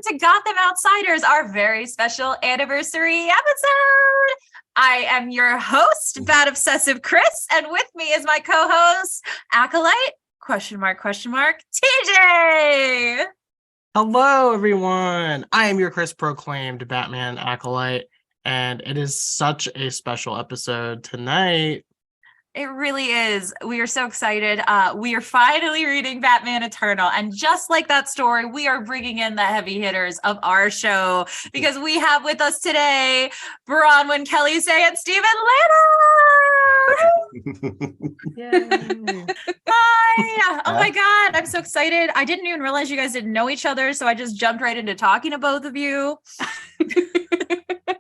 to Gotham Outsiders, our very special anniversary episode. I am your host, Bat Obsessive Chris, and with me is my co-host, Acolyte, TJ. Hello, everyone. I am your Chris proclaimed Batman Acolyte, and it is such a special episode tonight. It really is. We are so excited. We are finally reading Batman Eternal. And just like that story, we are bringing in the heavy hitters of our show because we have with us today BRONWYN KELLY-SEIGH and Stephen Layne. Hi. Oh my God. I'm so excited. I didn't even realize you guys didn't know each other. So I just jumped right into talking to both of you.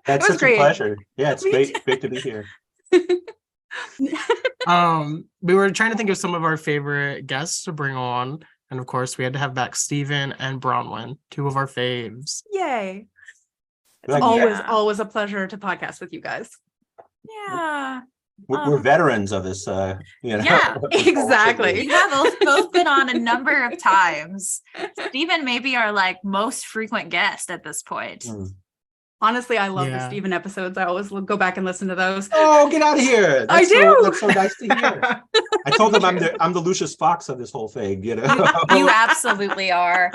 That's such a pleasure. Yeah, it's great to be here. We were trying to think of some of our favorite guests to bring on, and of course we had to have back Stephen and BRONWYN, two of our faves. Yay. It's always a pleasure to podcast with you guys. Yeah. We're veterans of this, Yeah, exactly. We have both been on a number of times. Stephen may be our most frequent guest at this point. Honestly, I love the Stephen episodes. I always go back and listen to those. Oh, get out of here! I do. That's so nice to hear. I told them I'm the Lucius Fox of this whole thing. You absolutely are.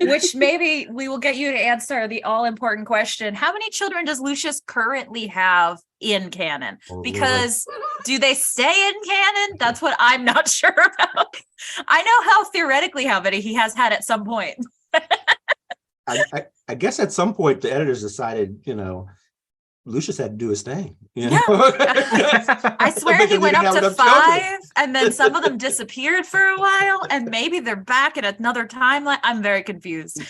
Which maybe we will get you to answer the all-important question: how many children does Lucius currently have in canon? Because do they stay in canon? That's what I'm not sure about. I know theoretically how many he has had at some point. I guess at some point the editors decided, Lucius had to do his thing. Yeah. I swear he went up to 5 and then some of them disappeared for a while and maybe they're back at another timeline. I'm very confused.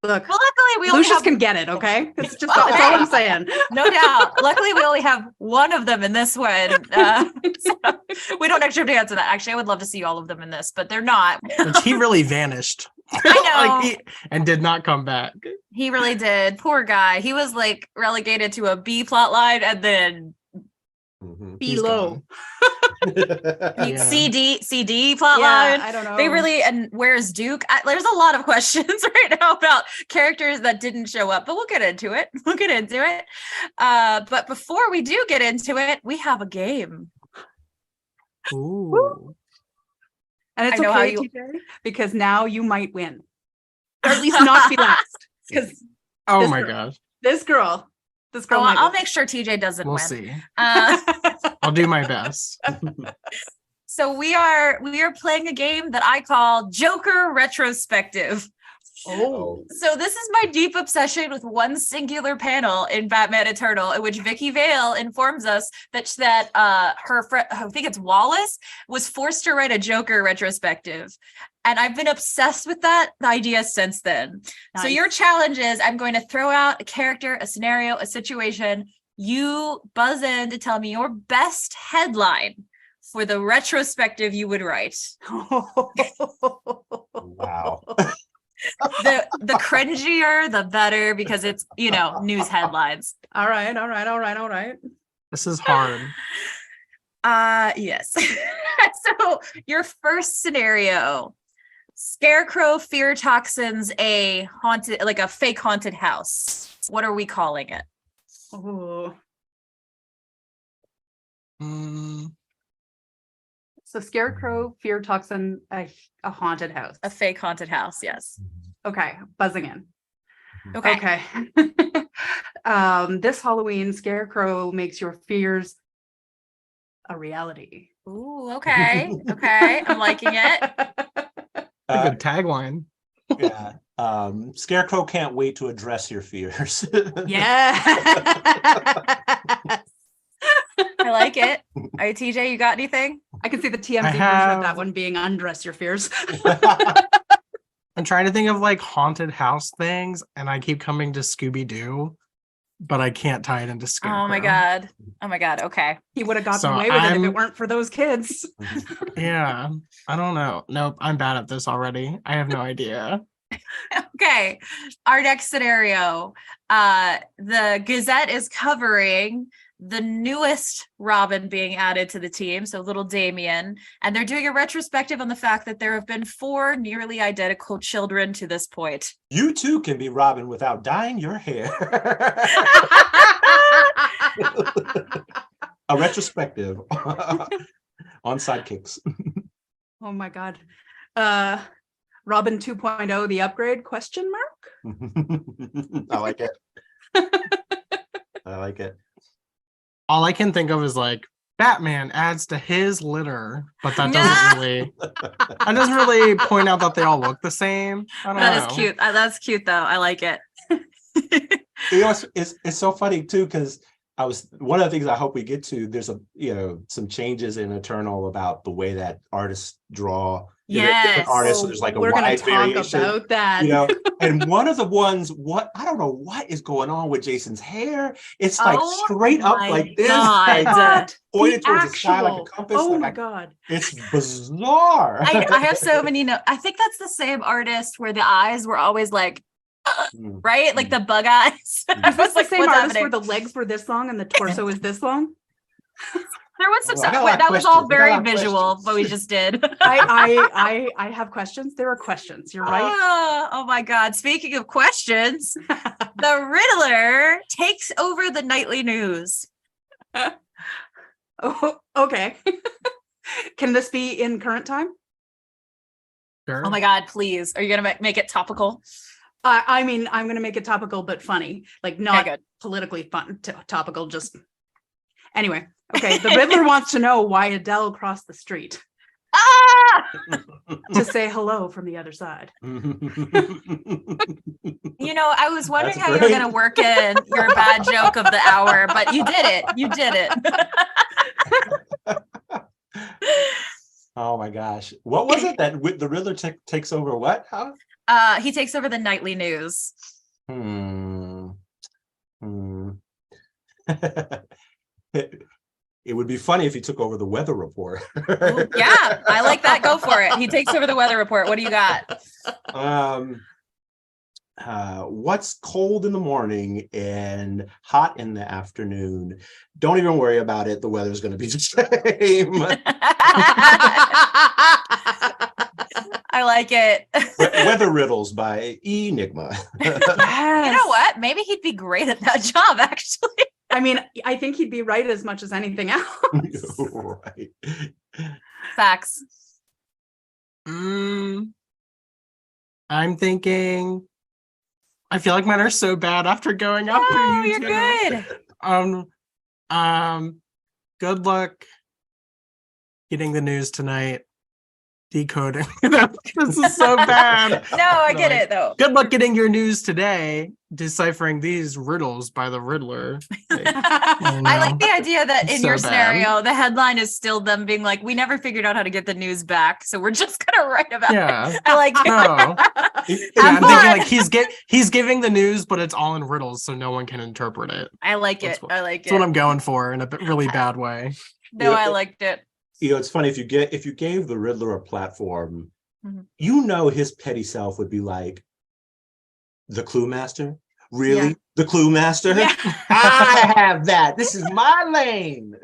Look, well, luckily Lucius can get it, okay? It's just that's all I'm saying. No doubt. Luckily, we only have one of them in this one. So we don't actually have to answer that. Actually, I would love to see all of them in this, but they're not. But he really vanished. I know. And did not come back. He really did. Poor guy. He was relegated to a B plot line and then below. CD plot line. I don't know. They really, and where's Duke? There's a lot of questions right now about characters that didn't show up, but we'll get into it. But before we do get into it, we have a game. Ooh. And it's okay, TJ, because now you might win. Or at least not be last. Because my gosh. This girl. I'll make sure TJ doesn't win. We'll see. I'll do my best. So we are playing a game that I call Joker Retrospective. Oh. So this is my deep obsession with one singular panel in Batman Eternal, in which Vicky Vale informs us that her friend, I think it's Wallace, was forced to write a Joker retrospective. And I've been obsessed with that idea since then. Nice. So your challenge is I'm going to throw out a character, a scenario, a situation. You buzz in to tell me your best headline for the retrospective you would write. Wow. The cringier, the better, because it's, news headlines. All right. This is hard. Yes. So your first scenario: Scarecrow fear toxins a fake haunted house. What are we calling it? Oh. So Scarecrow fear toxin a haunted house. A fake haunted house, yes. Okay, buzzing in. Okay. This Halloween, Scarecrow makes your fears a reality. Ooh, okay. I'm liking it. A good tagline. Yeah. Scarecrow can't wait to address your fears. Yeah. I like it. All right, TJ, you got anything? I can see the TMZ version of that one being undress your fears. I'm trying to think of haunted house things, and I keep coming to Scooby-Doo, but I can't tie it into Scarecrow. Oh my god. Okay. He would have gotten away with it if it weren't for those kids. Yeah. I don't know. Nope. I'm bad at this already. I have no idea. Okay, our next scenario. The Gazette is covering the newest Robin being added to the team, so little Damien, and they're doing a retrospective on the fact that there have been 4 nearly identical children to this point. You too can be Robin without dyeing your hair. A retrospective on sidekicks. Oh my God. Robin 2.0, the upgrade, question mark? I like it. I like it. All I can think of is like Batman adds to his litter, but that doesn't really point out that they all look the same. I don't know. That is cute. That's cute though. I like it. You know, it's so funny too, because one of the things I hope we get to, there's some changes in Eternal about the way that artists draw. Yes. Artists, so there's like a We're wide gonna talk variation. about that. And one of the ones, I don't know what is going on with Jason's hair. It's like straight up like this, like pointed towards the sky like a compass. Oh my God. It's bizarre. I have so many I think that's the same artist where the eyes were always like, right? Like the bug eyes. Is this the same artist where the legs were this long and the torso is this long? There was some stuff. That was all very visual, but we just did. I have questions. There are questions. You're right. Oh my God. Speaking of questions, the Riddler takes over the nightly news. Oh, okay. Can this be in current time? Sure. Oh my God, please. Are you going to make it topical? I mean, I'm going to make it topical, but funny, like not politically fun, topical, just anyway. Okay. The Riddler wants to know why Adele crossed the street to say hello from the other side. I was wondering how you were going to work in your bad joke of the hour, but you did it. You did it. Oh my gosh. What was it that the Riddler takes over what? How? He takes over the nightly news. It would be funny if he took over the weather report. Ooh, yeah, I like that. Go for it. He takes over the weather report. What do you got? What's cold in the morning and hot in the afternoon? Don't even worry about it. The weather's going to be the same. I like it. Weather Riddles by Enigma. Yes. You know what? Maybe he'd be great at that job, actually. I mean, I think he'd be right as much as anything else. Right. Facts. I'm thinking. I feel like mine are so bad after going up through Oh, YouTube. you're good. Good luck getting the news tonight. Decoding. This is so bad. No, I get it though. Good luck getting your news today, deciphering these riddles by the Riddler. I like the idea that in So your bad. scenario, the headline is still them being like, we never figured out how to get the news back, so we're just gonna write about Yeah. it. I like it. No. Yeah, I'm thinking like he's giving the news, but it's all in riddles, so no one can interpret it. I like it. That's I like That's what it. I'm going for in a really bad way. No, I liked it. It's funny if you gave the Riddler a platform, his petty self would be like, the Clue Master? Really? Yeah. The Clue Master? Yeah. I have that. This is my lane.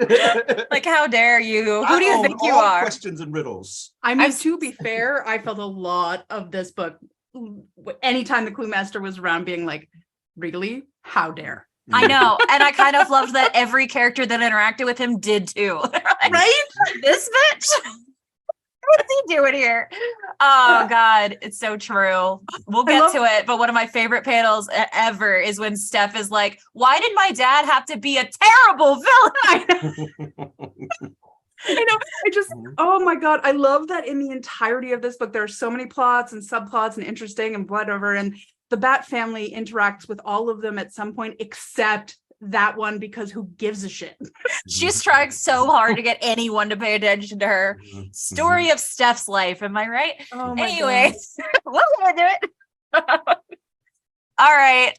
Like, how dare you? Who do you I think own you all are? Questions and riddles. I mean, to be fair, I felt a lot of this book anytime the Clue Master was around being like, really? How dare? I know. And I kind of loved that every character that interacted with him did too. Like, Right? This bitch? What's he doing here? Oh God, it's so true. We'll get to it. But one of my favorite panels ever is when Steph is like, why did my dad have to be a terrible villain? I know. Oh my God. I love that in the entirety of this book, there are so many plots and subplots and interesting and whatever. And the Bat family interacts with all of them at some point, except that one, because who gives a shit? She's trying so hard to get anyone to pay attention to her. Story of Steph's life. Am I right? Oh my Anyway, we're gonna do it. All right.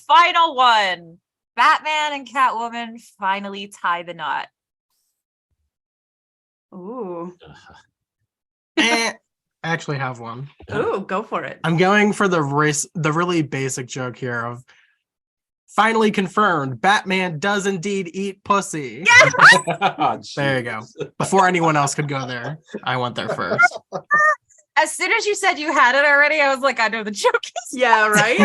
Final one. Batman and Catwoman finally tie the knot. Ooh. I I actually have one. Ooh, go for it. I'm going for the really basic joke here of finally confirmed. Batman does indeed eat pussy. Yes! Oh, There you go. jeez. Before anyone else could go there, I went there first. As soon as you said you had it already, I was like, I know the joke is. Yeah, right?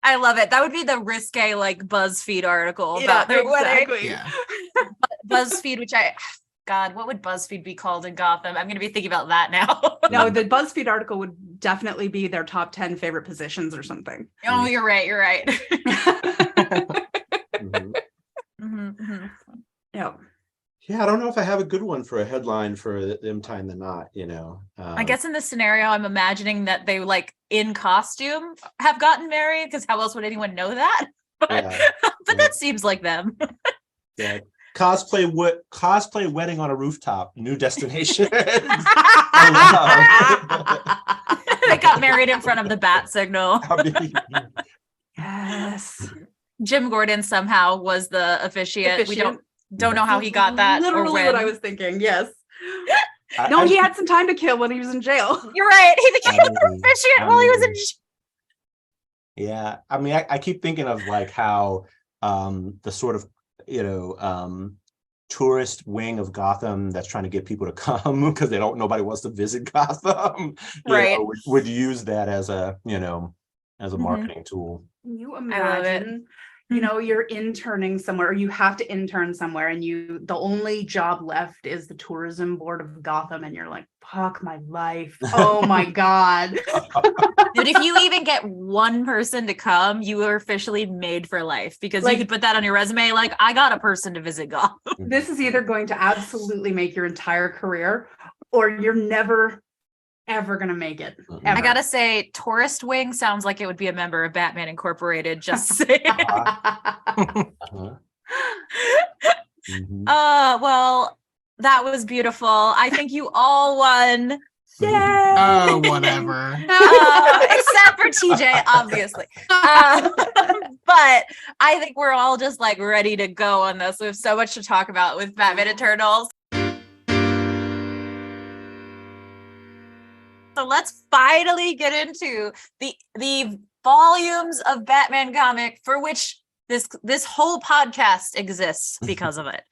I love it. That would be the risque like BuzzFeed article Yeah, about their wedding. exactly. Yeah. BuzzFeed, God, what would BuzzFeed be called in Gotham? I'm going to be thinking about that now. No, the BuzzFeed article would definitely be their top 10 favorite positions or something. Oh, you're right. You're right. Mhm. Mhm. Yeah. Yeah, I don't know if I have a good one for a headline for them tying the knot, I guess in this scenario, I'm imagining that they like in costume have gotten married because how else would anyone know that? But, Yeah. but that seems like them. Yeah. Cosplay wedding on a rooftop, new destination. They got married in front of the bat signal. Yes. Jim Gordon somehow was the officiant. We don't know how he got that. Literally or when. what I was thinking. Yes. I- No, I- he had some time to kill when he was in jail. You're right. He became I the mean, officiant I while he was in mean, jail. Yeah, I mean, I keep thinking of like how the sort of tourist wing of Gotham that's trying to get people to come because nobody wants to visit Gotham, Right. would use that as a as a Mhm. marketing tool. Can you love it. imagine, you're interning somewhere, or you have to intern somewhere, and the only job left is the tourism board of Gotham, and you're like, fuck my life. Oh my God. But if you even get one person to come, you are officially made for life because you Like- could put that on your resume. Like, I got a person to visit Gotham. This is either going to absolutely make your entire career, or you're never, ever going to make it. Mhm. I Ever. gotta say, Tourist Wing sounds like it would be a member of Batman Incorporated. Just saying. Uh-huh. Mhm. Well, that was beautiful. I think you all won. Yay! Oh, whatever. Except for TJ, obviously. But I think we're all just like ready to go on this. We have so much to talk about with Batman Eternals. So let's finally get into the volumes of Batman comic for which this whole podcast exists because of it.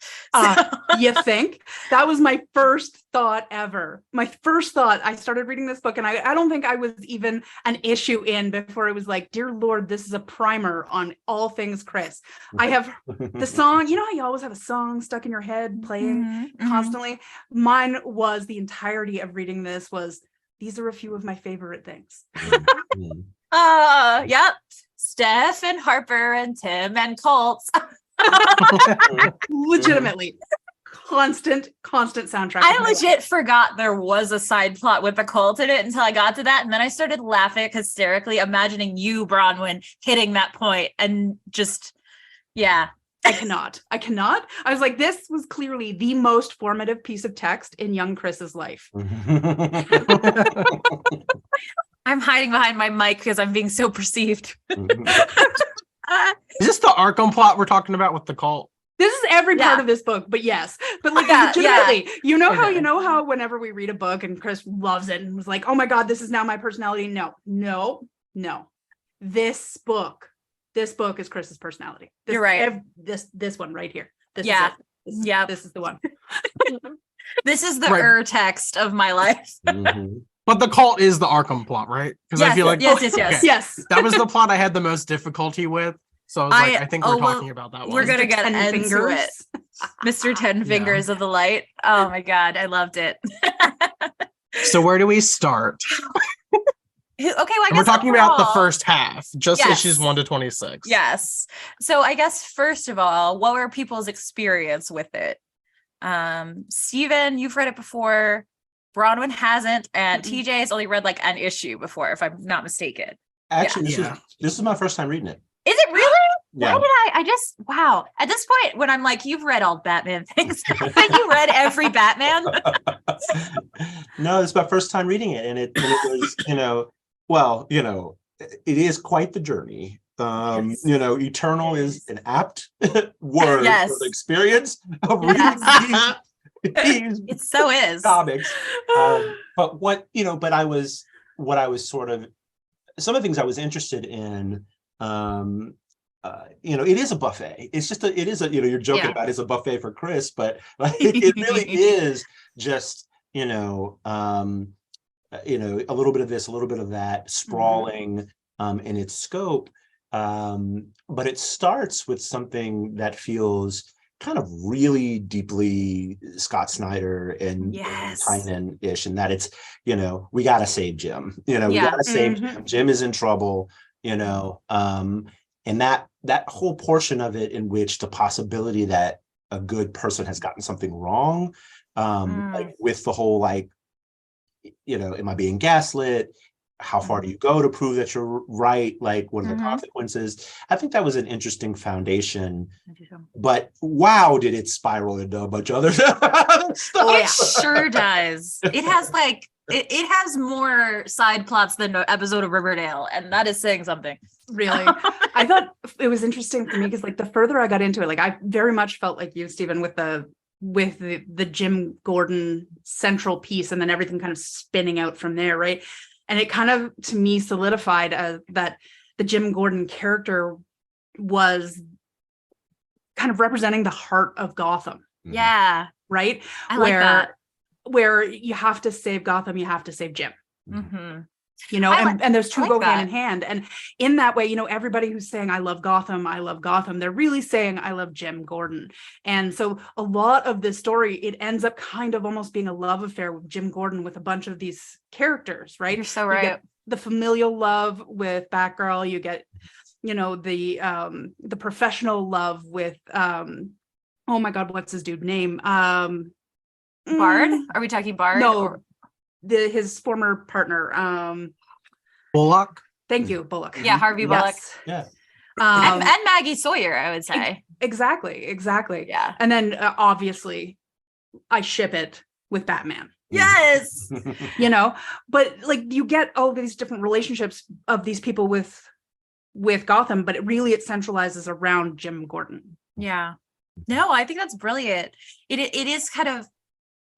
You think? That was my first thought ever. My first thought, I started reading this book, and I don't think I was even an issue in before it was like, dear Lord, this is a primer on all things Chris. I have the song, how you always have a song stuck in your head playing Mhm. constantly. Mine was the entirety of reading this was, these are a few of my favorite things. Mhm. Yep. Steph and Harper and Tim and Colts. Legitimately. Constant soundtrack. I of my life. legit forgot there was a side plot with the cult in it until I got to that. And then I started laughing hysterically, imagining you, Bronwyn, hitting that point and just, yeah. I cannot. I was like, this was clearly the most formative piece of text in young Chris's life. I'm hiding behind my mic because I'm being so perceived. Is this the Arkham plot we're talking about with the cult? This is every part Yeah. of this book, but yes. But like Yeah, legitimately, you know Okay. how whenever we read a book and Chris loves it and was like, oh my God, this is now my personality. No. This book is Chris's personality. You're right. This one right here. This Yeah. is it. Yep. This is the one. This is the Right. text of my life. Mhm. But the cult is the Arkham plot, right? Because I Yes, feel like yes. Okay. Yes. that was the plot I had the most difficulty with. So I was like, I think we're talking about that we're one. gonna Mr. get 10 into Fingers. it. Mr. 10 Fingers of the Light. Oh my God, I loved it. So where do we start? Okay, well, I And guess we're talking about the overall- first half, just Yes. issues 1 to 26. Yes. So I guess first of all, what were people's experience with it? Steven, you've read it before. Bronwyn hasn't, and Mm-mm. TJ has only read like an issue before, if I'm not mistaken. Actually, Yeah. this is my first time reading it. Is it really? Yeah. Why did I just wow. At this point, when I'm like, you've read all Batman things, but you read every Batman. No, it's my first time reading it, and it was, it is quite the journey. Yes. Eternal is an apt word Yes. for the experience of reading Yes. these It so is. comics. But what I was sort of, some of the things I was interested in, it is a buffet. It's just you're joking about it's a buffet for Chris, but like, it really is just, a little bit of this, a little bit of that, sprawling in its scope. But it starts with something that feels kind of really deeply Scott Snyder and Tynan-ish, and that it's, we got to save Jim. We got to save Jim. Jim is in trouble, and that whole portion of it in which the possibility that a good person has gotten something wrong, like with the whole, like, am I being gaslit? How far do you go to prove that you're right? Like, what are the consequences? I think that was an interesting foundation, but wow, did it spiral into a bunch of other stuff. It sure does. It has it has more side plots than an episode of Riverdale, and that is saying something. Really? I thought it was interesting for me because, like, the further I got into it, like, I very much felt like you, Stephen, with the Jim Gordon central piece, and then everything kind of spinning out from there, right? And it kind of, to me, solidified that the Jim Gordon character was kind of representing the heart of Gotham. Yeah. Right? I like that. Where you have to save Gotham, you have to save Jim. Mm-hmm. And those two go hand in that. hand. And in that way, everybody who's saying, I love Gotham, they're really saying, I love Jim Gordon. And so a lot of this story, it ends up kind of almost being a love affair with Jim Gordon with a bunch of these characters, right? You're so right. You get the familial love with Batgirl, you get, the professional love with, oh my God, what's his dude name? Bard? Are we talking Bard? No. His former partner, Bullock. Thank you, Bullock. Yeah, Harvey Bullock. Yes. Yeah. And Maggie Sawyer, I would say. Exactly. Yeah. And then obviously, I ship it with Batman. Yes. But like, you get all these different relationships of these people with Gotham, but it centralizes around Jim Gordon. Yeah. No, I think that's brilliant. It is kind of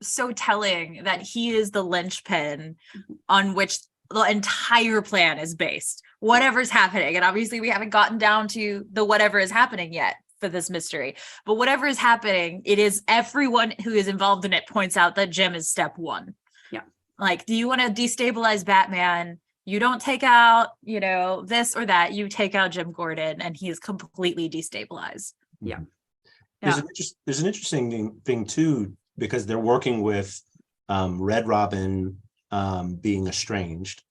so telling that he is the linchpin on which the entire plan is based, whatever's happening. And obviously we haven't gotten down to the whatever is happening yet for this mystery, but whatever is happening, it is everyone who is involved in it points out that Jim is step one. Yeah. Like, do you want to destabilize Batman? You don't take out, this or that, you take out Jim Gordon and he is completely destabilized. Yeah. There's an interesting thing too, because they're working with Red Robin being estranged,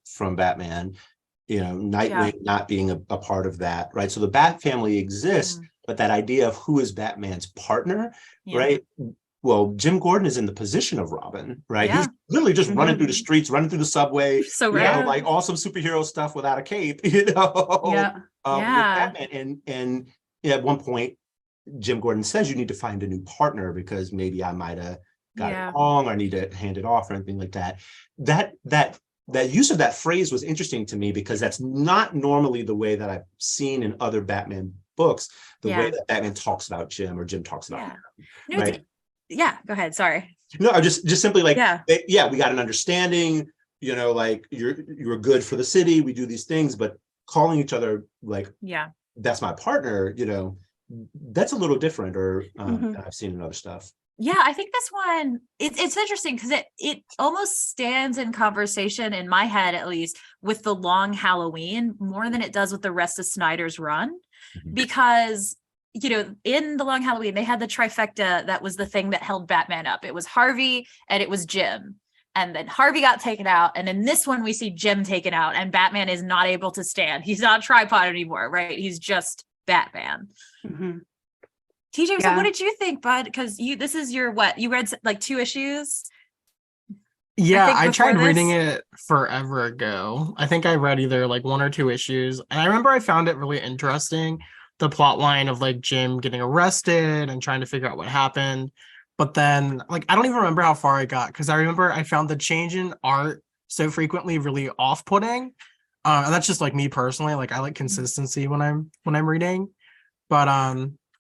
from Batman, Nightwing not being a part of that, right? So the Bat family exists, but that idea of who is Batman's partner, right? Well, Jim Gordon is in the position of Robin, right? He's literally just running through the streets, running through the subway, so right. Like awesome superhero stuff without a cape, with Batman. And at one point, Jim Gordon says you need to find a new partner because maybe I might have got it wrong or I need to hand it off or anything like that. That use of that phrase was interesting to me because that's not normally the way that I've seen in other Batman books, the way that Batman talks about Jim or Jim talks about him. Right? Go ahead. Sorry. No, just simply like, we got an understanding, like you're good for the city. We do these things, but calling each other like, that's my partner, that's a little different than I've seen in other stuff. Yeah, I think this one, it's interesting because it almost stands in conversation in my head, at least, with the Long Halloween more than it does with the rest of Snyder's run. Because, in the Long Halloween, they had the trifecta that was the thing that held Batman up. It was Harvey and it was Jim. And then Harvey got taken out. And in this one, we see Jim taken out and Batman is not able to stand. He's not a tripod anymore, right? He's just Batman. TJ, so what did you think, bud? Because this is your you read like 2 issues? Yeah, I tried reading it forever ago. I think I read either like 1 or 2 issues, and I remember I found it really interesting, the plot line of like Jim getting arrested and trying to figure out what happened. But then, like, I don't even remember how far I got because I remember I found the change in art so frequently really off-putting. And that's just like me personally. Like, I like consistency when I'm reading. But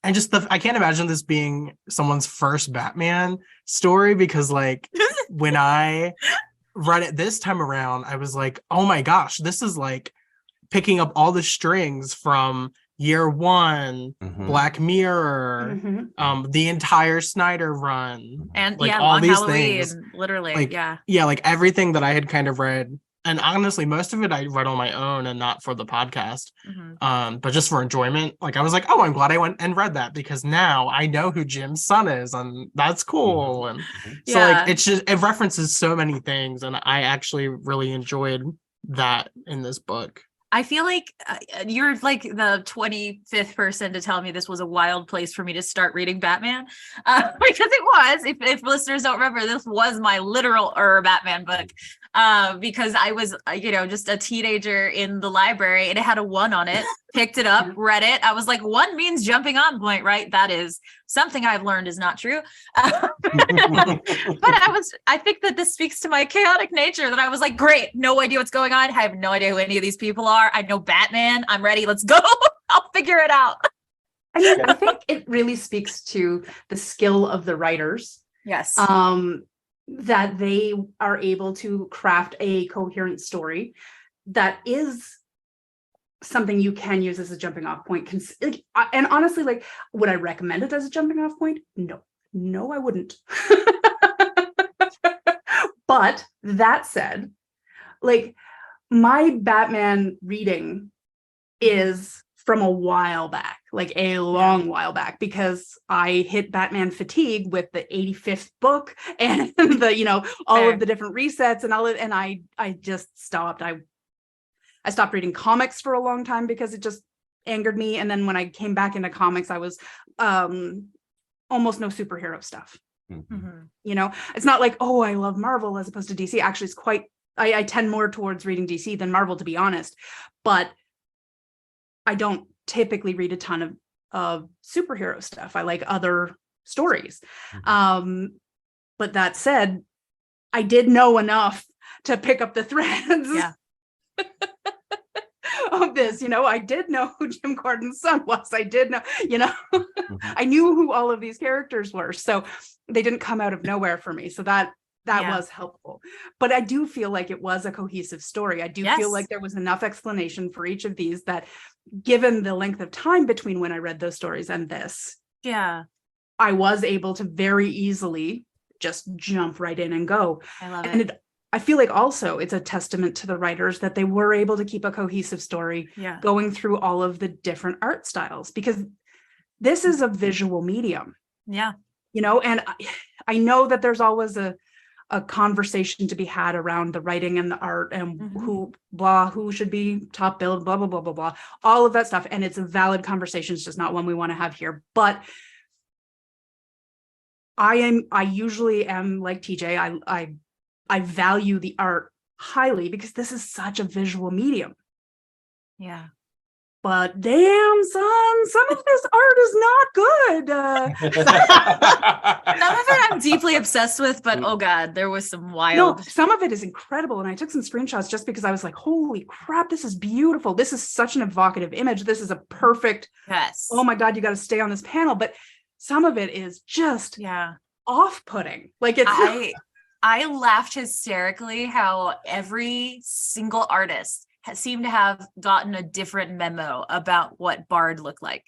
And just I can't imagine this being someone's first Batman story, because like when I read it this time around, I was like, oh my gosh, this is like picking up all the strings from Year One, Black Mirror, the entire Snyder run, and like yeah, all Long these Halloween, things, literally, like, yeah, like everything that I had kind of read. And honestly, most of it I read on my own and not for the podcast. But just for enjoyment. Like I was like, oh, I'm glad I went and read that, because now I know who Jim's son is, and that's cool. And so like it's just, it references so many things, and I actually really enjoyed that in this book. I feel like you're like the 25th person to tell me this was a wild place for me to start reading Batman, because it was. If listeners don't remember, this was my literal Batman book, because I was, just a teenager in the library, and it had a 1 on it. Picked it up, read it. I was like, 1 means jumping on point, right? That is something I've learned is not true. But I think that this speaks to my chaotic nature, that I was like, great, no idea what's going on. I have no idea who any of these people are. I know Batman. I'm ready. Let's go. I'll figure it out. I mean, I think it really speaks to the skill of the writers. Yes. That they are able to craft a coherent story that is something you can use as a jumping off point. And honestly, like, would I recommend it as a jumping off point? No, I wouldn't. But that said, like, my Batman reading is from a while back, like a long while back, because I hit Batman fatigue with the 85th book and the, all of the different resets and all of, and I just stopped. I stopped reading comics for a long time because it just angered me. And then when I came back into comics, I was almost no superhero stuff. It's not like, oh, I love Marvel as opposed to DC. Actually, it's quite, I tend more towards reading DC than Marvel, to be honest. But I don't typically read a ton of superhero stuff. I like other stories. But that said, I did know enough to pick up the threads. Of this, I did know who Jim Gordon's son was. I did know, I knew who all of these characters were. So they didn't come out of nowhere for me. So that was helpful. But I do feel like it was a cohesive story. I do feel like there was enough explanation for each of these that, given the length of time between when I read those stories and this, I was able to very easily just jump right in and go. I love and it. I feel like also it's a testament to the writers that they were able to keep a cohesive story going through all of the different art styles, because this is a visual medium. And I know that there's always a conversation to be had around the writing and the art and who should be top billed, blah, blah, blah, blah, blah, all of that stuff. And it's a valid conversation. It's just not one we want to have here. But I usually am like TJ. I value the art highly because this is such a visual medium. But damn, son, some of this art is not good. Some of it I'm deeply obsessed with, but oh god, there was some wild. No, some of it is incredible, and I took some screenshots just because I was like, "Holy crap, this is beautiful! This is such an evocative image. This is a perfect." Oh my god, you got to stay on this panel. But some of it is just off-putting. Like it's. I laughed hysterically how every single artist seemed to have gotten a different memo about what Bard looked like.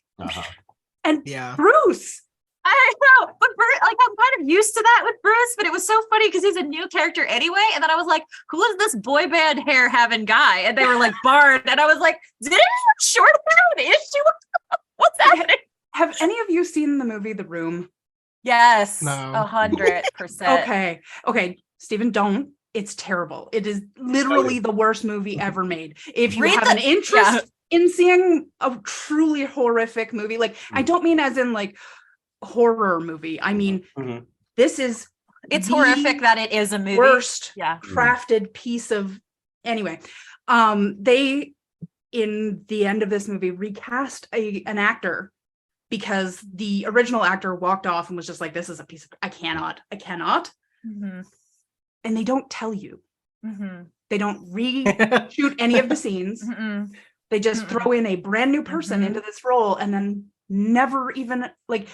And Bruce. I know, but Bruce, like, I'm kind of used to that with Bruce, but it was so funny because he's a new character anyway. And then I was like, who is this boy band hair having guy? And they were like, Bard. And I was like, did anyone short hair an issue? What's happening? Have any of you seen the movie The Room? Yes, no. 100%. Okay, Stephen, don't. It's terrible. It is literally the worst movie ever made. If you have an interest in seeing a truly horrific movie, like I don't mean as in like horror movie. I mean, this is it's horrific that it is a movie. Worst crafted piece of anyway. They in the end of this movie recast an actor, because the original actor walked off and was just like, this is a piece of, I cannot. And they don't tell you. They don't reshoot any of the scenes. They just throw in a brand new person into this role and then never even like.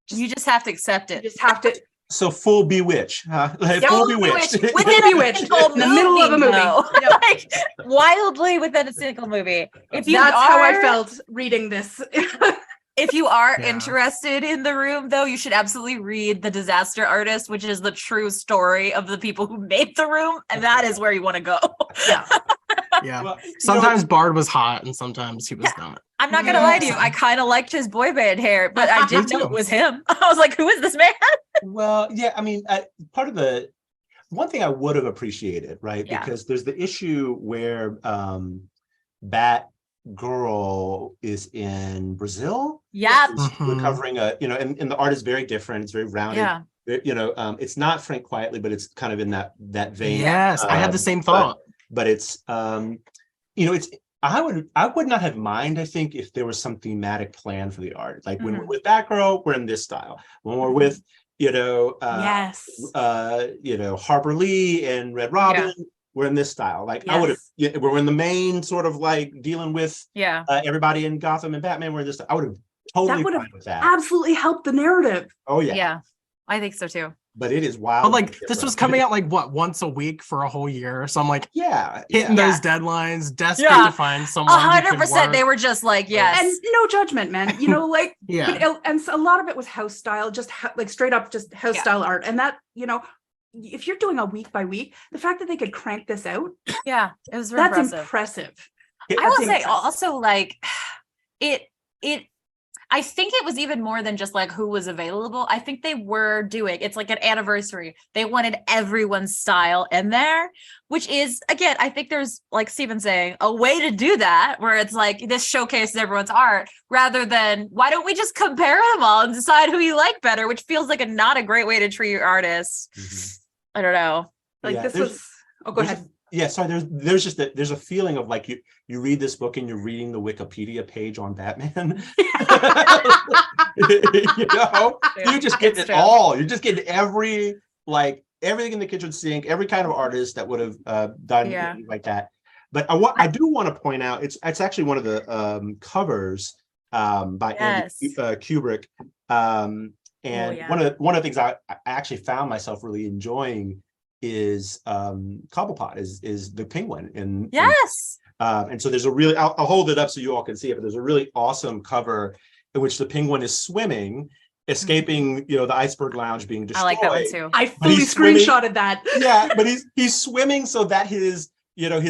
You just have to accept You it. just have to. So full bewitch, huh? Like, full bewitched. Within Bewitched a single in the middle of a movie. though. Yep. Like, wildly within a single movie. If you That's are, how I felt reading this. If you are Yeah. interested in the room, though, you should absolutely read The Disaster Artist, which is the true story of the people who made the room, and that is where you want to go. Yeah. Yeah. Well, Sometimes Bard was hot and sometimes he was not. I'm not gonna lie to you, I kind of liked his boy band hair, but I didn't know too. it was him. I was like, who is this man? Well, yeah, I mean, part of the one thing I would have appreciated, right? Yeah. Because there's the issue where Bat Girl is in Brazil. Yeah. She's Mhm. recovering and the art is very different. It's very rounded. Yeah. It's not Frank Quietly, but it's kind of in that vein. Yes, I had the same thought. But it's I would not have mind, I think, if there was some thematic plan for the art. Like when we're with Batgirl, we're in this style. When we're with Yes. Harper Lee and Red Robin, we're in this style. Like I would have, we're in the main sort of like dealing with everybody in Gotham and Batman. We're in this. I would have totally fine with that. Absolutely helped the narrative. Oh yeah. Yeah. I think so too. But it is wild. But like this was coming out like what, once a week for a whole year. So I'm like hitting those deadlines, desperate to find someone. 100%. They were just like, yes. And no judgment, man. Like and so a lot of it was house style, just like straight up just house style art. And that, if you're doing a week by week, the fact that they could crank this out, it was very that's impressive. impressive. I will say also like it I think it was even more than just like who was available. I think they were doing, it's like an anniversary. They wanted everyone's style in there, which is, again, I think there's, like Steven's saying, a way to do that where it's like this showcases everyone's art rather than why don't we just compare them all and decide who you like better, which feels like not a great way to treat your artists. I don't know. Like this was, go ahead. Sorry, there's a feeling of like you read this book and you're reading the Wikipedia page on Batman. You just get it all. You're just getting everything in the kitchen sink, every kind of artist that would have done anything like that. But I do want to point out it's actually one of the covers by Andy Kubrick. And one of the things I actually found myself really enjoying is Cobblepot is the penguin and so there's a really I'll hold it up so you all can see it, but there's a really awesome cover in which the penguin is swimming, escaping the iceberg lounge being destroyed. I like that one too. I fully screenshotted that. Yeah, but he's swimming so that his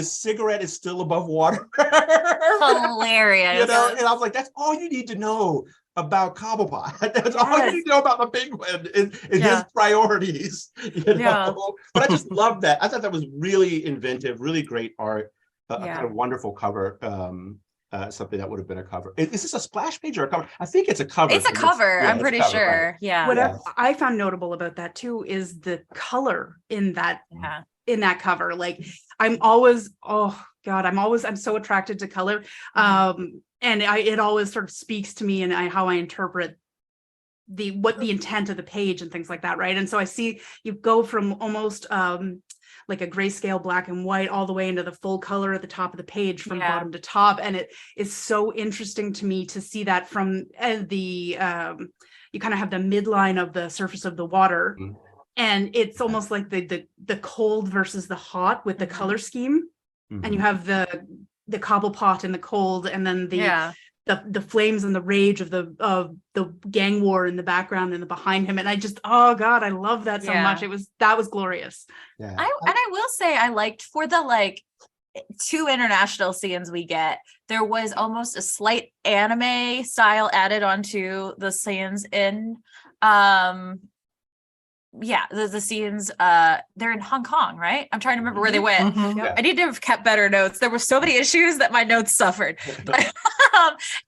cigarette is still above water. Hilarious. And I was like, that's all you need to know about Cobblepot. That's all you need to know about the penguin and his priorities. But I just love that. I thought that was really inventive, really great art, a kind of wonderful cover. Something that would have been a cover. Is this a splash page or a cover? I think it's a cover. It's a cover. I'm pretty sure. Right? Yeah. What I found notable about that too is the color in that cover. Like I'm so attracted to color. And it always sort of speaks to me and how I interpret what the intent of the page and things like that, right? And so I see you go from almost like a grayscale black and white all the way into the full color at the top of the page from bottom to top, and it is so interesting to me to see that from you kind of have the midline of the surface of the water, and it's almost like the cold versus the hot with the color scheme, and you have the Cobblepot in the cold, and then the flames and the rage of the gang war in the background and behind him. And I just, oh God, I love that so much. That was glorious. Yeah. I will say I liked for the 2 international scenes we get, there was almost a slight anime style added onto the scenes in the scenes they're in Hong Kong, right? I'm trying to remember where they went. I need to have kept better notes. There were so many issues that my notes suffered. But,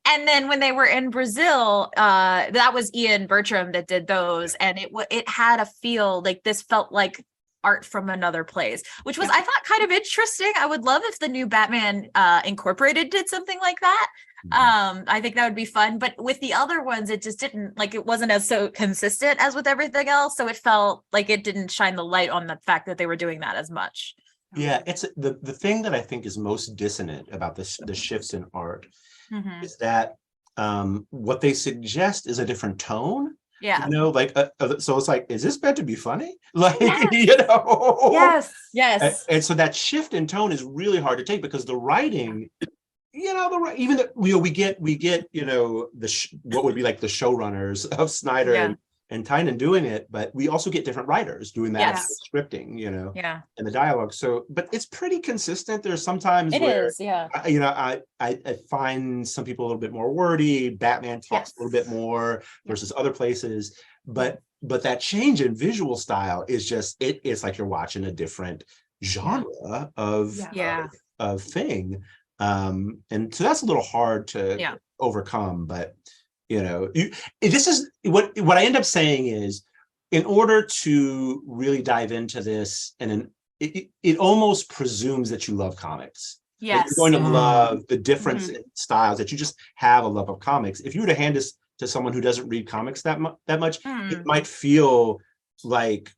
and then when they were in Brazil, that was Ian Bertram that did those, and it had a feel like this felt like art from another place, which was I thought kind of interesting. I would love if the new Batman Incorporated did something like that. I think that would be fun, but with the other ones it just didn't, it wasn't as so consistent as with everything else, so it felt like it didn't shine the light on the fact that they were doing that as much. It's the thing that I think is most dissonant about the shifts in art is that what they suggest is a different tone. Yeah. You know, like so it's like, is this meant to be funny? Like, you know. Yes. And so that shift in tone is really hard to take because the writing, you know, even the, you know, we get, you know, what would be like the showrunners of Snyder and Tynan doing it, but we also get different writers doing that scripting, you know, and the dialogue. So, but it's pretty consistent. There's sometimes you know, I find some people a little bit more wordy. Batman talks a little bit more versus other places, but that change in visual style is just it's like you're watching a different genre of thing. And so that's a little hard to overcome, but you know, this is what I end up saying is, in order to really dive into this, and it almost presumes that you love comics. Yes, you're going to love the difference in styles, that you just have a love of comics. If you were to hand this to someone who doesn't read comics that much, it might feel like,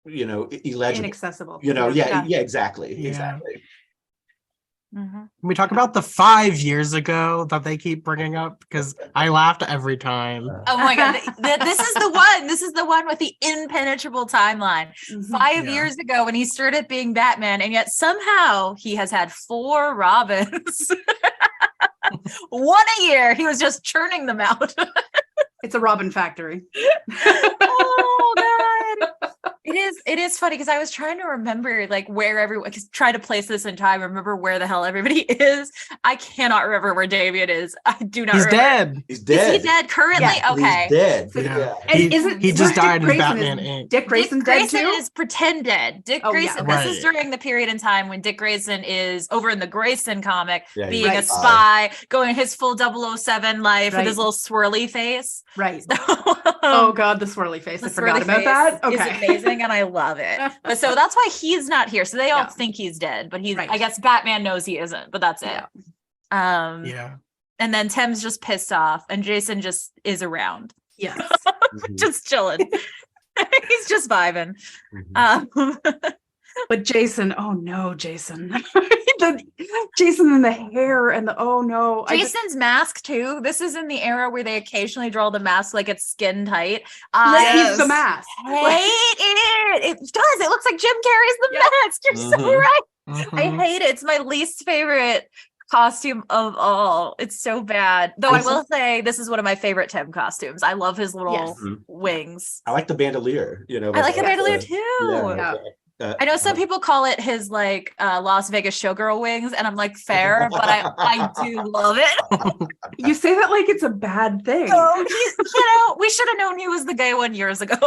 you know, illegible, inaccessible. You know, exactly. Can we talk about the 5 years ago that they keep bringing up? Because I laughed every time. Oh my God. This is the one. This is the one with the impenetrable timeline. 5 years ago when he started being Batman, and yet somehow he has had 4 Robins. One a year. He was just churning them out. It's a Robin factory. Oh God. It is funny because I was trying to remember like where everyone, try to place this in time, remember where the hell everybody is. I cannot remember where Damian is. I do not remember. Dead. He's dead. Is he dead currently? Yeah, okay. He's dead. Yeah. And he just died in Batman Inc. Dick Grayson's dead too? is pretend dead. Dick Grayson. Yeah. This is during the period in time when Dick Grayson is over in the Grayson comic, being a spy, going his full 007 life with his little swirly face. Right. So, oh God, the swirly face. I forgot about that. Okay. It's amazing and I love it. But so that's why he's not here. So they all think he's dead, but he's I guess Batman knows he isn't, but that's it. Yeah. And then Tim's just pissed off and Jason just is around. Yes. Just chilling. He's just vibing. But Jason, oh no, Jason. Jason and the hair and the oh no. Jason's mask too. This is in the era where they occasionally draw the mask like it's skin tight. He's the mask. Hate it. It does. It looks like Jim Carrey's the mask. You're so right. I hate it. It's my least favorite costume of all. It's so bad. Though I will say this is one of my favorite Tim costumes. I love his little wings. I like the bandolier, you know. I like the bandolier too. Yeah. I know some people call it his like Las Vegas showgirl wings, and I'm like, fair, but I do love it. You say that like it's a bad thing. So, you know, we should have known he was the gay one years ago.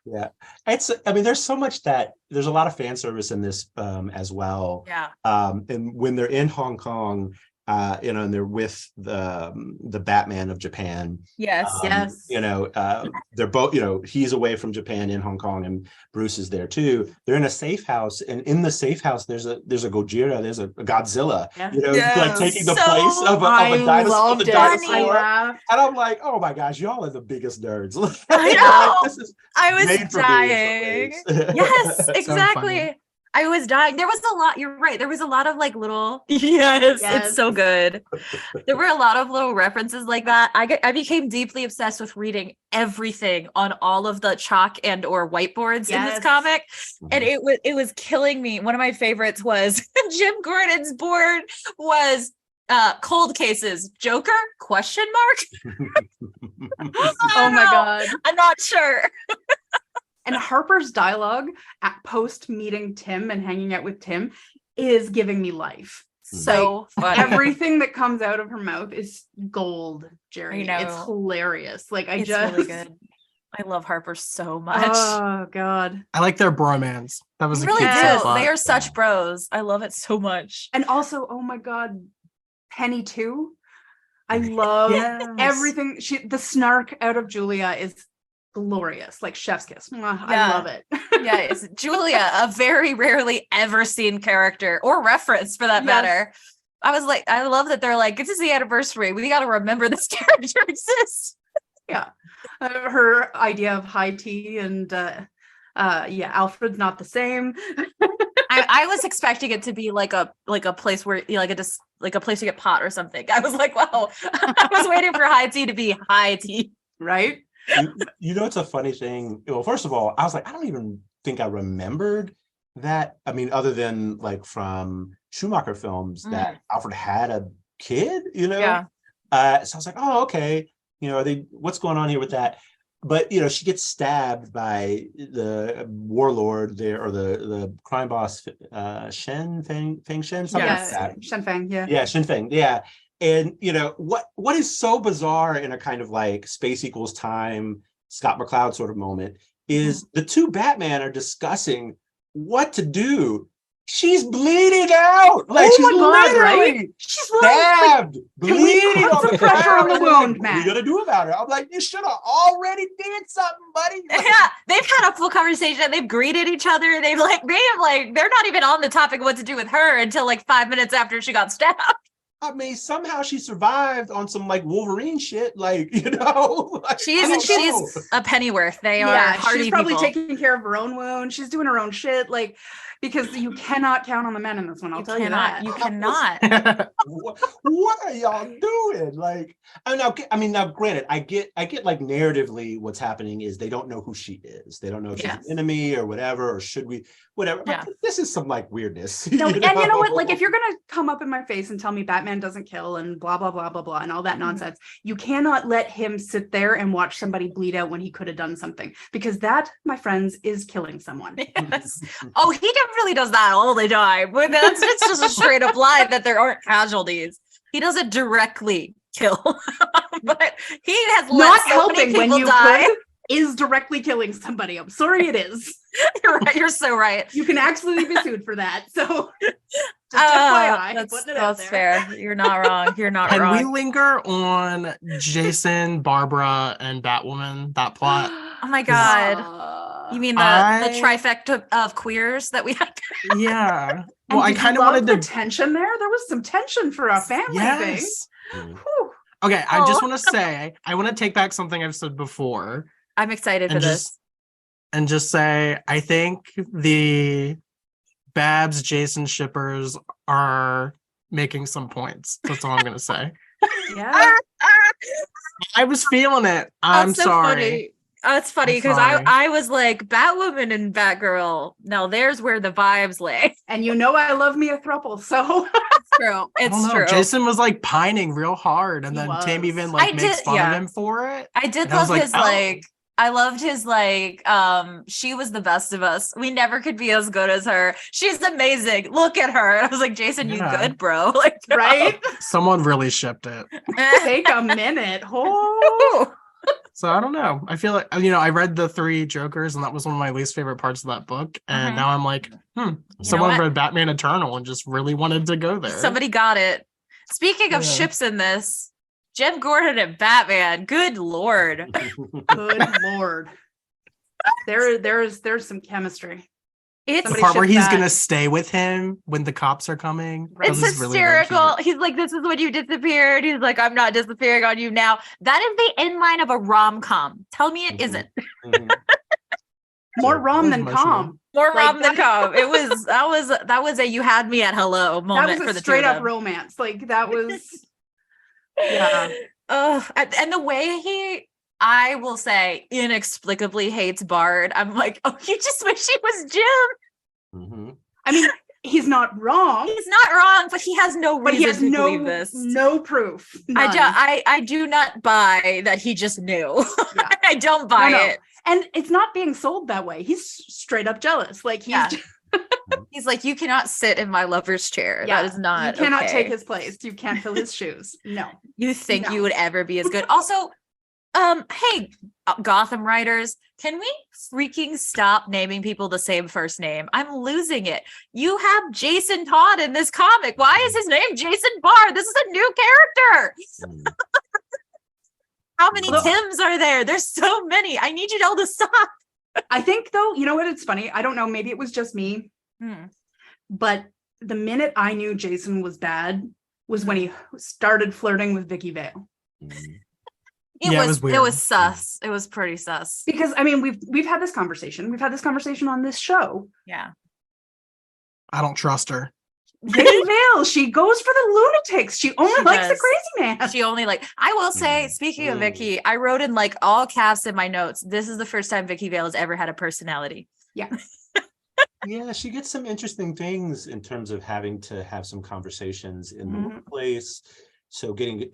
Yeah, I mean, there's so much there's a lot of fan service in this as well. Yeah. And when they're in Hong Kong, you know, and they're with the Batman of Japan. Yes. You know, they're both, you know, he's away from Japan in Hong Kong and Bruce is there too. They're in a safe house, and in the safe house there's a Gojira, there's a Godzilla, you know, like taking the place of a dinosaur. And I'm like, oh my gosh, y'all are the biggest nerds. I know. This is I was dying. Yes, exactly. So I was dying. There was a lot. You're right. There was a lot of like little. Yes, it's so good. There were a lot of little references like that. I became deeply obsessed with reading everything on all of the chalk and or whiteboards in this comic, and it was killing me. One of my favorites was Jim Gordon's board was cold cases. Joker? Question mark. Oh my God. I'm not sure. And Harper's dialogue at post meeting Tim and hanging out with Tim is giving me life. So funny. Everything that comes out of her mouth is gold, Jerry. It's hilarious. Like it's really good. I love Harper so much. Oh God. I like their bromance. That was really do. They are such bros. I love it so much. And also, oh my God, Penny too. I love everything. The snark out of Julia is glorious, like chef's kiss. I love it. It's Julia, a very rarely ever seen character or reference for that matter. I was like, I love that they're like, this is the anniversary. We got to remember this character exists. Her idea of high tea and Alfred's not the same. I was expecting it to be like a place where like a place to get pot or something. I was like, wow. I was waiting for high tea to be high tea. Right? You know, it's a funny thing. Well, first of all, I was like, I don't even think I remembered that. I mean, other than like from Schumacher films that Alfred had a kid, you know? Yeah. So I was like, oh, okay. You know, what's going on here with that? But, you know, she gets stabbed by the warlord there, or the crime boss, Feng Shen, something like that. Shen Feng, yeah. Yeah, Shen Feng, yeah. And, you know, what is so bizarre in a kind of like space equals time, Scott McCloud sort of moment is the two Batman are discussing what to do. She's bleeding out. Like, Oh she's my God, literally right? She's like, stabbed, bleeding put on some the pressure on ground. the Like, wound, what are man? you gonna do about it? I'm like, you should have already did something, buddy. Like, Yeah, they've had a full conversation. They've greeted each other. They're not even on the topic of what to do with her until like 5 minutes after she got stabbed. I mean, somehow she survived on some like Wolverine shit, like, you know. Like, She's a Pennyworth. They are hardy she's probably people. taking care of her own wound. She's doing her own shit, like, because you cannot count on the men in this one. I'll tell you that. You cannot. what are y'all doing? Like, now, granted, I get like narratively what's happening is they don't know who she is. They don't know if she's an enemy or whatever, or should we, whatever. Yeah. But this is some like weirdness. No, you and you know what? know? Like, if you're gonna come up in my face and tell me Batman doesn't kill and blah blah blah blah blah and all that nonsense, you cannot let him sit there and watch somebody bleed out when he could have done something, because that, my friends, is killing someone. Yes. Oh, he really does that all the time. But it's just a straight up lie that there aren't casualties. He doesn't directly kill, but he has Not let so many helping when people you die. could is directly killing somebody. I'm sorry, it is. You're right. You're so right. You can absolutely be sued for that. So just FYI, putting it out That's there. fair. You're not wrong. You're not Can wrong. we linger on Jason, Barbara, and Batwoman, that plot? Oh my God. You mean the trifecta of queers that we had? Yeah. And Well, I did you kind of love wanted the to. tension there. There was some tension for a family thing. Yes. Whew. Okay, I just Oh. want to say, I want to take back something I've said before. I'm excited for this. And just say, I think the Babs Jason shippers are making some points. That's all I'm gonna say. Yeah. I was feeling it. I'm That's so sorry. funny. It's funny because sorry. I was like, Batwoman and Batgirl. Now there's where the vibes lay. And you know I love me a thruple, so It's true. I don't It's know. true. Jason was like pining real hard, and He then Tim was. even I makes did- fun yeah. of him for it. I did And I was love like, his "Oh." I loved his she was the best of us. We never could be as good as her. She's amazing. Look at her. And I was like, Jason, Yeah. you good, bro? Like, right? Someone really shipped it. Take a minute. Oh. So I don't know. I feel like, I read the 3 Jokers, and that was one of my least favorite parts of that book. And Mhm. now I'm like, know someone what? read Batman Eternal and just really wanted to go there. Somebody got it. Speaking of Yeah. ships in this, Jim Gordon and Batman. Good Lord. Good Lord. There's some chemistry. It's the Somebody part where ship he's that. gonna stay with him when the cops are coming. that It's was really, really hysterical. cute. He's like, this is when you disappeared. He's like, I'm not disappearing on you now. That is the end line of a rom-com. Tell me it Mhm. isn't. More That rom was than emotional. calm. More Like rom than that- com. It was that was a you had me at hello That moment was for a the straight two of up them. romance. Like that was yeah. Oh, and the way I will say, inexplicably hates Bard. I'm like, oh, you just wish he was Jim. Mhm. I mean, he's not wrong, He's not wrong, but he has no but reason he has to no believe this. no proof. None. I do not buy that he just knew. Yeah. I don't buy No. it. And it's not being sold that way. He's straight up jealous. Like he's Yeah. He's like, you cannot sit in my lover's chair. yeah, That is not. you cannot okay. take his place. You can't fill his shoes. No. You think No. you would ever be as good? Also, hey, Gotham writers, can we freaking stop naming people the same first name? I'm losing it. You have Jason Todd in this comic. Why is his name Jason Bard? This is a new character. Mhm. How many Well- Tims are there? There's so many. I need you all to stop. I think though, you know what? It's funny. I don't know. Maybe it was just me, but the minute I knew Jason was bad was when he started flirting with Vicky Vale. Mhm. It Yeah, it was was weird. sus. It was pretty sus. Because I mean, we've had this conversation. We've had this conversation on this show. Yeah. I don't trust her. Vicky Vale, she goes for the lunatics. She only likes the crazy man. She only I will say, speaking of Vicky, I wrote in all caps in my notes, this is the first time Vicky Vale has ever had a personality. Yeah. Yeah, she gets some interesting things in terms of having to have some conversations in the workplace. So getting,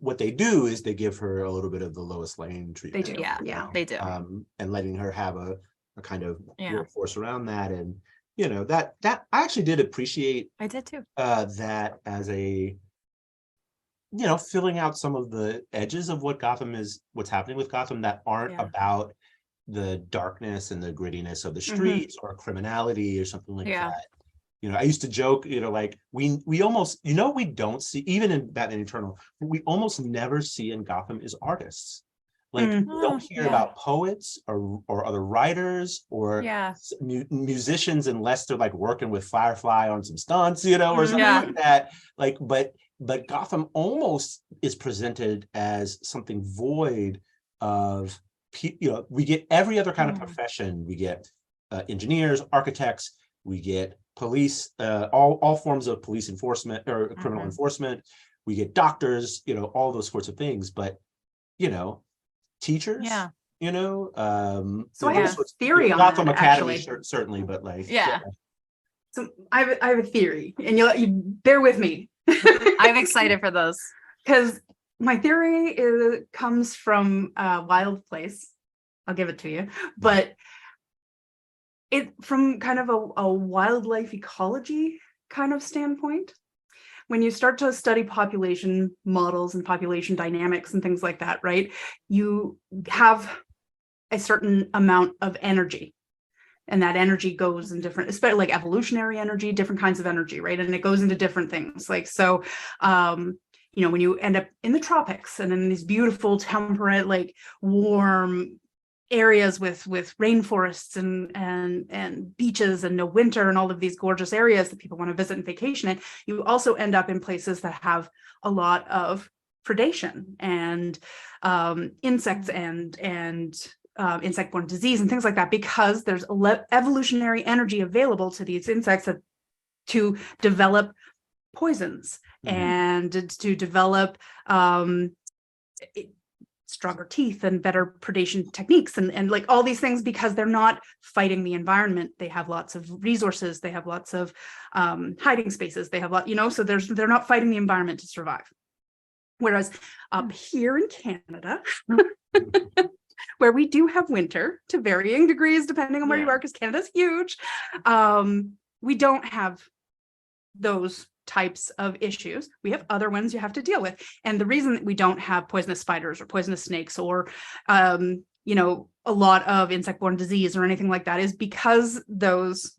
what they do is they give her a little bit of the Lois Layne treatment. They do. Yeah, they do. And letting her have a kind of Yeah. workforce around that. And, that I actually did appreciate I did too. that as a, filling out some of the edges of what's happening with Gotham that aren't about the darkness and the grittiness of the streets or criminality or something like that. I used to joke, we almost, we don't see, even in Batman Eternal, what we almost never see in Gotham is artists. We don't hear about poets or other writers or musicians unless they're working with Firefly on some stunts, or something like that. But Gotham almost is presented as something void of, we get every other kind of profession. We get engineers, architects, we get police, all forms of police enforcement or criminal enforcement. We get doctors, all those sorts of things. But, teachers, so I have a theory on Gotham that, Academy, actually. certainly, but So I have a theory, and you bear with me. I'm excited for those. Because my theory comes from Wild Place. I'll give it to you. But it from kind of a wildlife ecology kind of standpoint. When you start to study population models and population dynamics and things like that, right? You have a certain amount of energy. And that energy goes in different, especially evolutionary energy, different kinds of energy, right? And it goes into different things. When you end up in the tropics and in these beautiful, temperate, warm areas with rainforests and beaches and no winter and all of these gorgeous areas that people want to visit and vacation in, you also end up in places that have a lot of predation and insects and insect-borne disease and things like that, because there's evolutionary energy available to these insects to develop poisons and to develop stronger teeth and better predation techniques and all these things, because they're not fighting the environment. They have lots of resources. They have lots of hiding spaces. They have so they're not fighting the environment to survive. Whereas up here in Canada, where we do have winter to varying degrees, depending on where you are, because Canada's huge, we don't have those types of issues. We have other ones you have to deal with. And the reason that we don't have poisonous spiders or poisonous snakes or, a lot of insect-borne disease or anything like that is because those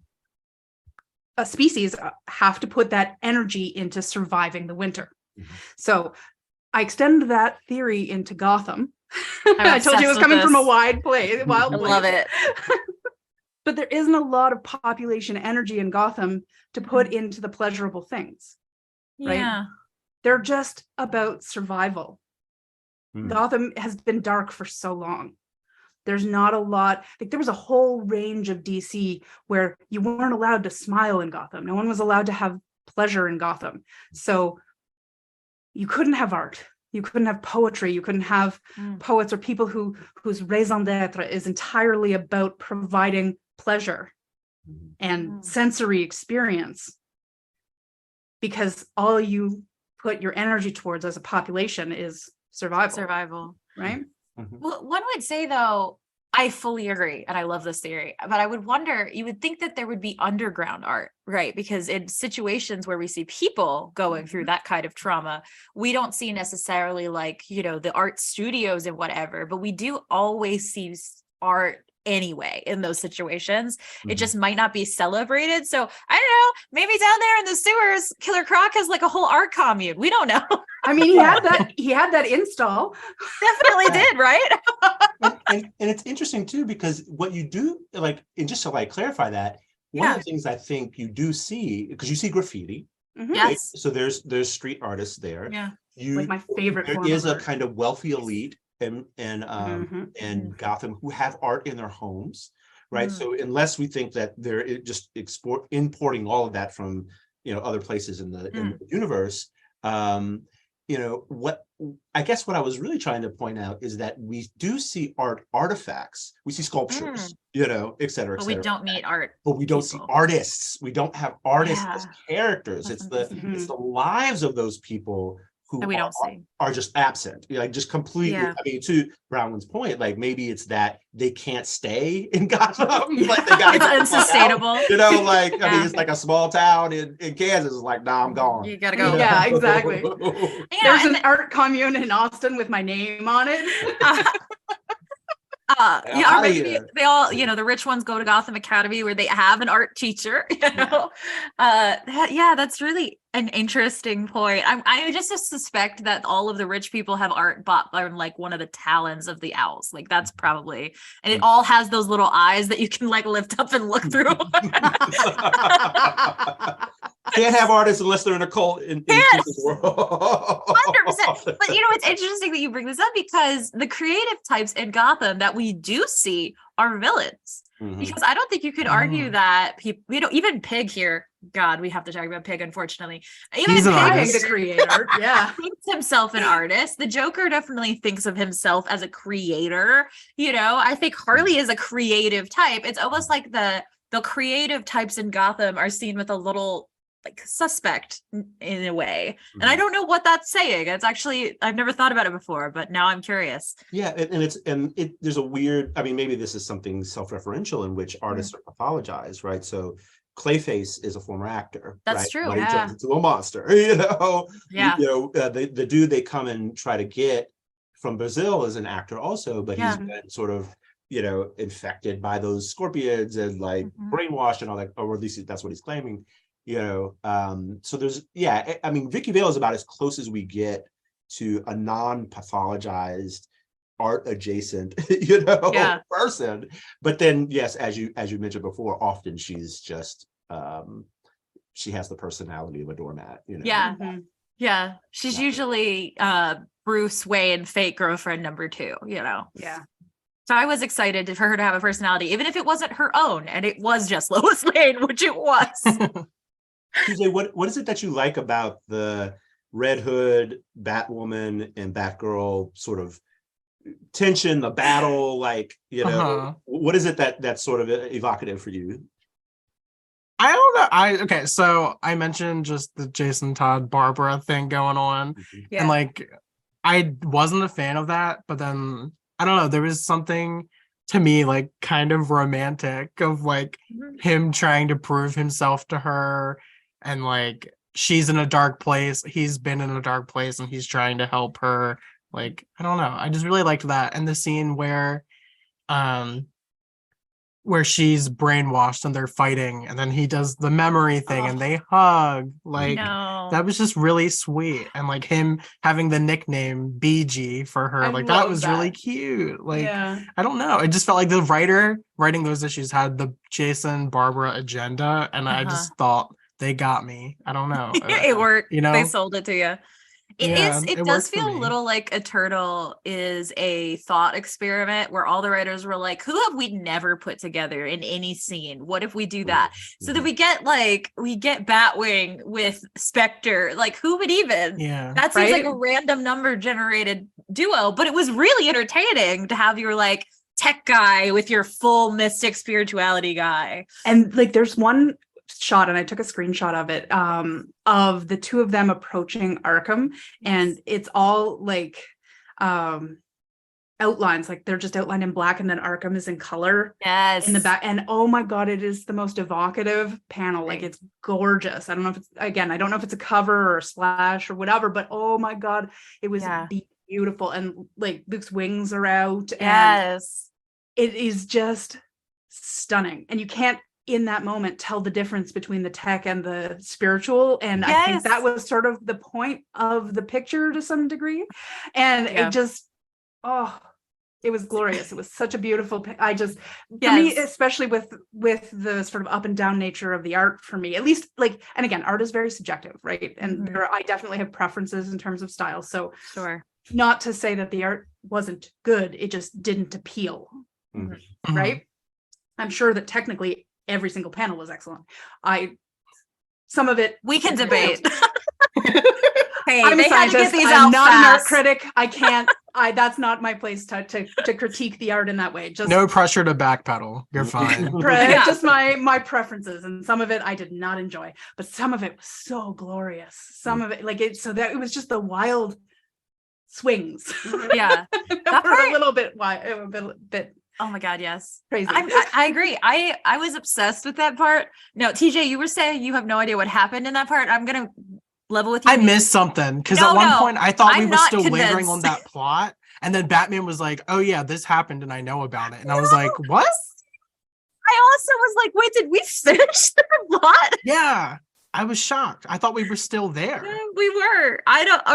species have to put that energy into surviving the winter. So I extend that theory into Gotham. I told you it was coming from a wild place. I love it. But there isn't a lot of population energy in Gotham to put into the pleasurable things, right? Yeah. They're just about survival. Gotham has been dark for so long. There's not a lot, there was a whole range of DC where you weren't allowed to smile in Gotham. No one was allowed to have pleasure in Gotham. So you couldn't have art. You couldn't have poetry. You couldn't have poets or people whose raison d'etre is entirely about providing pleasure and sensory experience, because all you put your energy towards as a population is survival. Right? Well, one would say, though, I fully agree, and I love this theory, but I would wonder, you would think that there would be underground art, right? Because in situations where we see people going through that kind of trauma, we don't see necessarily the art studios and whatever, but we do always see art anyway in those situations. It just might not be celebrated. So I don't know, maybe down there in the sewers, Killer Croc has a whole art commune. We don't know. I mean, he had that install. Definitely did, right? and it's interesting too, because what you do, and just to clarify that, one of the things I think you do see, because you see graffiti. Yes. So there's street artists there. Yeah. My favorite. There is a kind of wealthy elite and Gotham who have art in their homes, right? So unless we think that they're just importing all of that from, other places in the universe, what I guess what I was really trying to point out is that we do see artifacts, we see sculptures, et cetera, et But we cetera. don't meet art. But we don't see artists. We don't have artists as characters. That's It's the lives of those people who that we don't see. Are just absent, like just completely. I mean, to Bronwyn's point, like maybe it's that they can't stay in Gotham. Like they gotta It's unsustainable. I mean, it's like a small town in Kansas. It's like, nah, I'm gone. You gotta go. Yeah, exactly. There's an art commune in Austin with my name on it. Or maybe they all, the rich ones go to Gotham Academy where they have an art teacher, that's really an interesting point. I just suspect that all of the rich people have art bought by like one of the talons of the owls. Like that's probably, and it all has those little eyes that you can like lift up and look through. Can't have artists unless they're in a cult in this world. 100%. But it's interesting that you bring this up because the creative types in Gotham that we do see are villains. Because I don't think you could argue that people, even Pig here. God, we have to talk about Pig, unfortunately. Even He's an Pig artist. The creator, thinks himself an artist. The Joker definitely thinks of himself as a creator. I think Harley is a creative type. It's almost like the creative types in Gotham are seen with a little like suspect in a way. And I don't know what that's saying. It's actually, I've never thought about it before, but now I'm curious. Yeah. And there's a weird, I mean, maybe this is something self-referential in which artists are pathologized, right? So Clayface is a former actor. That's right? true. But he Yeah. turns into a monster, Yeah. The dude they come and try to get from Brazil is an actor also, but he's been sort of, infected by those scorpions and like brainwashed and all that, or at least that's what he's claiming. So there's, I mean, Vicky Vale is about as close as we get to a non-pathologized art adjacent, person. But then, yes, as you mentioned before, often she's just, she has the personality of a doormat, Yeah. She's usually Bruce Wayne fake girlfriend number 2, Yeah. So I was excited for her to have a personality, even if it wasn't her own, and it was just Lois Lane, which it was. TJ, what is it that you like about the Red Hood, Batwoman, and Batgirl sort of tension, the battle, like, what is it that's sort of evocative for you? I don't know. So I mentioned just the Jason Todd Barbara thing going on. And like I wasn't a fan of that, but then I don't know, there was something to me like kind of romantic of like him trying to prove himself to her, and like she's in a dark place, he's been in a dark place, and he's trying to help her. Like, I don't know, I just really liked that. And the scene where she's brainwashed and they're fighting, and then he does the memory thing and they hug, like that was just really sweet. And like him having the nickname BG for her, like that was really cute. Like I don't know, it just felt like the writer writing those issues had the Jason Barbara agenda, and I just thought they got me. I don't know. It worked. They sold it to you. It does feel a me. little like Eternal is a thought experiment where all the writers were like, who have we never put together in any scene? What if we do that? So that we get Batwing with Spectre. Like, who would even? Yeah. That seems like a random number generated duo, but it was really entertaining to have your like tech guy with your full mystic spirituality guy. And like there's one shot, and I took a screenshot of it, of the two of them approaching Arkham, and it's all like outlines, like they're just outlined in black, and then Arkham is in color in the back. And oh my god, it is the most evocative panel. Like it's gorgeous. I don't know if it's a cover or a slash or whatever, but oh my god, it was beautiful. And like Luke's wings are out, and it is just stunning, and you can't in that moment tell the difference between the tech and the spiritual. And I think that was sort of the point of the picture to some degree. And it just, it was glorious. It was such a beautiful, for me, especially with the sort of up and down nature of the art, for me, at least, like, and again, art is very subjective, right? And I definitely have preferences in terms of style. So not to say that the art wasn't good, it just didn't appeal, right? I'm sure that technically every single panel was excellent. Some of it we can debate. Hey, I'm they a had to get scientist. these I'm out not an art fast. critic. I can't. That's not my place to critique the art in that way. Just No pressure to backpedal. You're fine. Yeah. just my preferences, and some of it I did not enjoy, but some of it was so glorious. Some of it, like it, so that it was just the wild swings. Yeah, that were a little bit wild, a bit oh my God, yes. crazy. I agree. I was obsessed with that part. No, TJ, you were saying you have no idea what happened in that part. I'm gonna level with you. I missed something because No, at one no, point I thought we I'm were not still lingering convinced. on that plot, and then Batman was like, "Oh yeah, this happened, and I know about it." And I was like, "What?" I also was like, wait, did we finish the plot? Yeah, I was shocked. I thought we were still there. We were.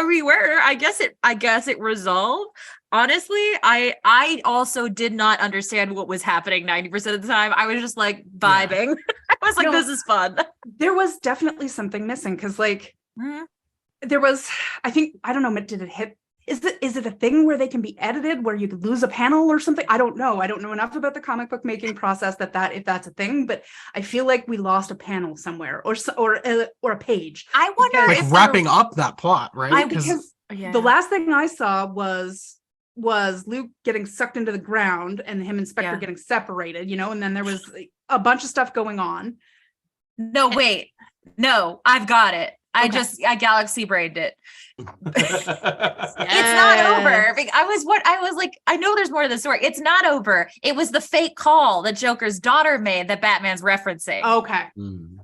We were. I guess it resolved. Honestly, I also did not understand what was happening 90% of the time. I was just like vibing. I was like, this is fun. There was definitely something missing because like there was, I think, I don't know, did it hit? Is it a thing where they can be edited where you could lose a panel or something? I don't know. I don't know enough about the comic book making process that if that's a thing, but I feel like we lost a panel somewhere or a page. I wonder Like if wrapping up that plot, right? Because yeah. the last thing I saw was Luke getting sucked into the ground and him and Spectre getting separated, and then there was a bunch of stuff going on. No, wait. No, I've got it. I galaxy brained it. It's not over. I was like, I know there's more to the story. It's not over. It was the fake call that Joker's daughter made that Batman's referencing. Okay.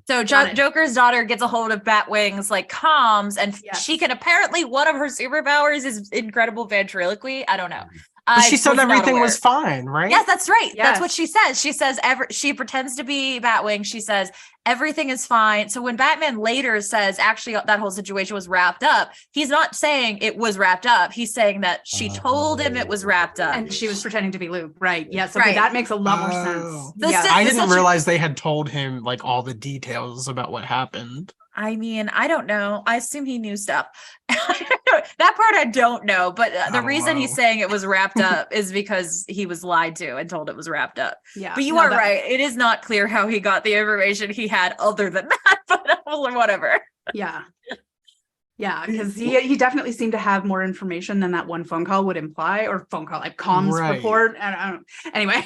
So Joker's daughter gets a hold of Batwing's like comms, and she can apparently, one of her superpowers is incredible ventriloquy. I don't know. But she said everything was fine, right? Yes, that's right. Yes. That's what she says. She says she pretends to be Batwing. She says everything is fine. So when Batman later says actually that whole situation was wrapped up, he's not saying it was wrapped up. He's saying that she told him it was wrapped up. And she was pretending to be Luke. Right. Yes. Okay. That makes a lot more sense. I didn't realize they had told him like all the details about what happened. I mean, I don't know. I assume he knew stuff. That part I don't know, but the reason he's saying it was wrapped up is because he was lied to and told it was wrapped up. Yeah, but you are right. It is not clear how he got the information he had other than that, but whatever. Yeah. Yeah, because he definitely seemed to have more information than that one phone call would imply, or phone call, like comms report. I don't know. Anyway.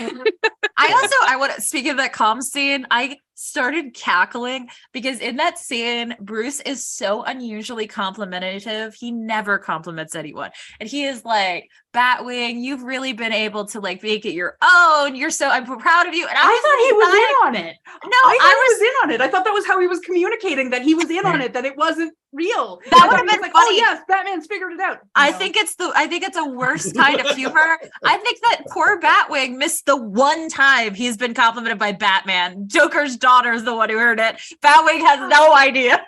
Speaking of that comms scene, I started cackling because in that scene, Bruce is so unusually complimentary. He never compliments anyone. And he is like, Batwing, you've really been able to like make it your own. I'm proud of you. And I thought he was in on it. No, I was in on it. I thought that was how he was communicating, that he was in on it, that it wasn't real. That would have been like, funny. Oh yes, Batman's figured it out. I think it's a worse kind of humor. I think that poor Batwing missed the one time he's been complimented by Batman. Joker's daughter is the one who heard it. Batwing has no idea.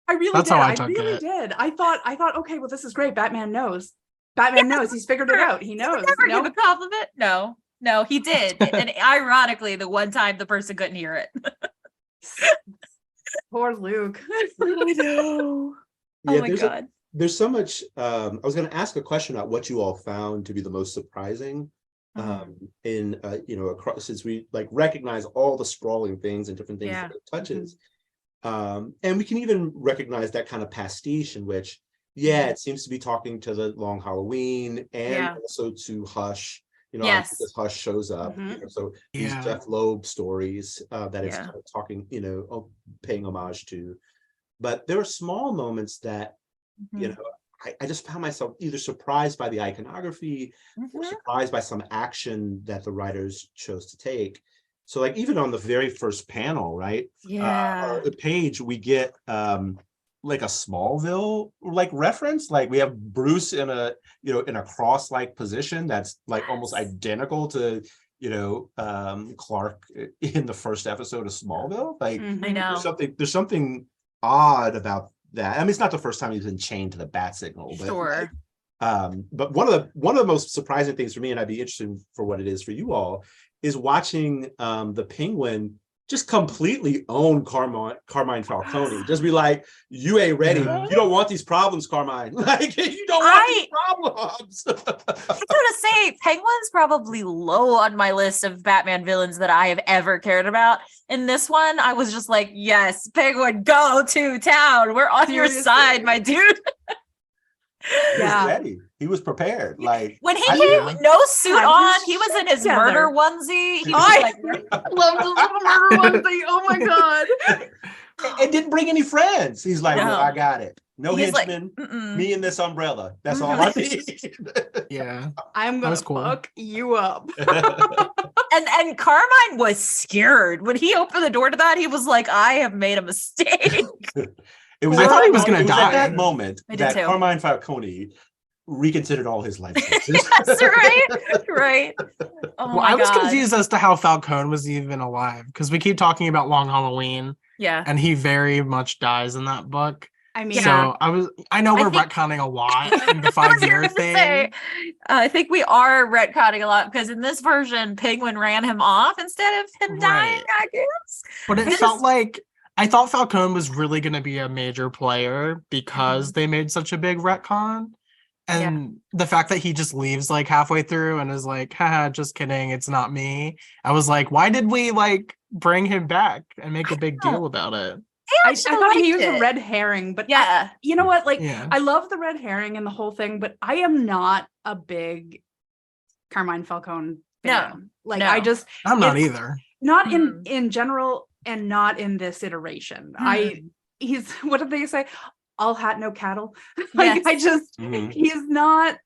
I really did. I thought, okay, well, this is great. Batman knows. He's figured it out. He knows. Never give a compliment. No, he did. And ironically, the one time the person couldn't hear it. Poor Luke. I know. Yeah, oh my God. There's so much. I was going to ask a question about what you all found to be the most surprising across, since we like recognize all the sprawling things and different things that it touches. And we can even recognize that kind of pastiche in which, it seems to be talking to the Long Halloween and also to Hush, because Hush shows up. So these Jeff Loeb stories that it's kind of talking, paying homage to. But there are small moments that, I just found myself either surprised by the iconography or surprised by some action that the writers chose to take. So like even on the very first panel, right? The page, we get like a Smallville like reference. Like we have Bruce in a cross-like position that's like almost identical to Clark in the first episode of Smallville. Like I know there's something odd about that. I mean, it's not the first time he's been chained to the bat signal, but but one of the most surprising things for me, and I'd be interested for what it is for you all, is watching the Penguin just completely own Carmine Falcone. Just be like, you ain't ready. You don't want these problems, Carmine. Like, you don't want these problems. I was gonna say Penguin's probably low on my list of Batman villains that I have ever cared about. In this one, I was just like, yes, Penguin, go to town. We're on your side, my dude. He was ready. He was prepared. Like when he came with no suit on, he was in his murder onesie. He was like, love the little murder onesie. Oh my god. And didn't bring any friends. He's like, No. well, I got it. No He's like, henchmen. "Mm-mm." Me and this umbrella. That's all I need. Yeah. I'm That gonna was cool. fuck you up. And Carmine was scared when he opened the door to that. He was like, I have made a mistake. It was I at thought that he was moment- gonna it was die. at that moment I did that too. Carmine Falcone reconsidered all his life choices. Yes, right. Oh Well, my I was God. confused as to how Falcone was even alive because we keep talking about Long Halloween, Yeah. and he very much dies in that book. I mean, So I know I we're think- retconning a lot in the I was 5-year gonna thing. say, I think we are retconning a lot because in this version, Penguin ran him off instead of him dying, Right. I guess. But it I felt just- like I thought Falcone was really going to be a major player because Mm-hmm. they made such a big retcon. And the fact that he just leaves like halfway through and is like, haha, just kidding, it's not me. I was like, why did we like bring him back and make a big deal about it? I actually thought he liked was a it. red herring, but Yeah. you know what? Like, Yeah. I love the red herring and the whole thing, but I am not a big Carmine Falcone fan. Like, no. I just I'm not it's- either. not Hmm. in general and not in this iteration. He's what did they say? All hat, no cattle. Like, Yes. I just Mhm. he's not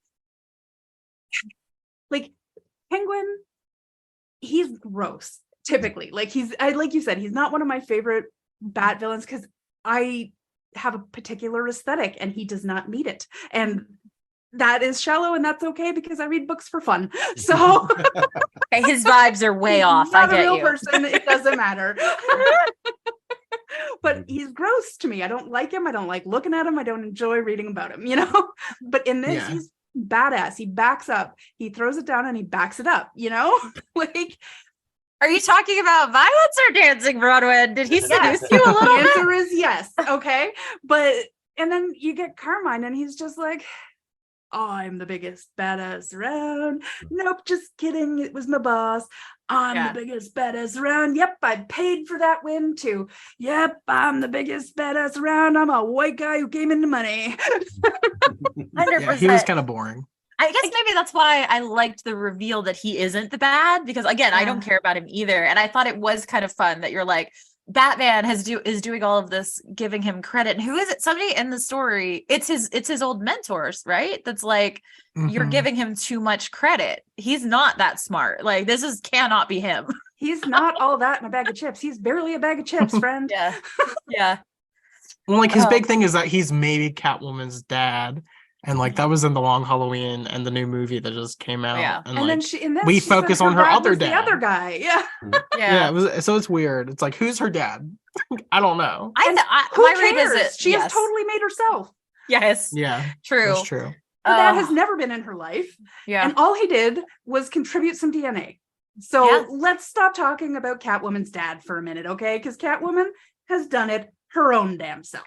like Penguin. He's gross typically. Like like you said, he's not one of my favorite bat villains because I have a particular aesthetic and he does not meet it. And that is shallow and that's okay because I read books for fun. So Okay, his vibes are way he's off. I not a get real you. person. It doesn't matter. But he's gross to me. I don't like him. I don't like looking at him. I don't enjoy reading about him, you know? But in this, Yeah. he's badass. He backs up. He throws it down and he backs it up, you know? Like, Are you talking about violence or dancing, Bronwyn? Did he yes. seduce you a The little bit? answer is yes. Okay. But, and then you get Carmine and he's just like, oh, I'm the biggest badass around. Nope, just kidding. It was my boss. I'm the biggest badass around. Yep, I paid for that win too. Yep, I'm the biggest badass around. I'm a white guy who came into money. 100%. Yeah, he was kind of boring. I guess maybe that's why I liked the reveal that he isn't the bad, because again, I don't Yeah. care about him either. And I thought it was kind of fun that you're like, Batman is doing all of this, giving him credit. And who is it? Somebody in the story, it's his old mentors, right? That's like, you're Mhm. giving him too much credit. He's not that smart. Like, this cannot be him. He's not all that in a bag of chips. He's barely a bag of chips, friend. Yeah. Yeah. Well, like his Oh. big thing is that he's maybe Catwoman's dad. And like that was in the Long Halloween and the new movie that just came out. Yeah. And, And like, then she, and then we she said focus on her dad other was dad. the other guy. Yeah. yeah, it was, so it's weird. It's like, who's her dad? I don't know. Who My cares? revisit. She yes. has totally made herself. Yes. Yeah, True. that's true. Her dad Oh, has never been in her life. yeah. And all he did was contribute some DNA. So Yeah. let's stop talking about Catwoman's dad for a minute, okay? Because Catwoman has done it her own damn self.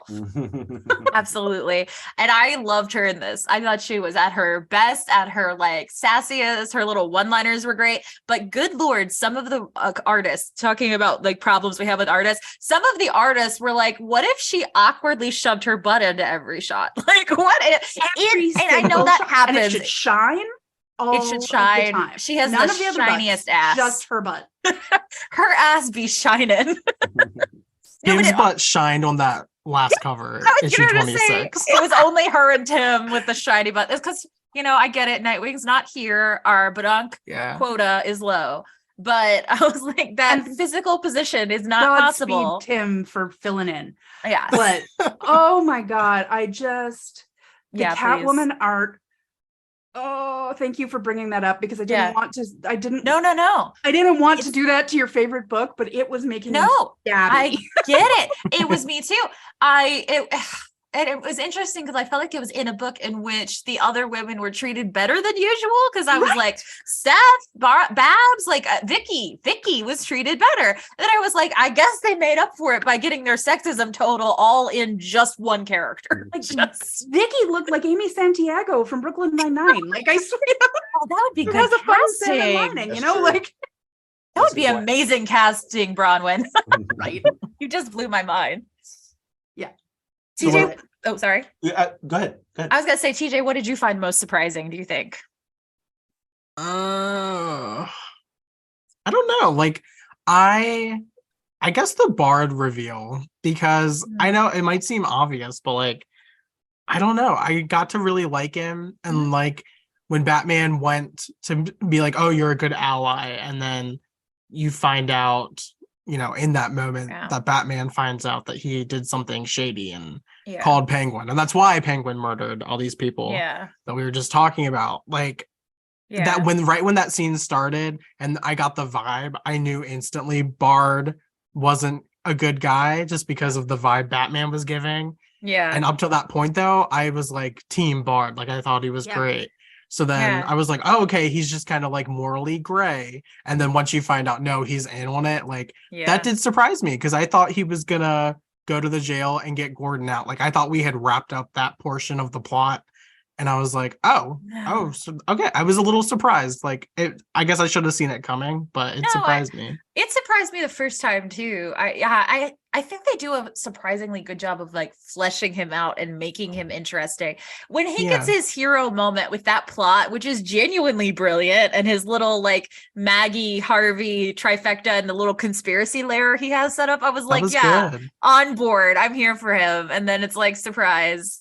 Absolutely. And I loved her in this. I thought she was at her best, at her like sassiest. Her little one-liners were great. But good Lord, some of the artists, talking about like problems we have with artists, some of the artists were like, what if she awkwardly shoved her butt into every shot? Like, what if? And I know Single that shot. happens. And it should shine. All It should of the shine. time. She has None the of the other shiniest butts, ass. just her butt. Her ass be shining. Tim's Nobody- butt shined on that last cover, I was issue gonna say, 26. it was only her and Tim with the shiny butt. It's because, I get it. Nightwing's not here. Our badunk Yeah. quota is low. But I was like, that And physical position is not Godspeed, possible. Tim, for filling in. Yeah. But oh my God, the Yeah, Catwoman art. Oh, thank you for bringing that up because I didn't Yeah. want to. I didn't. No. I didn't want to It's- do that to your favorite book, but it was making me No, I stabby. get it. It was me too. And it was interesting because I felt like it was in a book in which the other women were treated better than usual. Because I was Right. like, Steph, Babs, like Vicky was treated better. And then I was like, I guess they made up for it by getting their sexism total all in just one character. Like, Just, Vicky looked like Amy Santiago from Brooklyn Nine-Nine. Like, I swear. that would would be It good has a fun salmon casting. lining, That's you know, true. like That would be amazing casting, Bronwyn. right. You just blew my mind. Yeah. So TJ, oh, sorry. Go ahead. I was gonna say, TJ, what did you find most surprising, do you think? I don't know. Like, I guess the Bard reveal, because I know it might seem obvious, but like, I don't know. I got to really like him, and like when Batman went to be like, "Oh, you're a good ally," and then you find out, you know, in that moment that Batman finds out that he did something shady and called Penguin, and that's why Penguin murdered all these people that we were just talking about. Like that when that scene started and I got the vibe, I knew instantly Bard wasn't a good guy just because of the vibe Batman was giving. Yeah. And up to that point though, I was like team Bard. Like I thought he was great. So then I was like, oh, okay, he's just kind of like morally gray. And then once you find out, no, he's in on it, like that did surprise me because I thought he was gonna go to the jail and get Gordon out. Like I thought we had wrapped up that portion of the plot. And I was like, so, okay. I was a little surprised. Like, I guess I should have seen it coming, but it surprised me. It surprised me the first time too. I think they do a surprisingly good job of like fleshing him out and making him interesting. When he gets his hero moment with that plot, which is genuinely brilliant, and his little like Maggie Harvey trifecta and the little conspiracy layer he has set up, I was like, good. On board. I'm here for him. And then it's like, surprise.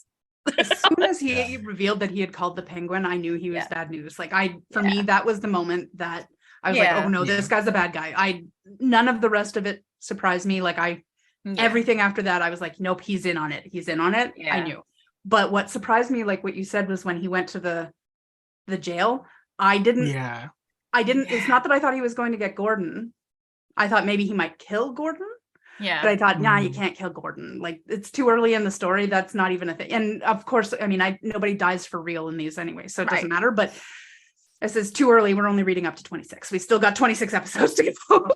As soon as he revealed that he had called the Penguin, I knew he was bad news. Like for me, that was the moment that I was like, oh no, this guy's a bad guy. None of the rest of it surprised me. Like everything after that, I was like, nope, he's in on it. He's in on it. I knew. But what surprised me, like what you said, was when he went to the jail. I didn't, it's not that I thought he was going to get Gordon. I thought maybe he might kill Gordon. Yeah. But I thought, nah, you can't kill Gordon. Like it's too early in the story. That's not even a thing. And of course, I mean, nobody dies for real in these anyway, so it doesn't matter. But this is too early. We're only reading up to 26. We still got 26 episodes to go.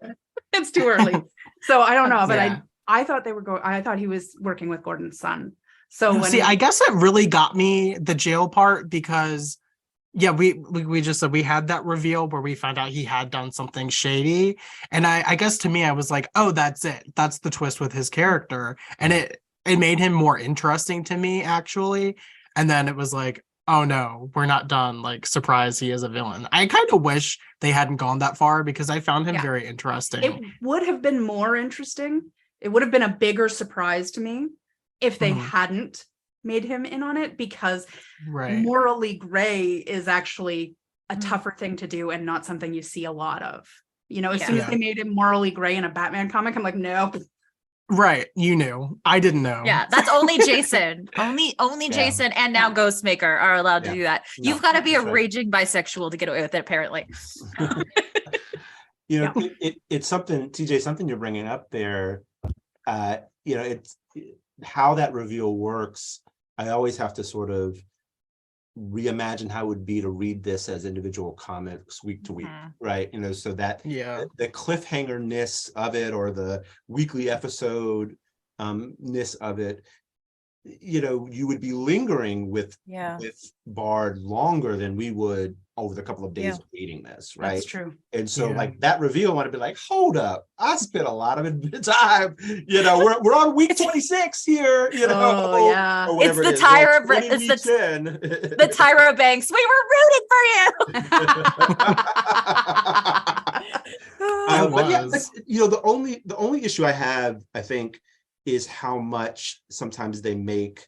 It's too early. So I don't know, but I thought I thought he was working with Gordon's son. So I guess it really got me, the jail part, because we just said we had that reveal where we found out he had done something shady. And I guess to me, I was like, oh, that's it. That's the twist with his character. And it made him more interesting to me, actually. And then it was like, oh no, we're not done. Like, surprise, he is a villain. I kind of wish they hadn't gone that far because I found him very interesting. It would have been more interesting. It would have been a bigger surprise to me if they hadn't made him in on it, because morally gray is actually a tougher thing to do and not something you see a lot of. You know, as soon as they made him morally gray in a Batman comic, I'm like, no. Right. You knew. I didn't know. Yeah, that's only Jason. only Jason and now Ghostmaker are allowed to do that. No, you've got to be a raging bisexual to get away with it, apparently. You know, it's something, TJ, something you're bringing up there. You know, it's how that reveal works. I always have to sort of reimagine how it would be to read this as individual comics week to week, right? You know, so that the cliffhanger-ness of it, or the weekly episode ness of it, you know, you would be lingering with Bard longer than we would over the couple of days of reading this, right? That's true. And so like that reveal, I want to be like, hold up, I spent a lot of time, you know, we're on week 26 here, you know. It's the Tyra, it's the Tyra Banks. We were rooting for you. But you know, the only issue I have, I think, is how much sometimes they make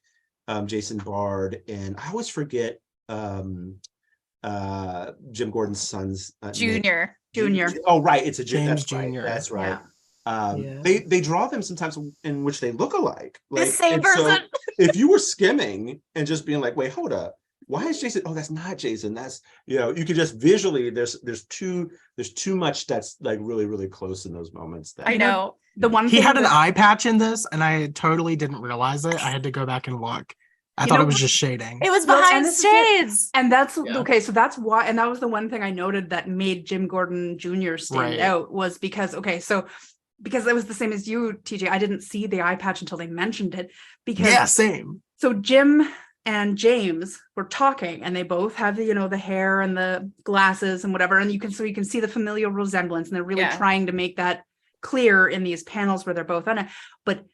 Jason Bard, and I always forget Jim Gordon's son's Junior. Oh, right, it's a James Junior. That's right. Yeah. They draw them sometimes in which they look alike. Like, the same person. So if you were skimming and just being like, wait, hold up, why is Jason? Oh, that's not Jason. That's, you know, you could just visually, there's too much that's like really, really close in those moments. That I know. The one he had an eye patch in this, and I totally didn't realize it. I had to go back and look. I thought it was just shading. It was behind shades. And that's okay. So that's why, and that was the one thing I noted that made Jim Gordon Jr. stand out, was because, because it was the same as you, TJ. I didn't see the eye patch until they mentioned it. Because same. So Jim and James were talking, and they both have the hair and the glasses and whatever, and you can see the familial resemblance, and they're really trying to make that clear in these panels where they're both on it. But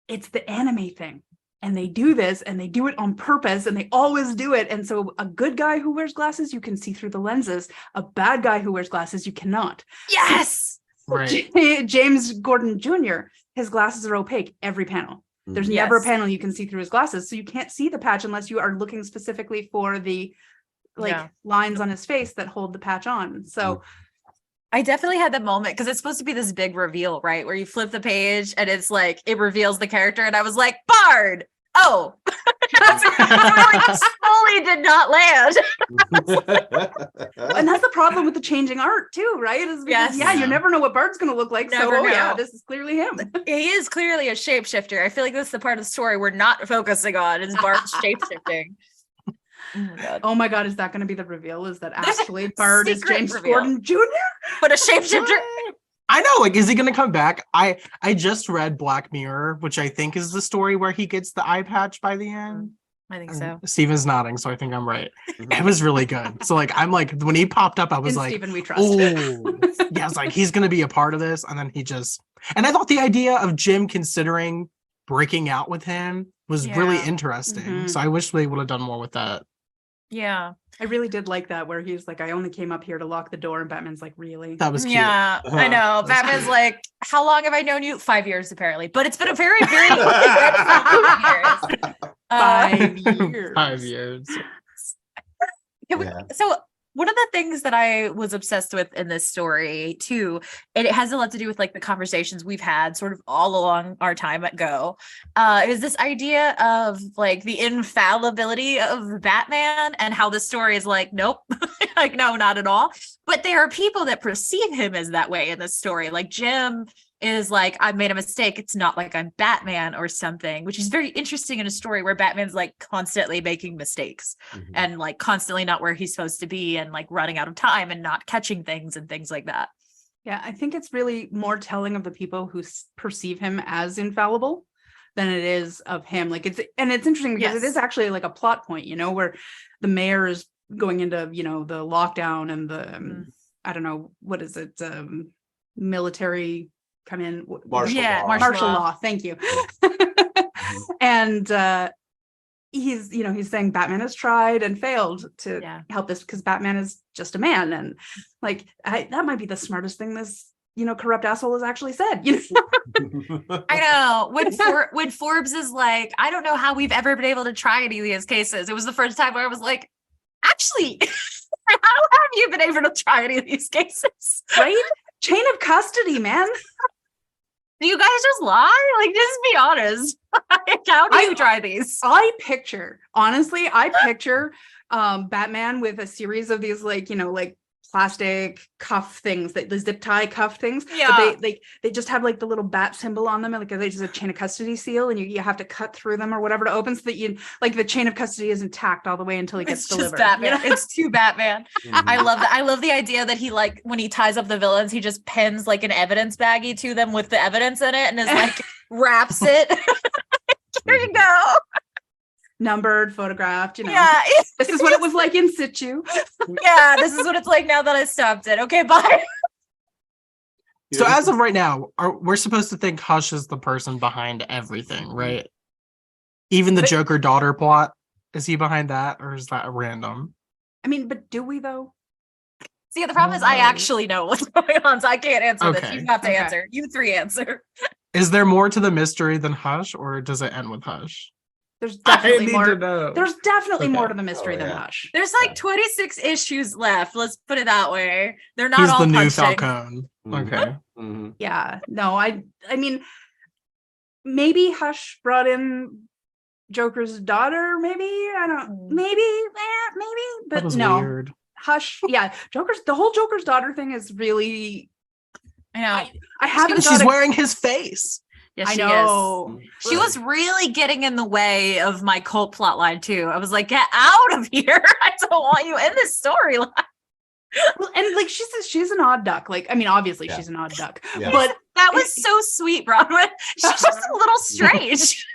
it's the anime thing, and they do this, and they do it on purpose, and they always do it. And so a good guy who wears glasses, you can see through the lenses. A bad guy who wears glasses, you cannot. Yes. Right. James Gordon Jr., his glasses are opaque every panel. There's never a panel you can see through his glasses. So you can't see the patch unless you are looking specifically for the lines on his face that hold the patch on. So I definitely had that moment because it's supposed to be this big reveal, right? Where you flip the page and it's like, it reveals the character. And I was like, Bard. Oh, fully did not land. And that's the problem with the changing art too, right? Is because, you never know what Bard's going to look like. This is clearly him. He is clearly a shapeshifter. I feel like that's the part of the story we're not focusing on is Bard's shapeshifting. Oh my God, is that going to be the reveal? Is that actually Bard is James Gordon Jr.? But a shapeshifter? I know, is he gonna come back? I just read Black Mirror, which I think is the story where he gets the eye patch by the end. I think so. Steven's nodding, so I think I'm right. It was really good. So I'm like, when he popped up, I was like, Steven, we trust. I was like, he's gonna be a part of this, and then and I thought the idea of Jim considering breaking out with him was really interesting. Mm-hmm. So I wish they would have done more with that. Yeah. I really did like that, where he's like, I only came up here to lock the door, and Batman's like, really? That was cute. Yeah, I know. Batman's like, how long have I known you? 5 years, apparently. But it's been a very, very long years. 5 years. 5 years. So one of the things that I was obsessed with in this story too, and it has a lot to do with the conversations we've had sort of all along our time at Go, is this idea of the infallibility of Batman and how the story is nope, no, not at all. But there are people that perceive him as that way in this story. Jim is I made a mistake. It's not like I'm Batman or something, which is very interesting in a story where Batman's constantly making mistakes and constantly not where he's supposed to be and running out of time and not catching things and things like that. Yeah, I think it's really more telling of the people who perceive him as infallible than it is of him. It's interesting because it is actually a plot point, where the mayor is going into, the lockdown and the, I don't know, what is it? Military come in. Martial law. Thank you. And he's saying Batman has tried and failed to help this because Batman is just a man. And that might be the smartest thing this, corrupt asshole has actually said. I know. When Forbes is I don't know how we've ever been able to try any of these cases. It was the first time where I was like, actually, how have you been able to try any of these cases? Right? Chain of custody, man. Do you guys just lie? Just be honest. How do you try these? I picture Batman with a series of these plastic cuff things, the zip tie cuff things. Yeah. But they just have the little bat symbol on them, and they just a chain of custody seal, and you have to cut through them or whatever to open so that you the chain of custody is intact all the way until he gets delivered. Batman. It's too Batman. I love that. I love the idea that he when he ties up the villains, he just pins an evidence baggie to them with the evidence in it and is wraps it. Here you go. Numbered, photographed, Yeah. This is what it was like in situ. Yeah, this is what it's like now that I stopped it. Okay, bye. So as of right now, we're supposed to think Hush is the person behind everything, right? Even the Joker daughter plot, is he behind that, or is that random? I mean, but do we though? See, the problem is I actually know what's going on, so I can't answer this. You have to answer. You three answer. Is there more to the mystery than Hush, or does it end with Hush? There's definitely more. There's definitely more to the mystery than Hush. There's 26 issues left. Let's put it that way. They're not He's all the new punching. Falcone. Okay. Yeah. No, I mean, maybe Hush brought in Joker's daughter. Maybe I don't. Maybe, but That was no. weird. Hush. Yeah. The whole Joker's daughter thing is really. I know. I haven't. She's wearing his face. Yes, I know. She was really getting in the way of my cult plot line too. I was like, get out of here. I don't want you in this storyline. Well, and she's an odd duck. Obviously she's an odd duck. Yeah. But that was so sweet, Bronwyn. She's just a little strange.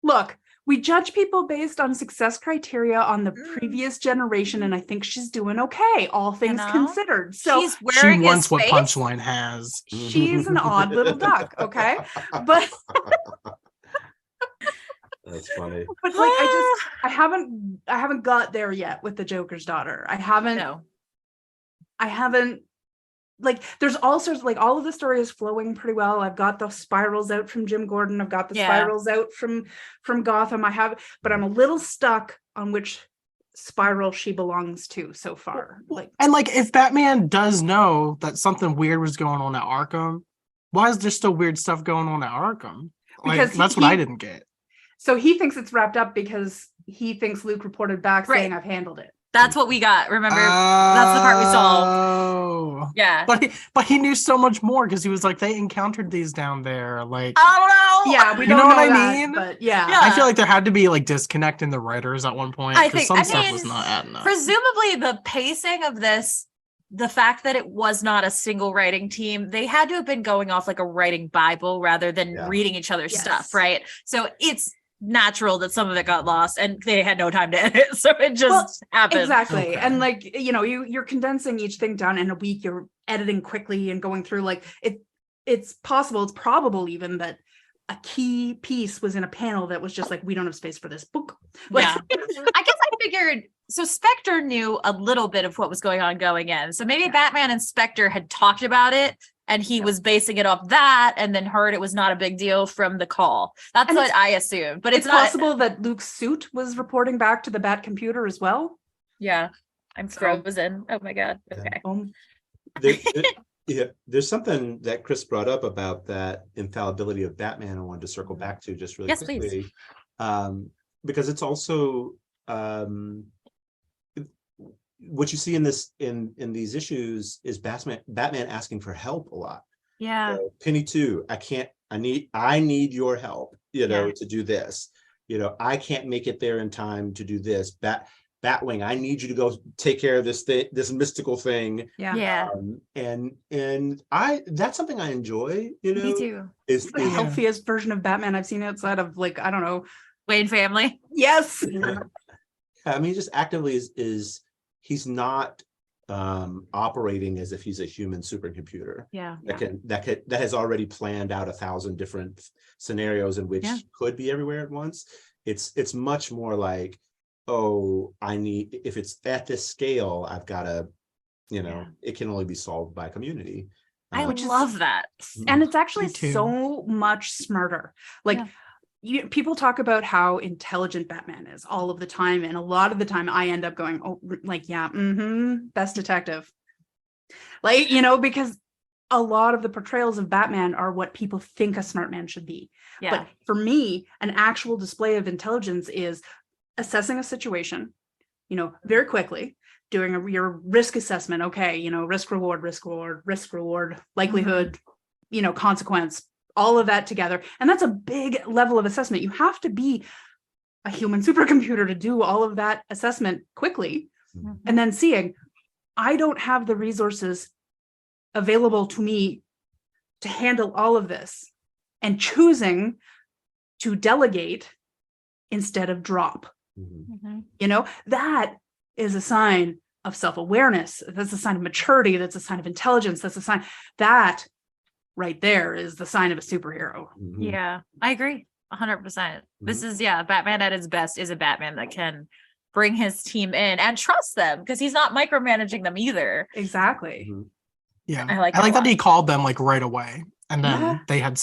Look, we judge people based on success criteria on the previous generation, and I think she's doing okay, all things considered. So she's wearing she wants his what face. Punchline has. She's an odd little duck, okay? But That's funny. But like I haven't got there yet with the Joker's daughter. I haven't like there's all sorts like all of the story is flowing pretty well. I've got the spirals out from Jim Gordon. I've got the spirals out from Gotham. But I'm a little stuck on which spiral she belongs to so far. Like if Batman does know that something weird was going on at Arkham, why is there still weird stuff going on at Arkham? Because that's what I didn't get. So he thinks it's wrapped up because he thinks Luke reported back saying I've handled it. That's what we got. Remember, that's the part we solved. Oh, yeah. But he knew so much more because he was like, they encountered these down there. Like, I don't know. Yeah, we don't know what I that, mean. But yeah, I feel like there had to be like disconnect in the writers at one point because some stuff was not adding up. Presumably, the pacing of this, the fact that it was not a single writing team, they had to have been going off like a writing Bible rather than reading each other's stuff, right? So it's natural that some of it got lost and they had no time to edit, so it just happened. Exactly. Okay. And like, you know, you're condensing each thing down in a week, you're editing quickly and going through like it's possible, it's probable even that a key piece was in a panel that was just like, we don't have space for this book. Yeah. I guess I figured so Spectre knew a little bit of what was going on going in, so maybe Batman and Spectre had talked about it and he was basing it off that and then heard it was not a big deal from the call. That's what I assumed. But it's possible that Luke's suit was reporting back to the Bat computer as well. Yeah. I'm frozen. Oh my God. Okay. There's something that Chris brought up about that infallibility of Batman I wanted to circle back to just really quickly. Please. Because it's also what you see in these issues is Batman asking for help a lot. Yeah. Penny too. I need your help, to do this. I can't make it there in time to do this. Batwing, I need you to go take care of this mystical thing. Yeah. And that's something I enjoy, Me too. It's the healthiest version of Batman I've seen outside of like, I don't know. Wayne family. Yes. I mean, just actively is he's not operating as if he's a human supercomputer. That has already planned out 1,000 different scenarios in which he could be everywhere at once. It's much more like, if it's at this scale, I've got to, it can only be solved by community. I love that. And it's actually so much smarter. Like people talk about how intelligent Batman is all of the time. And a lot of the time I end up going, best detective. Like, because a lot of the portrayals of Batman are what people think a smart man should be. Yeah. But for me, an actual display of intelligence is assessing a situation, very quickly, doing your risk assessment. Okay, risk reward, likelihood, consequence, all of that together. And that's a big level of assessment. You have to be a human supercomputer to do all of that assessment quickly. And then seeing, I don't have the resources available to me to handle all of this, and choosing to delegate instead of drop. That is a sign of self-awareness. That's a sign of maturity. That's a sign of intelligence. That's a sign that right there is the sign of a superhero. Yeah, I agree 100%. This is Batman at his best is a Batman that can bring his team in and trust them because he's not micromanaging them either. Exactly. Yeah, I like that he called them like right away. And then they had,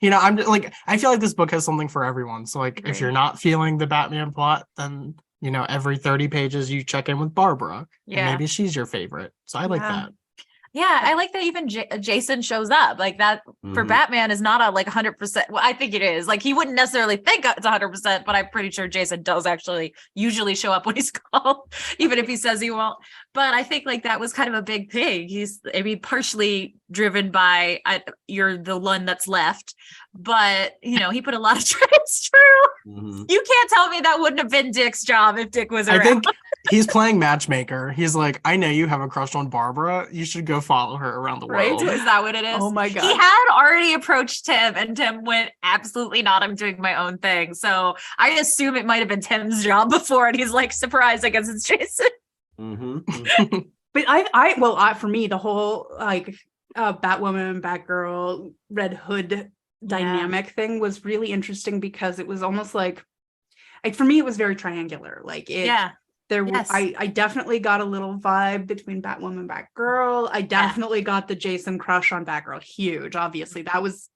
I'm like, I feel like this book has something for everyone. So like, if you're not feeling the Batman plot, then, every 30 pages you check in with Barbara. And maybe she's your favorite. So I like that. Yeah, I like that even Jason shows up. Like that for Batman is not a like 100%. Well, I think it is. Like he wouldn't necessarily think it's 100%, but I'm pretty sure Jason does actually usually show up when he's called, even if he says he won't. But I think like that was kind of a big thing. He's partially driven by you're the one that's left. But, you know, he put a lot of it's true. Mhm. You can't tell me that wouldn't have been Dick's job if Dick was around. I think he's playing matchmaker. He's like, I know you have a crush on Barbara. You should go follow her around the Right? world. Is that what it is? Oh my God. He had already approached Tim and Tim went, absolutely not. I'm doing my own thing. So I assume it might have been Tim's job before. And he's like, surprise, I guess it's Jason. Mhm. But for me, the whole like Batwoman, Batgirl, Red Hood dynamic thing was really interesting because it was almost like for me, it was very triangular. Like I definitely got a little vibe between Batwoman, Batgirl. I definitely got the Jason crush on Batgirl. Huge. Obviously, that was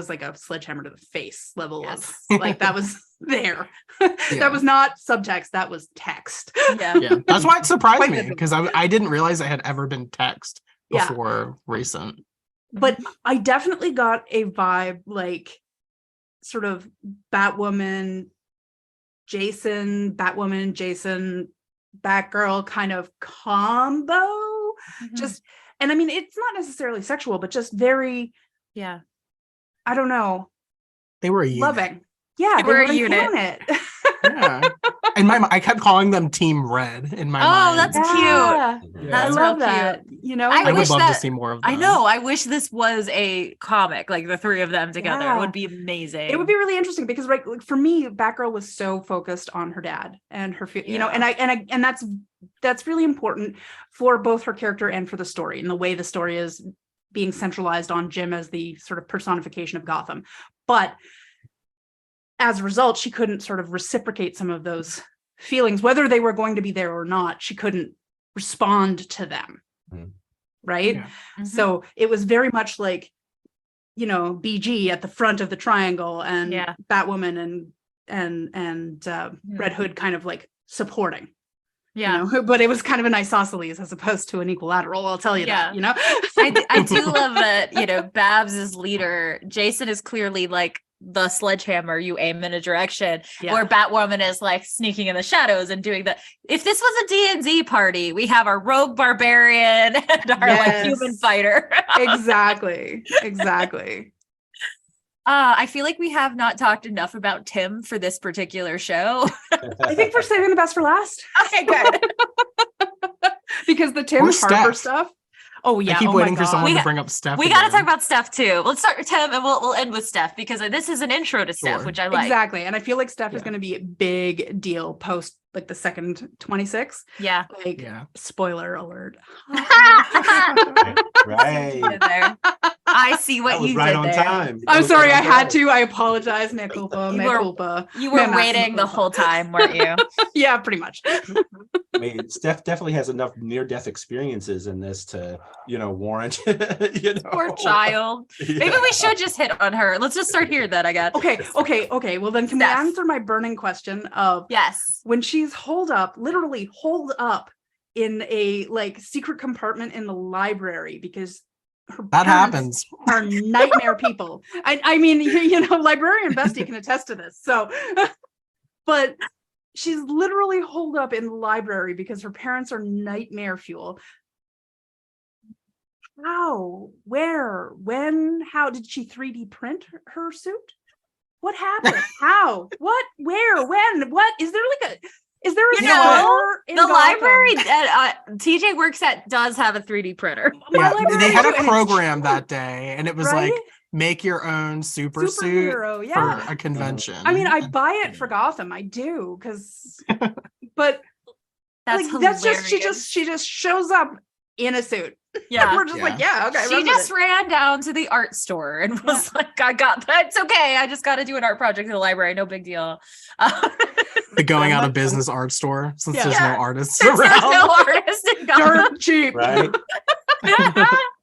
like a sledgehammer to the face level of like that was there. That was not subtext. That was text. Yeah. That's why it surprised me because I didn't realize it had ever been text before recent. But I definitely got a vibe like sort of Batwoman, Jason, Batgirl kind of combo. Just, and I mean, it's not necessarily sexual, but just very, I don't know. They were a unit. Loving. Yeah, they were a unit. Yeah. And I kept calling them Team Red in my mind. That's cute. Yeah. I love that. You know, I would love to see more of them. I know. I wish this was a comic, like the three of them together. It would be amazing. It would be really interesting because, like for me, Batgirl was so focused on her dad and her, you know, and that's really important for both her character and for the story and the way the story is being centralized on Jim as the sort of personification of Gotham. But as a result, she couldn't sort of reciprocate some of those feelings, whether they were going to be there or not. She couldn't respond to them. Right. So it was very much like, you know, BG at the front of the triangle and Batwoman and Red Hood kind of like supporting. You know? But it was kind of an isosceles as opposed to an equiliteral. I'll tell you that, you know. I do love that, you know, Babs is leader. Jason is clearly like the sledgehammer, you aim in a direction, where Batwoman is like sneaking in the shadows and doing the, if this was a D&D party, we have our rogue barbarian and our like human fighter. Exactly. I feel like we have not talked enough about Tim for this particular show. I think we're saving the best for last. Okay, good. Because the Tim Harper stuff. Oh yeah, I keep waiting for someone to bring up Steph. We got to talk about Steph too. Let's start with Tim and we'll end with Steph because this is an intro to Steph, which I like. Exactly, and I feel like Steph is going to be a big deal post like the second 26. Yeah. Like spoiler alert. Right. I see what you right did on there. Time. I'm sorry, I had to. I apologize. Mea culpa. You were waiting the whole time, weren't you? Yeah, pretty much. I mean, Steph definitely has enough near-death experiences in this to, you know, warrant. You know, poor child. Maybe we should just hit on her. Let's just start here. Then I guess. Okay. Well, then can we answer my burning question of when she's literally holed up in a like secret compartment in the library because her that happens are nightmare people. I mean, you know, librarian Bestie can attest to this. So, but she's literally holed up in the library because her parents are nightmare fuel. How? Where? When? How did she 3D print her suit? What happened? How? What? Where? When? What? Is there like a? Is there a store in the Gotham? library that TJ works at does have a 3D printer? Yeah, they had a program that day, and it was like make your own super suit for a convention. I mean, I buy it for Gotham. I do because, but that's like, that's just she just shows up in a suit. Yeah, we're just like, okay. She just ran down to the art store and was like, "I got that. It's okay. I just got to do an art project in the library. No big deal." The going out of business art store since there's no artists around. There's no artists in Gotham. Dirt cheap, right?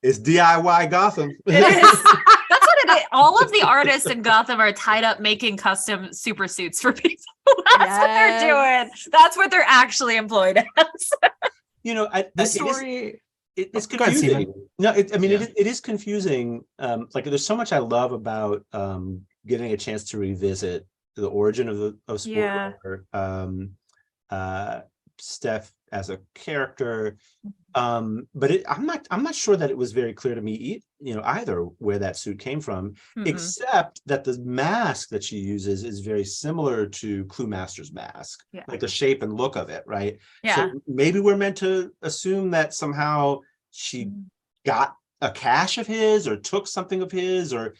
It's DIY Gotham. It is. That's what it is. All of the artists in Gotham are tied up making custom super suits for people. That's what they're doing. That's what they're actually employed as. You know, this story. It's confusing. It is confusing. Like there's so much I love about getting a chance to revisit the origin of Spoiler Steph as a character. But I'm not sure that it was very clear to me, either where that suit came from, except that the mask that she uses is very similar to Clue Master's mask, like the shape and look of it, right? Yeah. So maybe we're meant to assume that somehow she got a cache of his, or took something of his, or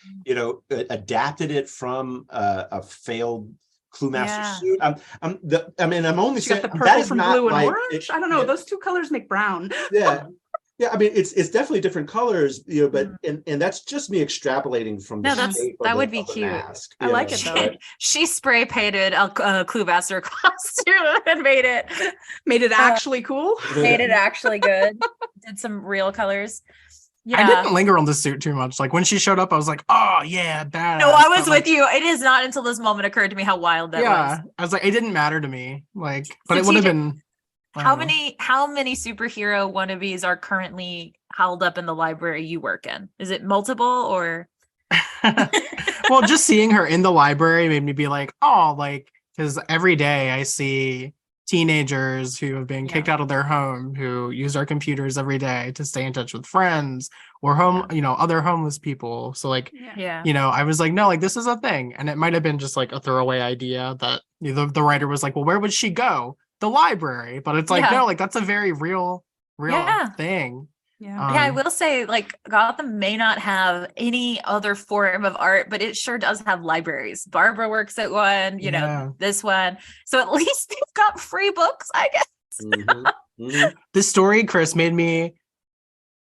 adapted it from a failed Clue Master suit. I'm only She saying got the that purple is from not blue and like orange. I don't know. Those two colors make brown. yeah. I mean, it's definitely different colors, but and that's just me extrapolating from the shape that of would be of the cute. mask. I like it though. She spray painted a Clue Master costume and made it actually cool. Made it actually good. Did some real colors. Yeah. I didn't linger on the suit too much. Like when she showed up, I was like, oh yeah, badass. No, I was with you. It is not until this moment occurred to me how wild that was. I was like, it didn't matter to me. Like, but So it would have TJ, been. How many superhero wannabes are currently held up in the library you work in? Is it multiple or? Well, just seeing her in the library made me be like, oh, like, because every day I see teenagers who have been kicked out of their home, who use our computers every day to stay in touch with friends or other homeless people. So like, I was like, no, like this is a thing. And it might have been just like a throwaway idea that the writer was like, well, where would she go? The library. But it's like, no, like that's a very real thing. Yeah. I will say, like, Gotham may not have any other form of art, but it sure does have libraries. Barbara works at one, this one. So at least they've got free books, I guess. This story, Chris, made me,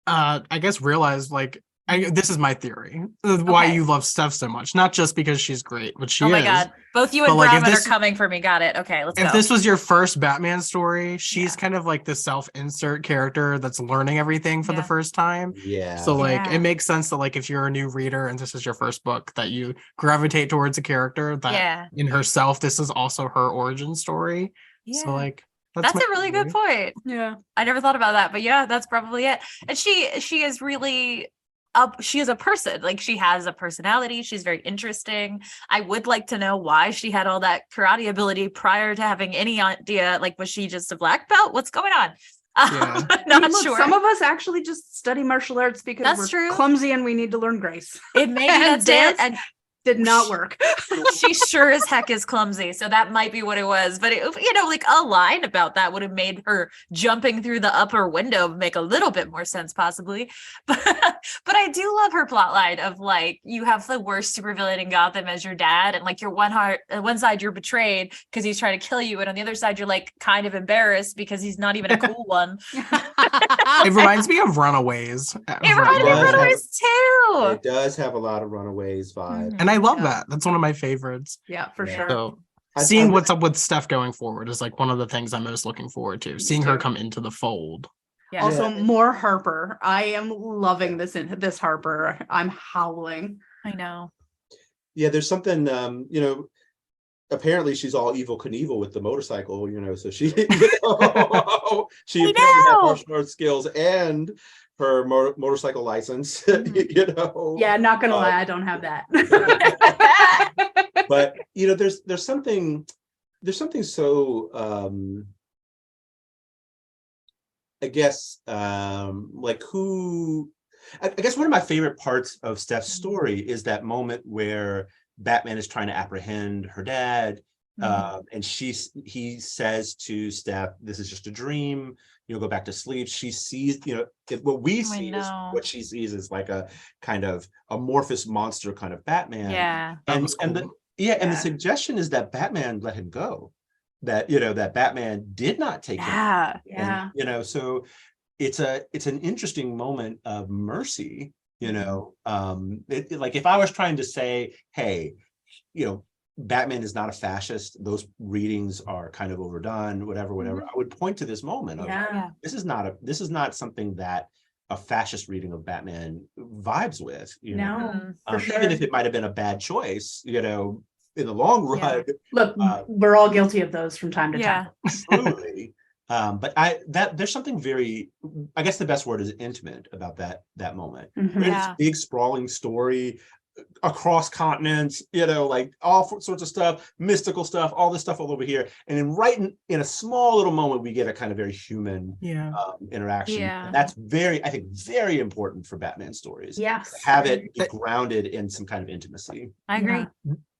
I guess, realize, like, this is my theory, why you love Steph so much. Not just because she's great, which she is. Oh my God. Both you and Bronwyn are coming for me. Got it. Okay, let's go. If this was your first Batman story, she's kind of like the self-insert character that's learning everything for the first time. Yeah. So like it makes sense that like if you're a new reader and this is your first book, that you gravitate towards a character that in herself, this is also her origin story. Yeah. So like that's a really good point. Yeah. I never thought about that, but yeah, that's probably it. And she is really she is a person, like she has a personality. She's very interesting. I would like to know why she had all that karate ability prior to having any idea. Like, was she just a black belt? What's going on? Not sure. Some of us actually just study martial arts because we're clumsy and we need to learn grace. It may be that's it. And did not work. She sure as heck is clumsy. So that might be what it was. But, like a line about that would have made her jumping through the upper window make a little bit more sense, possibly. But I do love her plot line of like, you have the worst supervillain in Gotham as your dad. And like you're one side you're betrayed because he's trying to kill you. And on the other side, you're like kind of embarrassed because he's not even a cool one. It reminds me of Runaways. It reminds me of Runaways too. It does have a lot of Runaways vibe. And I love that. That's one of my favorites. Yeah, for sure. So seeing what's up with Steph going forward is like one of the things I'm most looking forward to. Seeing her come into the fold. Yeah. Also, more Harper. I am loving this Harper. I'm howling. I know. Yeah, there's something, apparently she's all Evel Knievel with the motorcycle, so she, she apparently had martial arts skills and her motorcycle license, Yeah, not gonna lie, I don't have that. But there's something so I guess I guess one of my favorite parts of Steph's story is that moment where Batman is trying to apprehend her dad, and he says to Steph, "This is just a dream. Go back to sleep." She sees, what we see is what she sees is like a kind of amorphous monster kind of Batman. Yeah, and the suggestion is that Batman let him go. That that Batman did not take him. Yeah. And, so it's an interesting moment of mercy. Like if I was trying to say, hey, Batman is not a fascist, those readings are kind of overdone, whatever, I would point to this moment of this is not something that a fascist reading of Batman vibes with, for sure. Even if it might have been a bad choice, in the long run. Look, we're all guilty of those from time to time. Truly. But there's something very, I guess the best word is intimate about that moment. Mm-hmm. It's big sprawling story. across continents, like all sorts of stuff, mystical stuff, all this stuff all over here. And then right in a small little moment, we get a kind of very human interaction. Yeah. And that's I think very important for Batman stories. Yes. To have it be grounded in some kind of intimacy. I agree.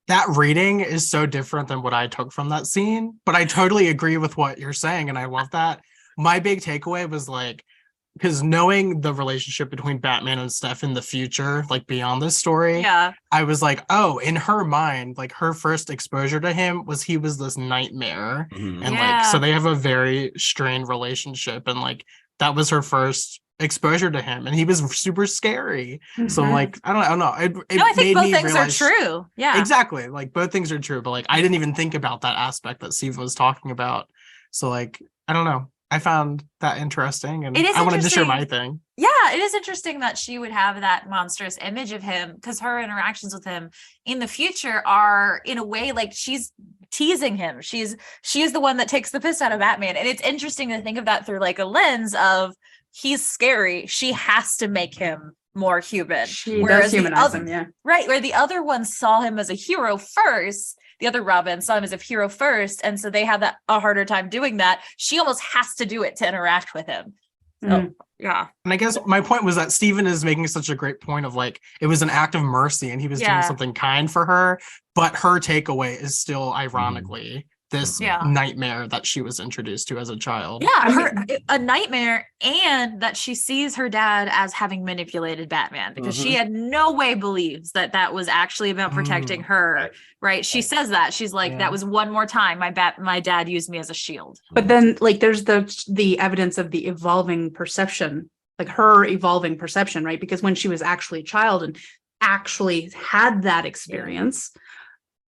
That reading is so different than what I took from that scene, but I totally agree with what you're saying, and I love that. My big takeaway was like, because knowing the relationship between Batman and Steph in the future, like beyond this story, I was like, oh, in her mind, like her first exposure to him was he was this nightmare. And like, so they have a very strained relationship, and like that was her first exposure to him, and he was super scary. So like, I don't know. I think both things are true. Yeah, exactly. Like both things are true, but like I didn't even think about that aspect that Steve was talking about. So like, I don't know. I found that interesting, and I wanted to share my thing. Yeah, it is interesting that she would have that monstrous image of him, because her interactions with him in the future are in a way like she's teasing him. She is the one that takes the piss out of Batman, and it's interesting to think of that through like a lens of he's scary. She has to make him more human. She does humanize him, yeah. Right, where the other ones saw him as a hero first. The other Robin saw him as a hero first, and so they have a harder time doing that. She almost has to do it to interact with him. So, yeah. And I guess my point was that Stephen is making such a great point of like, it was an act of mercy and he was doing something kind for her, but her takeaway is still ironically this nightmare that she was introduced to as a child. Yeah, a nightmare, and that she sees her dad as having manipulated Batman, because she had no way believes that was actually about protecting her. Right? She says that. She's like, that was one more time my dad used me as a shield. But then like there's the evidence of the evolving perception, like her evolving perception, right? Because when she was actually a child and actually had that experience,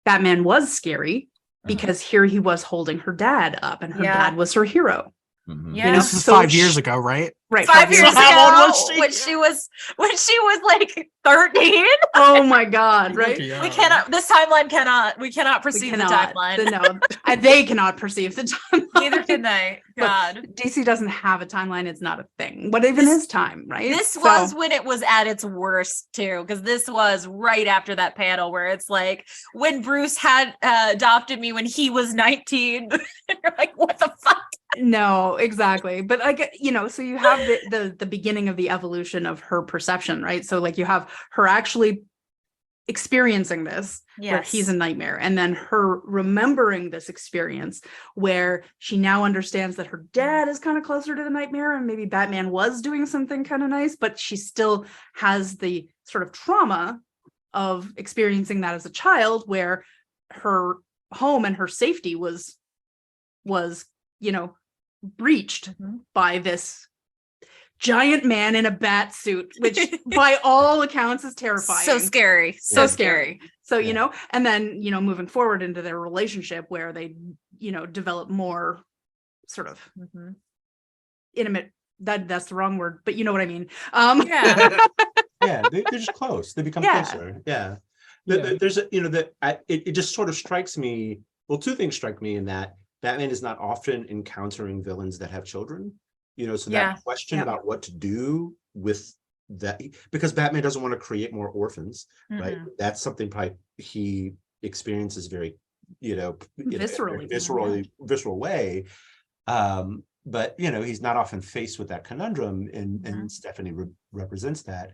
Batman was scary. Because here he was holding her dad up, and her dad was her hero. Yeah, this was 5 years ago, right? Right, 5 years ago. How old was she? When she was like 13. Oh my God! Right? We cannot. This timeline cannot. We cannot perceive the timeline. No, they cannot perceive the timeline. Neither can they. God, but DC doesn't have a timeline. It's not a thing. What even is time? Right? This was when it was at its worst too, because this was right after that panel where it's like when Bruce had adopted me when he was 19. You're like, what the fuck? No, exactly. But like, so you have the beginning of the evolution of her perception, right? So like you have her actually experiencing this where he's a nightmare, and then her remembering this experience where she now understands that her dad is kind of closer to the nightmare, and maybe Batman was doing something kind of nice, but she still has the sort of trauma of experiencing that as a child, where her home and her safety was breached by this giant man in a bat suit, which by all accounts is terrifying. So scary. So scary. So, and then, moving forward into their relationship where they, develop more sort of intimate, that's the wrong word, but you know what I mean? They're just close. They become closer. Yeah. There's it just sort of strikes me. Well, two things strike me in that Batman is not often encountering villains that have children, so that question about what to do with that, because Batman doesn't want to create more orphans, right? That's something probably he experiences very, visceral way. But, he's not often faced with that conundrum, and Stephanie represents that.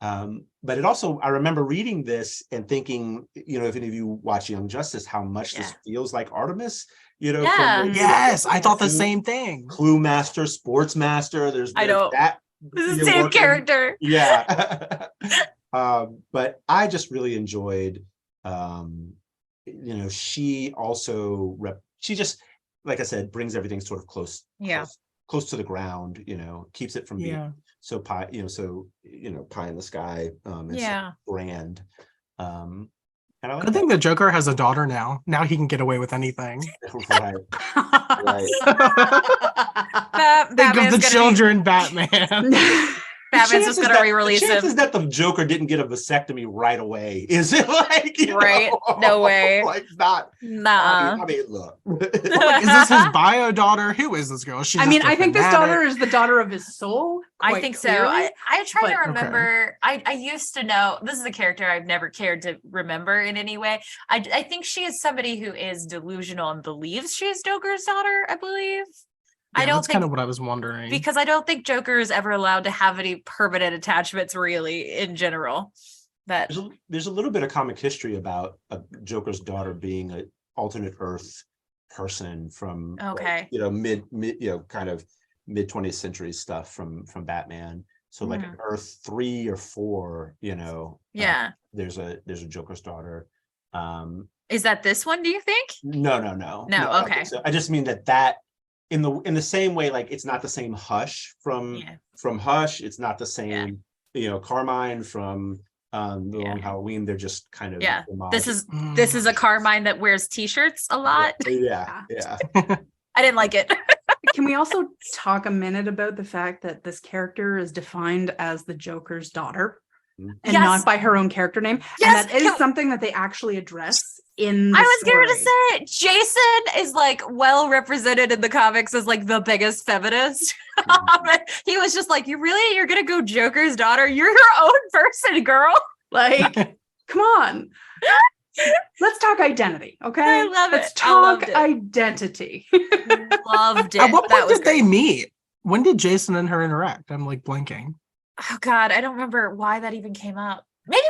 But it also, I remember reading this and thinking, if any of you watch Young Justice, how much this feels like Artemis, Yes, I thought the same thing. Clue Master, Sports Master, there's that. This is the same character. Yeah. But I just really enjoyed, she also, she just, like I said, brings everything sort of close to the ground, keeps it from being so pie, pie in the sky, and so grand. And I think the Joker has a daughter now. Now he can get away with anything. Right. Think of the children, Batman. Batman's just gonna re-release him. The chances that the Joker didn't get a vasectomy right away, is it like, right? No way. Like not. Nah. I mean, look. Like, is this his bio daughter? Who is this girl? She's I mean, I think this daughter is the daughter of his soul. I think so. Clearly. I try to But- remember. I used to know, this is a character I've never cared to remember in any way. I think she is somebody who is delusional and believes she is Joker's daughter, I believe. Yeah, I don't that's think, kind of what I was wondering. because I don't think Joker is ever allowed to have any permanent attachments really in general. That There's a little bit of comic history about a Joker's daughter being an alternate Earth person from Okay. mid kind of mid 20th century stuff from Batman. So like in Earth 3 or 4, yeah. there's a Joker's daughter. Is that this one, do you think? No, No, I don't okay. think so. I just mean that in the same way, like it's not the same Hush from Hush. It's not the same, Carmine from the Long Halloween. They're just kind of This is a Carmine that wears t-shirts a lot. Yeah. I didn't like it. Can we also talk a minute about the fact that this character is defined as the Joker's daughter and Yes. not by her own character name? Yes, And that is something that they actually address in the I was going to story. say, Jason is like well represented in the comics as like the biggest feminist. He was just like, you're going to go Joker's daughter? You're your own person, girl. Like, come on. Let's talk identity, okay? I love it. Let's I loved talk it. identity. Loved it. At what That point was did they great. meet? When did Jason and her interact? I'm like blinking. Oh God, I don't remember why that even came up. Maybe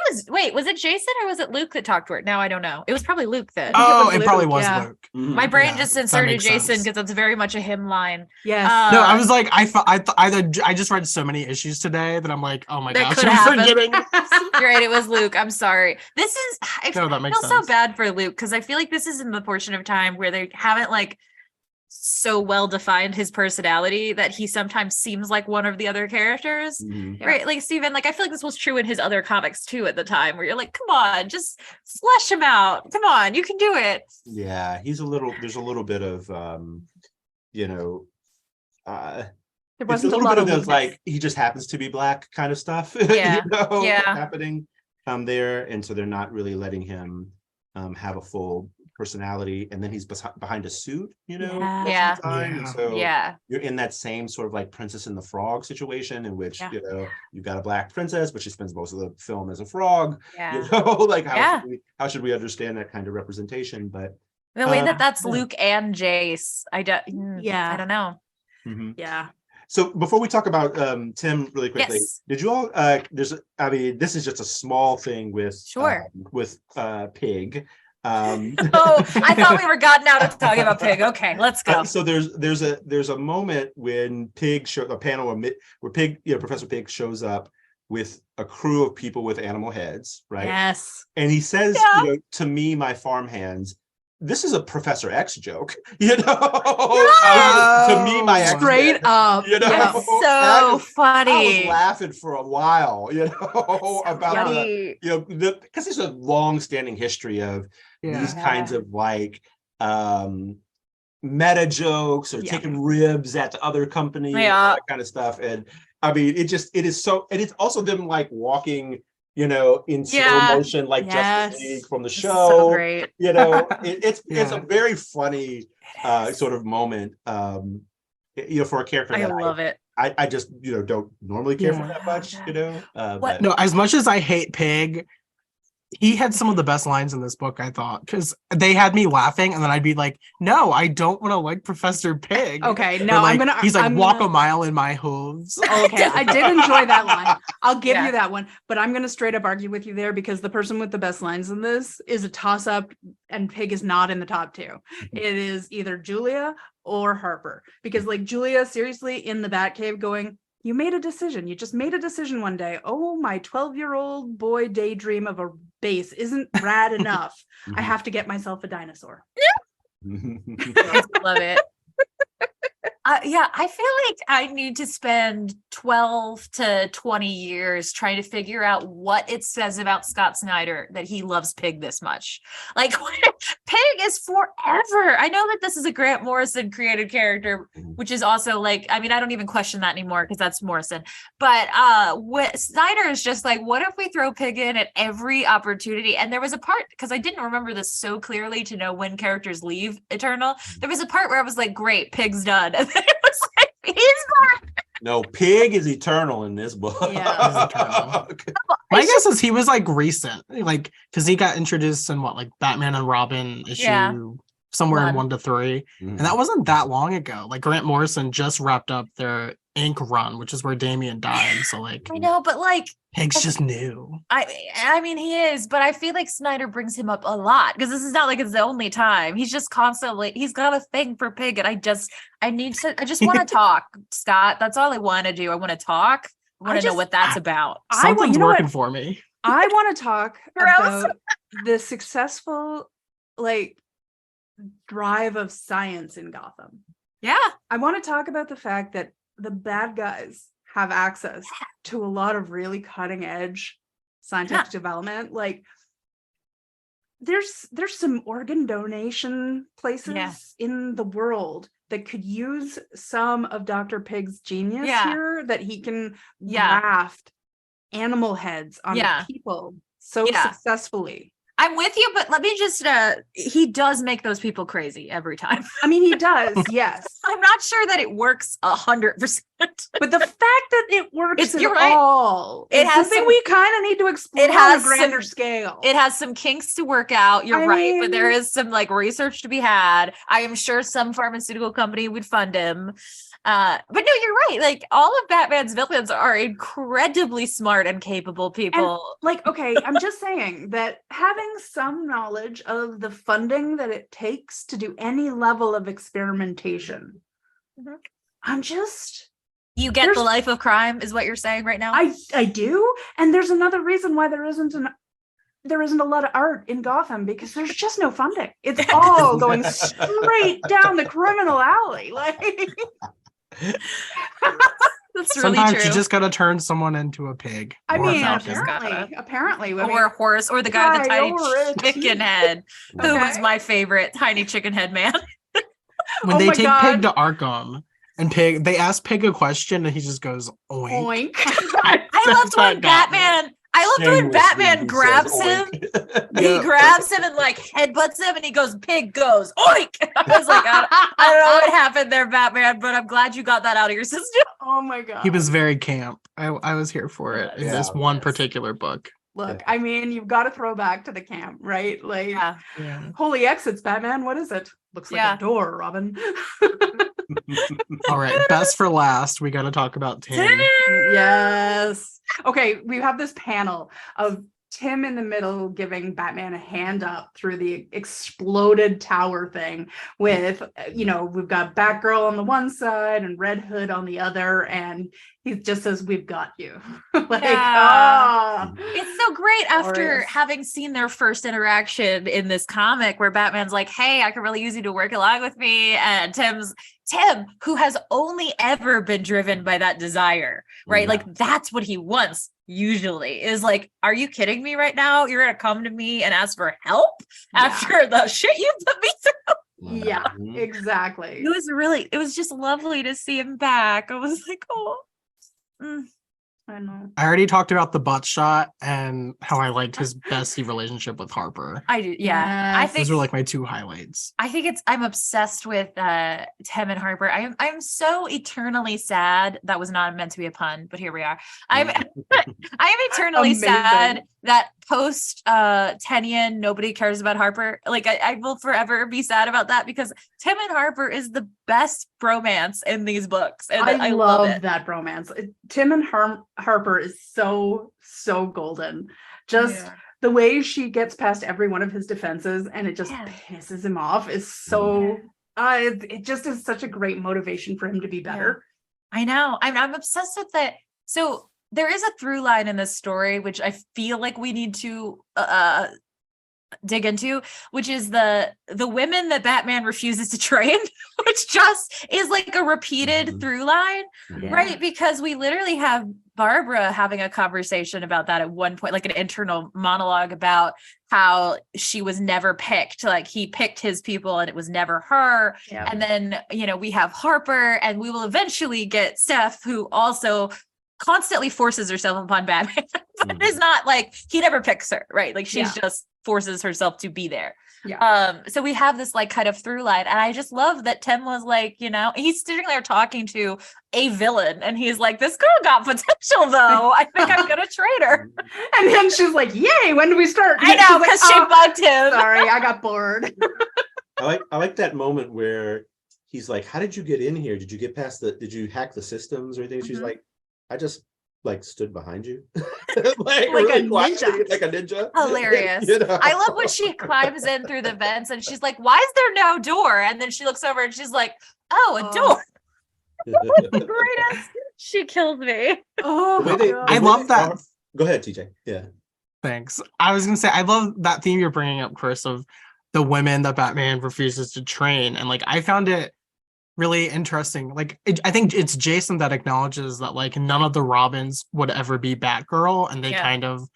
was it Jason or was it Luke that talked to her? No, I don't know. It was probably Luke then. Oh, was it probably Luke, was yeah. Luke. My brain Yeah, just that inserted makes Jason sense. because that's very much a him line. Yes. No, I was like, I just read so many issues today that I'm like, oh my That gosh, could I'm happen. forgetting. You're right, it was Luke. I'm sorry. I No, that makes feel so sense. bad for Luke because I feel like this is in the portion of time where they haven't like so well defined his personality that he sometimes seems like one of the other characters. Mhm. Yeah. Right, like Steven, like I feel like this was true in his other comics too at the time, where you're like, come on, just flesh him out. Come on, you can do it. Yeah, there's a little bit of There it's wasn't a a little lot bit of of those weakness. like he just happens to be black kind of stuff Yeah, yeah. happening there, and so they're not really letting him have a full personality, and then he's behind a suit most of the Yeah. time. And so Yeah. you're in that same sort of like Princess and the Frog situation in which Yeah. you've got a black princess, but she spends most of the film as a frog. Yeah. Like Yeah. how should we understand that kind of representation? But The way Uh, that's yeah. Luke and Jace. I don't know. mhm. Yeah. So before we talk about Tim really quickly, Yes. did you all this is just a small thing with Sure. Pig. Oh, I thought we were gotten out of talking about Pig. Okay, let's go. So there's a moment when a panel where Pig, Professor Pig shows up with a crew of people with animal heads, right? Yes. And he says, Yeah. to me, my farmhands, this is a Professor X joke, To me, my X-Men, Straight up. That's I so was funny. laughing for a while, about Funny. because there's a long-standing history of these kinds of like meta jokes or Yeah. taking ribs at the other company, Yeah. that kind of stuff. And I mean, it is so, and it's also them like walking, in slow Yeah. motion, like Yes. Justice League from the This is show. so great. It's Yeah. a very funny sort of moment. For a character I that love it. I just don't normally care for Yeah. that much. What- But- No, as much as I hate Pig, he had some of the best lines in this book, I thought, because they had me laughing, and then I'd be like, no, I don't want to like Professor Pig. Okay. Or No, like, I'm gonna. he's like, I'm walk gonna- a mile in my hooves. Okay, I did enjoy that line. I'll give Yeah. you that one, but I'm going to straight up argue with you there because the person with the best lines in this is a toss up, and Pig is not in the top two. It is either Julia or Harper, because like Julia, seriously, in the Batcave going, you made a decision. You just made a decision one day. Oh, my 12-year-old boy daydream of a base isn't rad enough. I have to get myself a dinosaur. I love it. Yeah, I feel like I need to spend 12 to 20 years trying to figure out what it says about Scott Snyder that he loves Pig this much. Like, Pig is forever. I know that this is a Grant Morrison created character, which is also like, I mean, I don't even question that anymore because that's Morrison. But Snyder is just like, what if we throw Pig in at every opportunity? And there was a part, because I didn't remember this so clearly to know when characters leave Eternal. There was a part where I was like, great, Pig's done. It was like, he's back. No, Pig is eternal in this book. Yeah. He's eternal. My guess is he was like recent, like because he got introduced in what, like Batman and Robin issue somewhere in 1 to 3, and that wasn't that long ago. Like Grant Morrison just wrapped up their Ink run, which is where Damian died. So like, I know, but like, Pig's just new. I mean, he is, but I feel like Snyder brings him up a lot because this is not like it's the only time. He's just constantly, he's got a thing for Pig, and I just want to talk, Scott. That's all I want to do. I want to talk. I want to know what that's about. Something's working for me. I want to talk Gross. about the successful, like, drive of science in Gotham. Yeah. I want to talk about the fact that the bad guys have access to a lot of really cutting edge scientific development. Like, there's some organ donation places in the world that could use some of Dr. Pig's genius here, that he can graft animal heads on people so successfully. I'm with you, but let me just, he does make those people crazy every time. I mean, he does, yes. I'm not sure that it works 100%. But the fact that it works you're at right. all It is has something some- we kind of need to explore it has on a grander some- scale. It has some kinks to work out. You're I right, but there mean- is some like research to be had. I am sure some pharmaceutical company would fund him. But no, you're right. Like all of Batman's villains are incredibly smart and capable people. Like, okay, I'm just saying that having some knowledge of the funding that it takes to do any level of experimentation, I'm just... You get the life of crime is what you're saying right now? I do. And there's another reason why there isn't a lot of art in Gotham, because there's just no funding. It's all going straight down the criminal alley. Like... That's really Sometimes true. you just gotta turn someone into a pig. I or a mean, falcon. apparently, Or a horse, or the guy with the tiny Priority. chicken head, who was Okay. my favorite tiny chicken head man. When Oh they my take God. Pig to Arkham, and they ask Pig a question, and he just goes oink. Oink. I loved when Batman. I loved when Batman grabs him. He grabs him and like headbutts him, and he goes, "Pig goes oink." I was like, I don't know what happened there, Batman, but I'm glad you got that out of your system. Oh my God. He was very camp. I was here for it in this one particular book. Look, I mean, you've got to throw back to the camp, right? Like, Yeah. holy exits, Batman. What is it? Looks like a door, Robin. All right, best for last. We got to talk about Tim. Yes. Okay, we have this panel of Tim in the middle giving Batman a hand up through the exploded tower thing with, we've got Batgirl on the one side and Red Hood on the other, and he just says, "We've got you." It's so great after Glorious. having seen their first interaction in this comic where Batman's like, "Hey, I could really use you to work along with me." And Tim, who has only ever been driven by that desire, right? Yeah. Like that's what he wants usually, is like, "Are you kidding me right now? You're going to come to me and ask for help after the shit you put me through?" Yeah, exactly. It was just lovely to see him back. I was like, oh. I know. I already talked about the butt shot and how I liked his bestie relationship with Harper. I do, yeah. I Yes. think Those were like my two highlights. I'm obsessed with Tim and Harper. I'm so eternally sad. That was not meant to be a pun, but here we are. I'm eternally Amazing. sad that post Tennian nobody cares about Harper. Like I will forever be sad about that, because Tim and Harper is the best bromance in these books, and I love it. that bromance. Tim and Harper is so golden. Just the way she gets past every one of his defenses and it just pisses him off is so it just is such a great motivation for him to be better. I know. I'm obsessed with it. So there is a through line in this story, which I feel like we need to dig into, which is the women that Batman refuses to train, which just is like a repeated through line, right? Because we literally have Barbara having a conversation about that at one point, like an internal monologue about how she was never picked, like he picked his people and it was never her. And then, you know, we have Harper, and we will eventually get Steph, who also constantly forces herself upon Batman. But it's not like he never picks her, right? Like she's just forces herself to be there. So we have this like kind of through line, and I just love that Tim was like, you know, he's sitting there talking to a villain, and he's like, this girl got potential though. I think I'm gonna trade her. And then she's like, yay, when do we start? I know, because she bugged him. Sorry, I got bored. I like that moment where he's like, how did you get in here? Did you get past did you hack the systems or anything? She's like, I just like stood behind you. like really a ninja. Like a ninja. Hilarious. You know? I love when she climbs in through the vents and she's like, why is there no door? And then she looks over and she's like, oh, a door. Greatest. She killed me. I love that. Go ahead, TJ. Yeah. Thanks. I was gonna say, I love that theme you're bringing up, Chris, of the women that Batman refuses to train. And like, I found it really interesting. Like, I think it's Jason that acknowledges that like none of the Robins would ever be Batgirl, and they kind of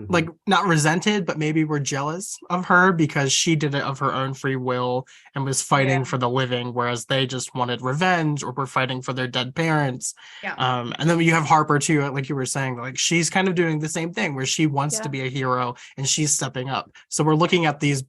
like not resented, but maybe were jealous of her because she did it of her own free will and was fighting for the living, whereas they just wanted revenge or were fighting for their dead parents. And then you have Harper too, like you were saying, like she's kind of doing the same thing where she wants to be a hero and she's stepping up. So we're looking at these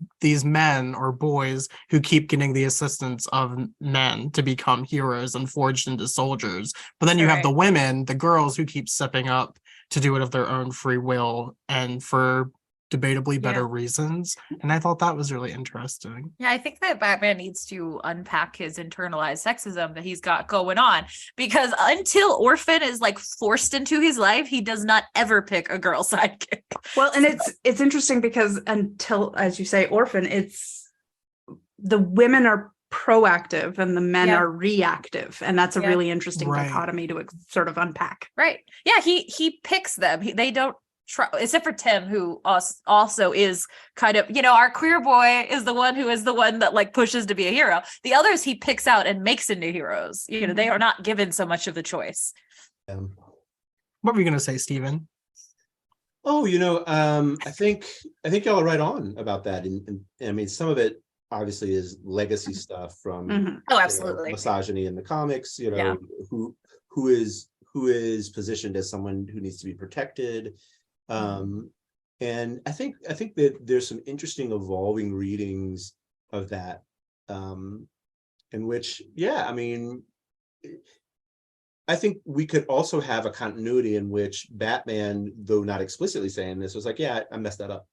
men or boys who keep getting the assistance of men to become heroes and forged into soldiers. But then you have the women, the girls who keep stepping up to do it of their own free will and for debatably better reasons. And I thought that was really interesting. Yeah, I think that Batman needs to unpack his internalized sexism that he's got going on, because until Orphan is like forced into his life, he does not ever pick a girl sidekick. Well, and it's interesting because until, as you say, Orphan, it's the women are proactive and the men are reactive, and that's a really interesting dichotomy to sort of unpack. Yeah, he picks them. They don't try, except for Tim, who also is kind of, you know, our queer boy is the one that like pushes to be a hero. The others he picks out and makes into heroes. You know, they are not given so much of the choice. What were you gonna say, Stephen? Oh, you know, I think y'all are right on about that, and I mean, some of it obviously is legacy stuff from absolutely, misogyny in the comics, you know, who is positioned as someone who needs to be protected, and I think that there's some interesting evolving readings of that, in which I mean, I think we could also have a continuity in which Batman, though not explicitly saying this, was like, I messed that up.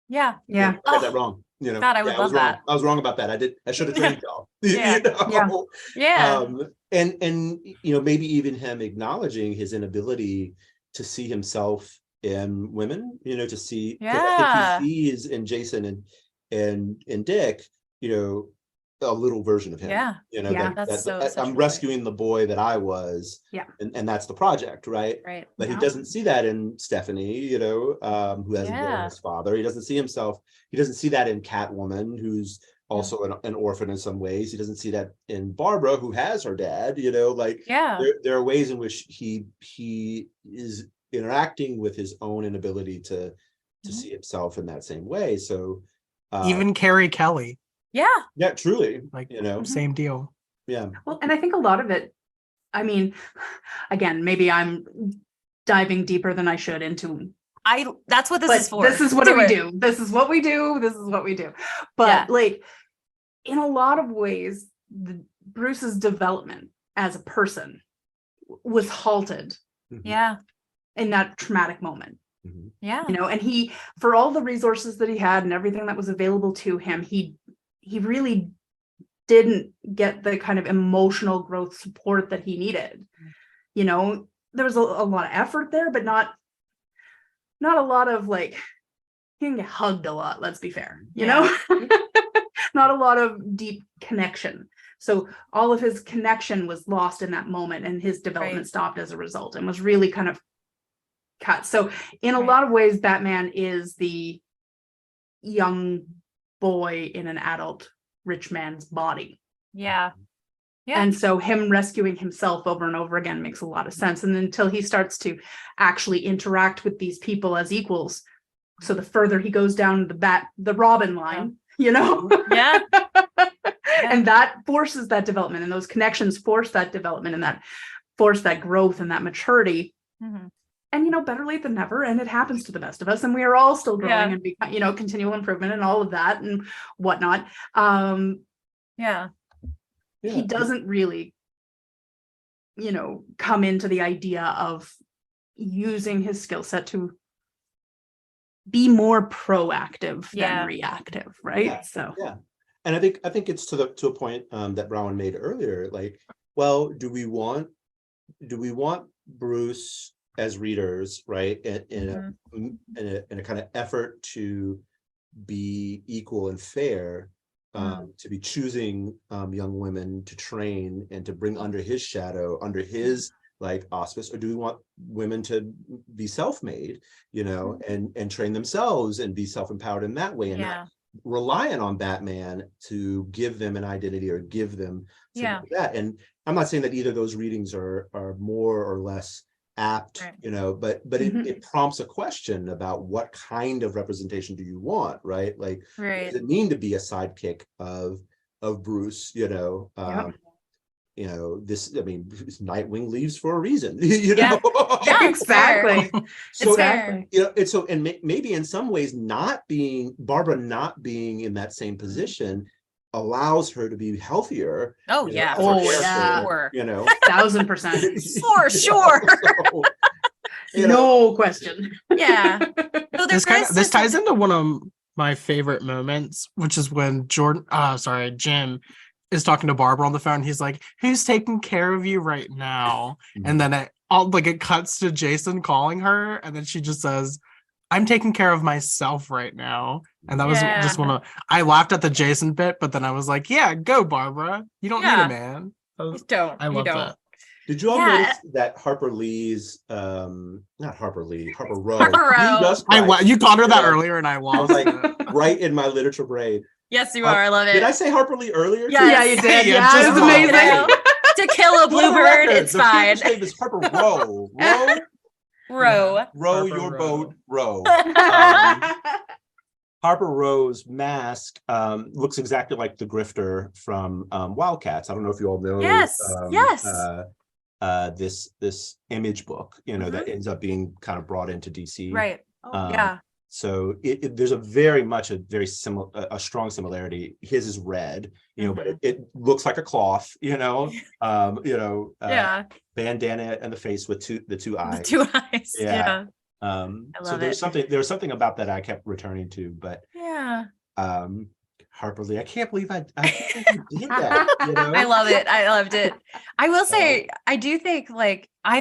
I got that wrong. You know, God, I would love that. I was wrong about that. I should have trained y'all. You know? And you know, maybe even him acknowledging his inability to see himself in women. You know, to see. I think he sees in Jason and Dick, you know, a little version of him. You know, I'm rescuing the boy that I was. And that's the project, right? But he doesn't see that in Stephanie, you know, who hasn't been his father. He doesn't see himself. He doesn't see that in Catwoman, who's also an orphan in some ways. He doesn't see that in Barbara, who has her dad. You know, like there are ways in which he is interacting with his own inability to see himself in that same way. So even Carrie Kelly. Yeah, truly. Like, you know, same deal. Yeah. Well, and I think a lot of it, I mean, again, maybe I'm diving deeper than I should into. That's what this is for. This is what we do. This is what we do. This is what we do. But like, in a lot of ways, Bruce's development as a person was halted. In that traumatic moment. You know, and he, for all the resources that he had and everything that was available to him, he really didn't get the kind of emotional growth support that he needed. You know, there was a lot of effort there, but not a lot of like, he didn't get hugged a lot, let's be fair, you know, not a lot of deep connection. So all of his connection was lost in that moment, and his development stopped as a result, and was really kind of cut. So in a lot of ways, Batman is the young boy in an adult rich man's body. Yeah. Yeah. And so him rescuing himself over and over again makes a lot of sense. And until he starts to actually interact with these people as equals. So the further he goes down the Robin line, you know? Yeah. And that forces that development, and those connections force that development, and that force that growth and that maturity. Mhm. And, you know, better late than never. And it happens to the best of us. And we are all still growing and, you know, continual improvement and all of that and whatnot. Yeah. He doesn't really, you know, come into the idea of using his skill set to be more proactive than reactive, right? Yeah. So and I think it's to a point that Bronwyn made earlier. Like, well, do we want Bruce as readers, right, in a kind of effort to be equal and fair, to be choosing young women to train and to bring under his shadow, under his like auspice, or do we want women to be self-made, you know, and train themselves and be self-empowered in that way, and not relying on Batman to give them an identity or give them that? And I'm not saying that either of those readings are more or less apt, you know, but it prompts a question about what kind of representation do you want, right? Like, what does it mean to be a sidekick of Bruce, you know? You know, I mean, Nightwing leaves for a reason, you know? Exactly. So, Exactly. you know, and maybe in some ways Barbara not being in that same position allows her to be healthiher. Oh, you know, yeah. as a Oh, character, yeah. Sure. You know, 1000%. For sure. So, you know, No question. Yeah. So This ties into one of my favorite moments, which is when Jim is talking to Barbara on the phone. He's like, "Who's taking care of you right now?" And then it cuts to Jason calling her, and then she just says, "I'm taking care of myself right now." And that was just I laughed at the Jason bit, but then I was like, "Yeah, go Barbara. You don't need a man." I love that. Did you all notice that Harper Lee's not Harper Lee, Harper Rowe? You called her that earlier, and I lost. I was like, right in my literature brain. Yes, you are. I love it. Did I say Harper Lee earlier? Yes. Yeah, you did. Yeah, Yeah, it was amazing. To kill a bluebird, it's fine. His name is Harper Rowe. Row your boat, row. Harper Rowe's mask looks exactly like the grifter from Wildcats. I don't know if you all know. This image book, you know, that ends up being kind of brought into DC. Right. So there's a very strong similarity. His is red, you know, but it looks like a cloth, you know, bandana and the face with the two eyes. The two eyes. Yeah. I love there's something about that I kept returning to, but Harper Lee, I can't believe I did that. You know? I love it. I loved it. I will say, I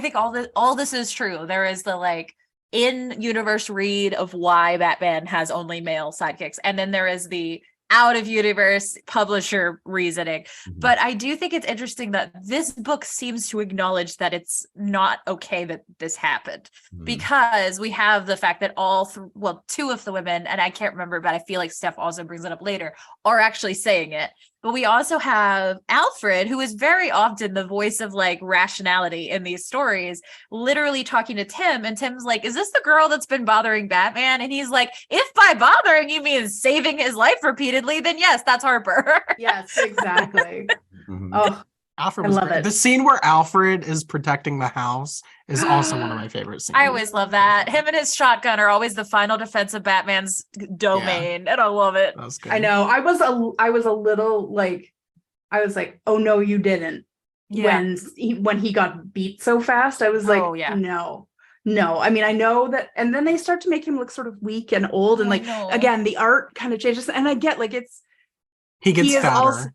think all this is true. There is the in-universe read of why Batman has only male sidekicks, and then there is the out-of-universe publisher reasoning. But I do think it's interesting that this book seems to acknowledge that it's not okay that this happened, because we have the fact that two of the women, and I can't remember, but I feel like Steph also brings it up later, are actually saying it. But we also have Alfred, who is very often the voice of rationality in these stories, literally talking to Tim, and Tim's like, "Is this the girl that's been bothering Batman?" And he's like, "If by bothering you mean saving his life repeatedly, then yes, that's Harper." Yes, exactly. Oh, Alfred was great. The scene where Alfred is protecting the house is also one of my favorite scenes. I always love that. Him and his shotgun are always the final defense of Batman's domain, and I love it. I know. I was a little I was like, "Oh no, you didn't." When he got beat so fast, I was like, "No." I mean, I know that, and then they start to make him look sort of weak and old, and again, the art kind of changes, and I get he gets fatter.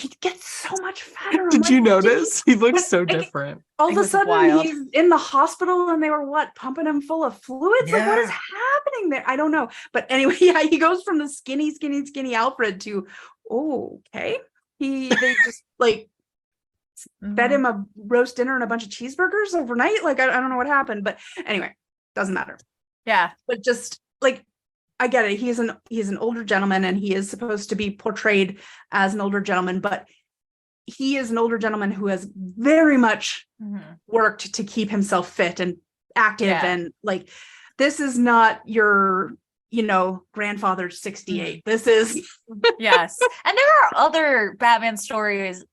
He gets so much fatter. Did you notice? He looks so different. All of a sudden, he's in the hospital, and they were pumping him full of fluids. Like, what is happening there? I don't know. But anyway, he goes from the skinny Alfred to, okay. They just fed him a roast dinner and a bunch of cheeseburgers overnight. I don't know what happened, but anyway, doesn't matter. Yeah. But just I get it. He's an older gentleman, and he is supposed to be portrayed as an older gentleman, but he is an older gentleman who has very much worked to keep himself fit and active. And like, this is not your, grandfather's 68. This is yes. And there are other Batman stories,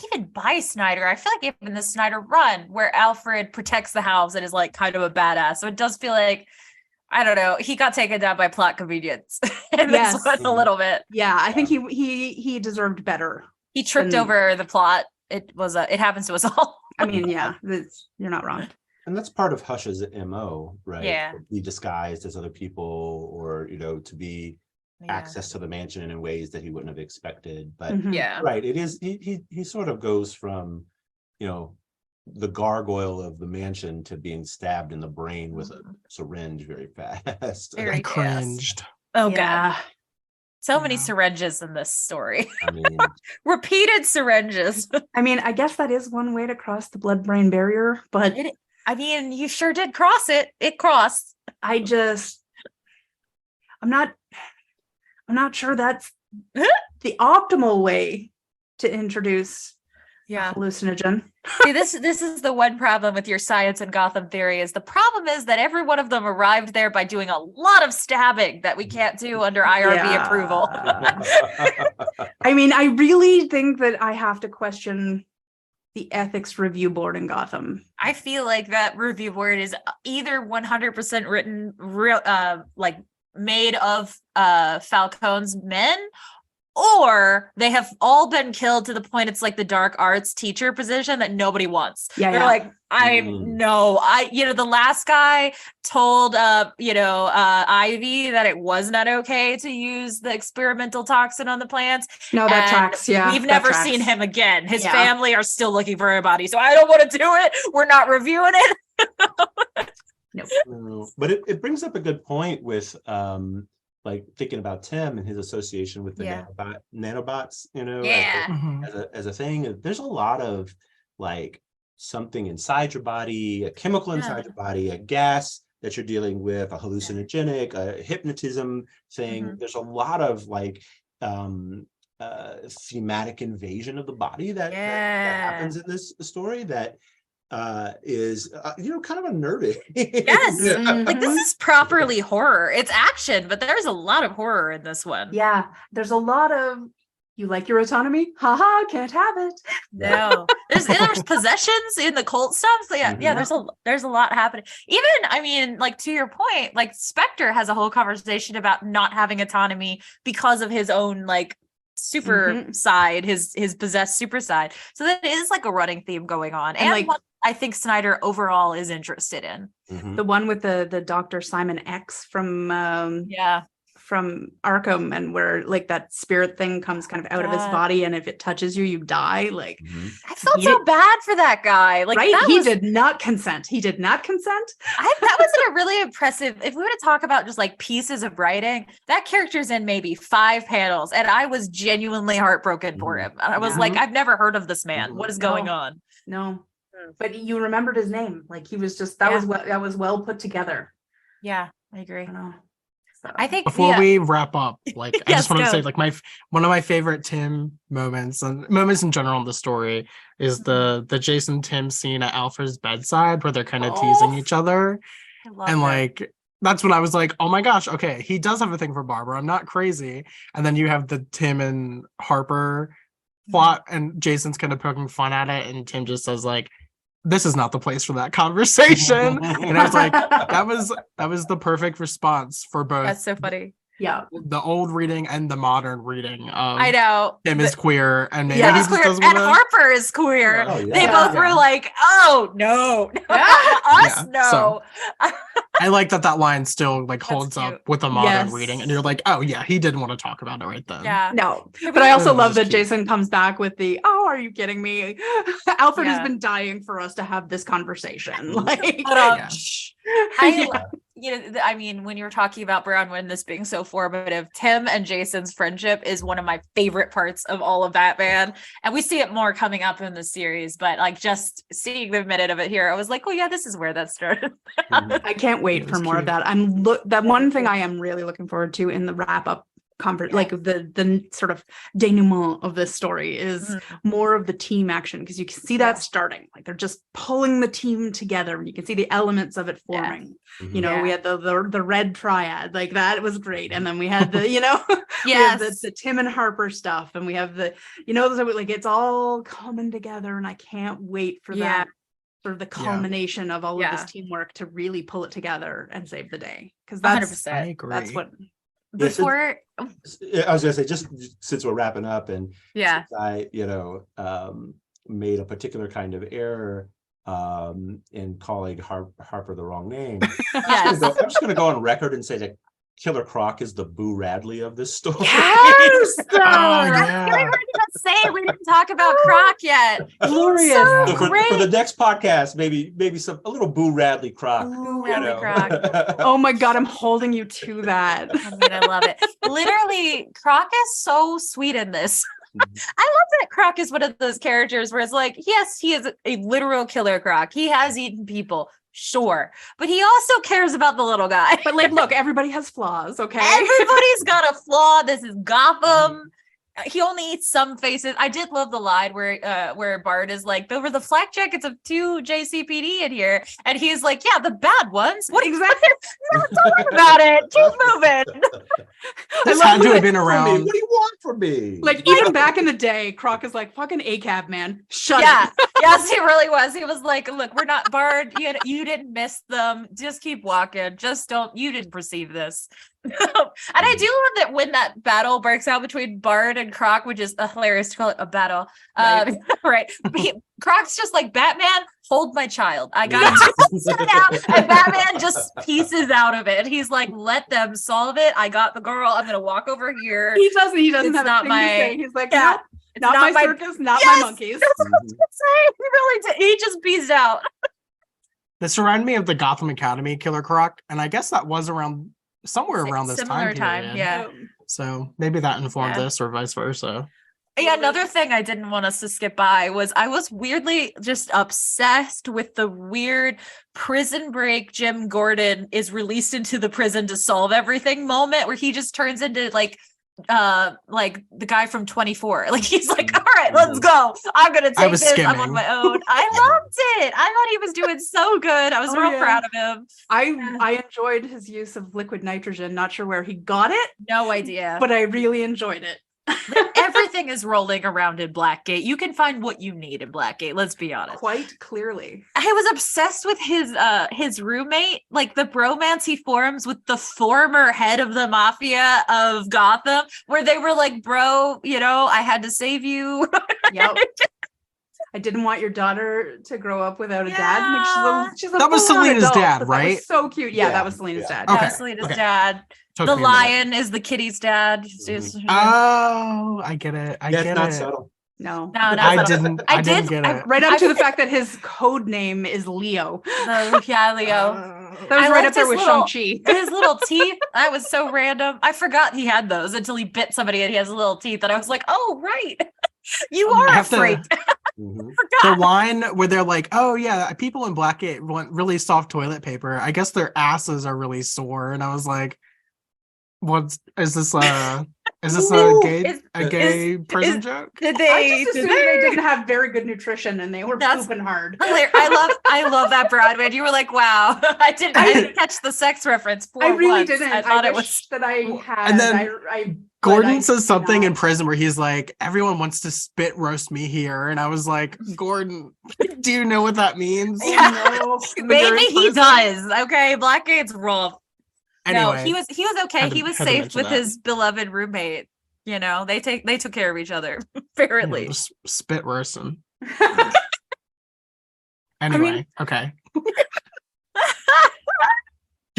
even by Snyder. I feel like even the Snyder run, where Alfred protects the house and is like kind of a badass. So it does feel like, I don't know, he got taken down by plot convenience in this one a little bit. Yeah, I think he deserved better. He tripped over the plot. It happens to us all. I mean, yeah, you're not wrong. And that's part of Hush's MO, right? Yeah. To be disguised as other people, or to be access to the mansion in ways that he wouldn't have expected. But right, it is he sort of goes from, the gargoyle of the mansion to being stabbed in the brain with a syringe very fast. I cringed. Oh god. So many syringes in this story. I mean, repeated syringes. I mean, I guess that is one way to cross the blood-brain barrier, but you sure did cross it. It crossed. I'm not sure that's the optimal way to introduce hallucinogen. See, this is the one problem with your science and Gotham theory, is the problem is that every one of them arrived there by doing a lot of stabbing that we can't do under IRB approval. I mean, I really think that I have to question the ethics review board in Gotham. I feel like that review board is either 100% written made of Falcone's men, or they have all been killed to the point it's like the dark arts teacher position that nobody wants. They're like, the last guy told Ivy that it was not okay to use the experimental toxin on the plants. No, that tracks. Yeah, we've never seen him again. His family are still looking for a body, so I don't want to do it. We're not reviewing it. No. But it brings up a good point with like thinking about Tim and his association with the nanobots, as a thing. There's a lot of like something inside your body, a chemical inside your body, a gas that you're dealing with, a hallucinogenic, a hypnotism thing. There's a lot of like thematic invasion of the body that happens in this story that is kind of unnerving. Yes. Like, this is properly horror. It's action, but there's a lot of horror in this one. Yeah, there's a lot of, you like your autonomy? Haha, can't have it. No. There's possessions in the cult stuff. So there's a lot happening. Even, I mean, like, to your point, like Spectre has a whole conversation about not having autonomy because of his own like super side, his possessed super side. So that is like a running theme going on. And like, what I think Snyder overall is interested in. The one with the Dr. Simon X from Arkham, and where like that spirit thing comes kind of out of his body, and if it touches you, you die. Like, I felt so bad for that guy. Like, he did not consent. That was a really impressive. If we were to talk about just like pieces of writing, that character's in maybe 5 panels, and I was genuinely heartbroken for him. And I was like, I've never heard of this man. What is going on? No, but you remembered his name. Like, he was just that was well put together. Yeah, I agree. So, I think before we wrap up, like, I just want to say, like, one of my favorite Tim moments, and moments in general in the story, is the Jason Tim scene at Alfred's bedside where they're kind of teasing each other. And like, that's when I was like, oh my gosh, okay, he does have a thing for Barbara. I'm not crazy. And then you have the Tim and Harper plot, and Jason's kind of poking fun at it, and Tim just says like, this is not the place for that conversation. And I was like, that was the perfect response for both. That's so funny. Yeah, the old reading and the modern reading. I know Tim is queer, and maybe he just doesn't and Harper is queer. They both were like, "Oh no, us no." So, I like that line still like holds up with the modern reading, and you're like, "Oh yeah, he didn't want to talk about it right then." Yeah, no, but I also love that Jason comes back with the, "Oh, are you kidding me? Alfred has been dying for us to have this conversation." Like, I mean, when you're talking about Bronwyn, this being so formative, Tim and Jason's friendship is one of my favorite parts of all of Batman. And we see it more coming up in the series, but like just seeing the minute of it here, I was like, oh yeah, this is where that started. I can't wait for more of that. That one thing I am really looking forward to in the wrap up like the sort of denouement of this story is more of the team action, because you can see that starting, like they're just pulling the team together and you can see the elements of it forming. We had the red triad, like that was great, and then we had the we have the Tim and Harper stuff, and we have the like it's all coming together, and I can't wait for that sort of the culmination of all of this teamwork to really pull it together and save the day, because that's 100%. I agree. That's what before I was gonna say, just since we're wrapping up, and yeah, since I made a particular kind of error in calling Harper the wrong name. yes. I'm just gonna go on record and say that Killer Croc is the Boo Radley of this story. Yes! Oh, yeah. I was gonna say we didn't talk about Croc yet. glorious. So for great. the next podcast, maybe a little Boo Radley Croc. Boo you Radley know. Croc. Oh my God, I'm holding you to that. I mean, I love it. Literally, Croc is so sweet in this. I love that Croc is one of those characters where it's like, yes, he is a literal killer Croc. He has eaten people, sure, but he also cares about the little guy. But like, look, everybody has flaws, okay? Everybody's got a flaw. This is Gotham. He only eats some faces. I did love the line where Bart is like, there were the flak jackets of 2 JCPD in here, and he's like, yeah, the bad ones. What Exactly. Not talking about it. Keep moving. This had to have been around. What do you want from me? Like, even back in the day, Croc is like, fucking ACAB, man. Shut Yeah. it. Yes, he really was. He was like, look, we're not Bard. You didn't miss them. Just keep walking. You didn't perceive this. And I do love that when that battle breaks out between Bard and Croc, which is hilarious to call it a battle. Right. Croc's just like, Batman, hold my child. I got it out. And Batman just pieces out of it. He's like, let them solve it. I got the girl. I'm gonna walk over here. He doesn't It's have not a thing my- to say. He's like, Yeah. nope, not my circus, not my monkeys. That's what I was gonna say. He really did. He just pieced out. This reminded me of the Gotham Academy Killer Croc, and I guess that was around somewhere around this Similar time period. yeah. So maybe that informed Yeah. this, or vice versa. Yeah, another thing I didn't want us to skip by was I was weirdly just obsessed with the weird prison break Jim Gordon is released into the prison to solve everything moment where he just turns into like the guy from 24. Like he's like, all right, let's go. I'm gonna take this. I'm on my own. I loved it. I thought he was doing so good. I was real proud of him. I enjoyed his use of liquid nitrogen. Not sure where he got it. No idea. But I really enjoyed it. Everything is rolling around in Blackgate. You can find what you need in Blackgate. Let's be honest. Quite clearly. I was obsessed with his roommate, like the bromance he forms with the former head of the mafia of Gotham, where they were like, bro, I had to save you. Yep. I didn't want your daughter to grow up without a dad. Like she's a That was full-on Selena's adult, dad, but that right? was so cute. Yeah, that was Selena's dad. Okay. That was Selena's dad. Took The me a minute. lion is the kitty's dad. Oh, I get it. I That's get not it. subtle. No. I didn't get it. Right up to the fact that his code name is Leo. Leo. That was I right liked up there his with little- Shang-Chi. His little teeth, that was so random. I forgot he had those until he bit somebody and he has little teeth. And I was like, oh, right. You are I a have to- freak. Mhm. The line where they're like, oh yeah, people in Blackgate want really soft toilet paper. I guess their asses are really sore. And I was like, is this a Ooh, gay prison joke? Did I they? just assumed they didn't have very good nutrition and they were pooping hard. I love that Broadway. You were like, wow. I didn't catch the sex reference. I really once. didn't. I thought it wish was that I had. And then but Gordon I says did something not. in prison where he's like, everyone wants to spit roast me here. And I was like, Gordon, do you know what that means? Yeah. No. Maybe he does. Okay, Blackgate's rough. Anyway, No, he was okay. had to- He was had to safe mention with that. his beloved roommate. They took care of each other apparently. just spit roasting. Anyway, okay.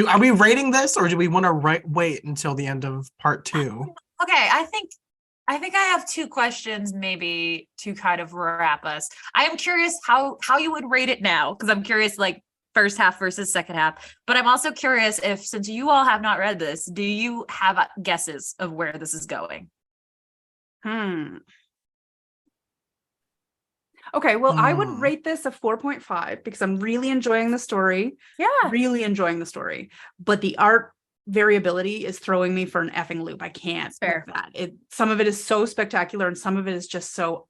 Are we rating this, or do we want to wait until the end of part 2? Okay, I think I have 2 questions maybe to kind of wrap us. I am curious how you would rate it now, because I'm curious, like, first half versus second half. But I'm also curious if, since you all have not read this, do you have guesses of where this is going? Okay, well, I would rate this a 4.5 because I'm really enjoying the story. Yeah. Really enjoying the story. But the art variability is throwing me for an effing loop. I can't Fair. with that. Some of it is so spectacular and some of it is just so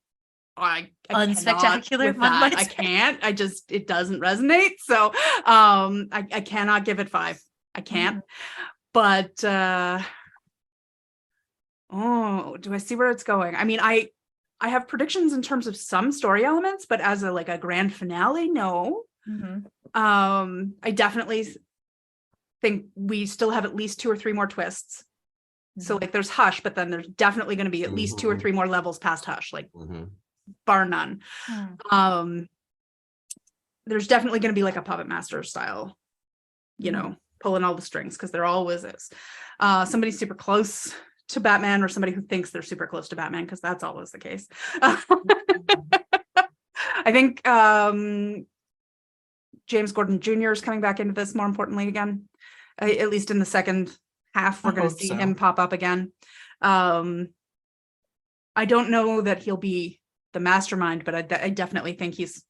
I Unspectacular. cannot with that. I can't. It doesn't resonate. So I cannot give it 5. I can't. But do I see where it's going? I mean, I have predictions in terms of some story elements, but as a grand finale, no. I definitely think we still have at least 2 or 3 more twists. So there's Hush, but then there's definitely going to be at least 2 or 3 more levels past Hush, bar none. There's definitely going to be a puppet master style, pulling all the strings, because there always is. Somebody super close to Batman, or somebody who thinks they're super close to Batman, because that's always the case. I think James Gordon Jr. is coming back into this, more importantly, again. At least in the second half, we're going to see him pop up again. I don't know that he'll be the mastermind, but I definitely think he's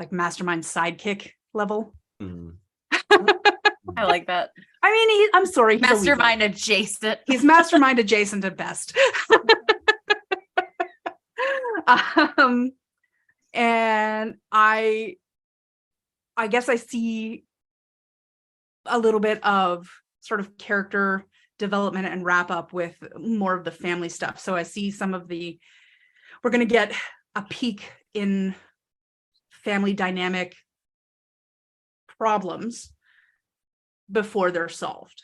mastermind sidekick level. I like that. I mean, I'm sorry, he's mastermind adjacent. He's mastermind adjacent at best. And I guess I see a little bit of sort of character development and wrap up with more of the family stuff. So I see we're going to get a peek in family dynamic problems before they're solved,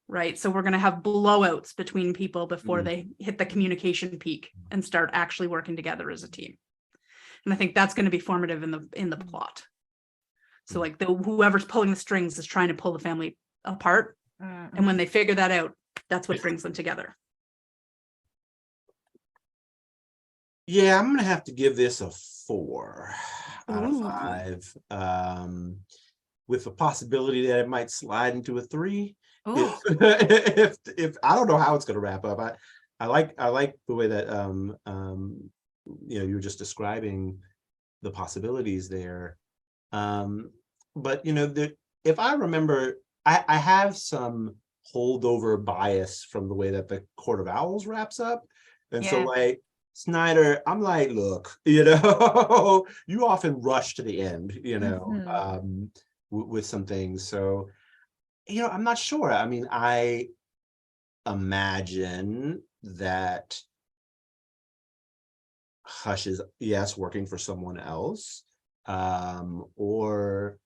right? So we're going to have blowouts between people before they hit the communication peak and start actually working together as a team. And I think that's going to be formative in the plot. So whoever's pulling the strings is trying to pull the family apart. And when they figure that out, that's what brings them together. Yeah, I'm gonna have to give this a 4 out of 5, with the possibility that it might slide into a 3. If I don't know how it's gonna wrap up. I like the way that you were just describing the possibilities there. But if I remember, I have some holdover bias from the way that the Court of Owls wraps up. And so Snyder, I'm like, look, you often rush to the end, with some things. So, I'm not sure. I mean, I imagine that Hush is, yes, working for someone else. Or,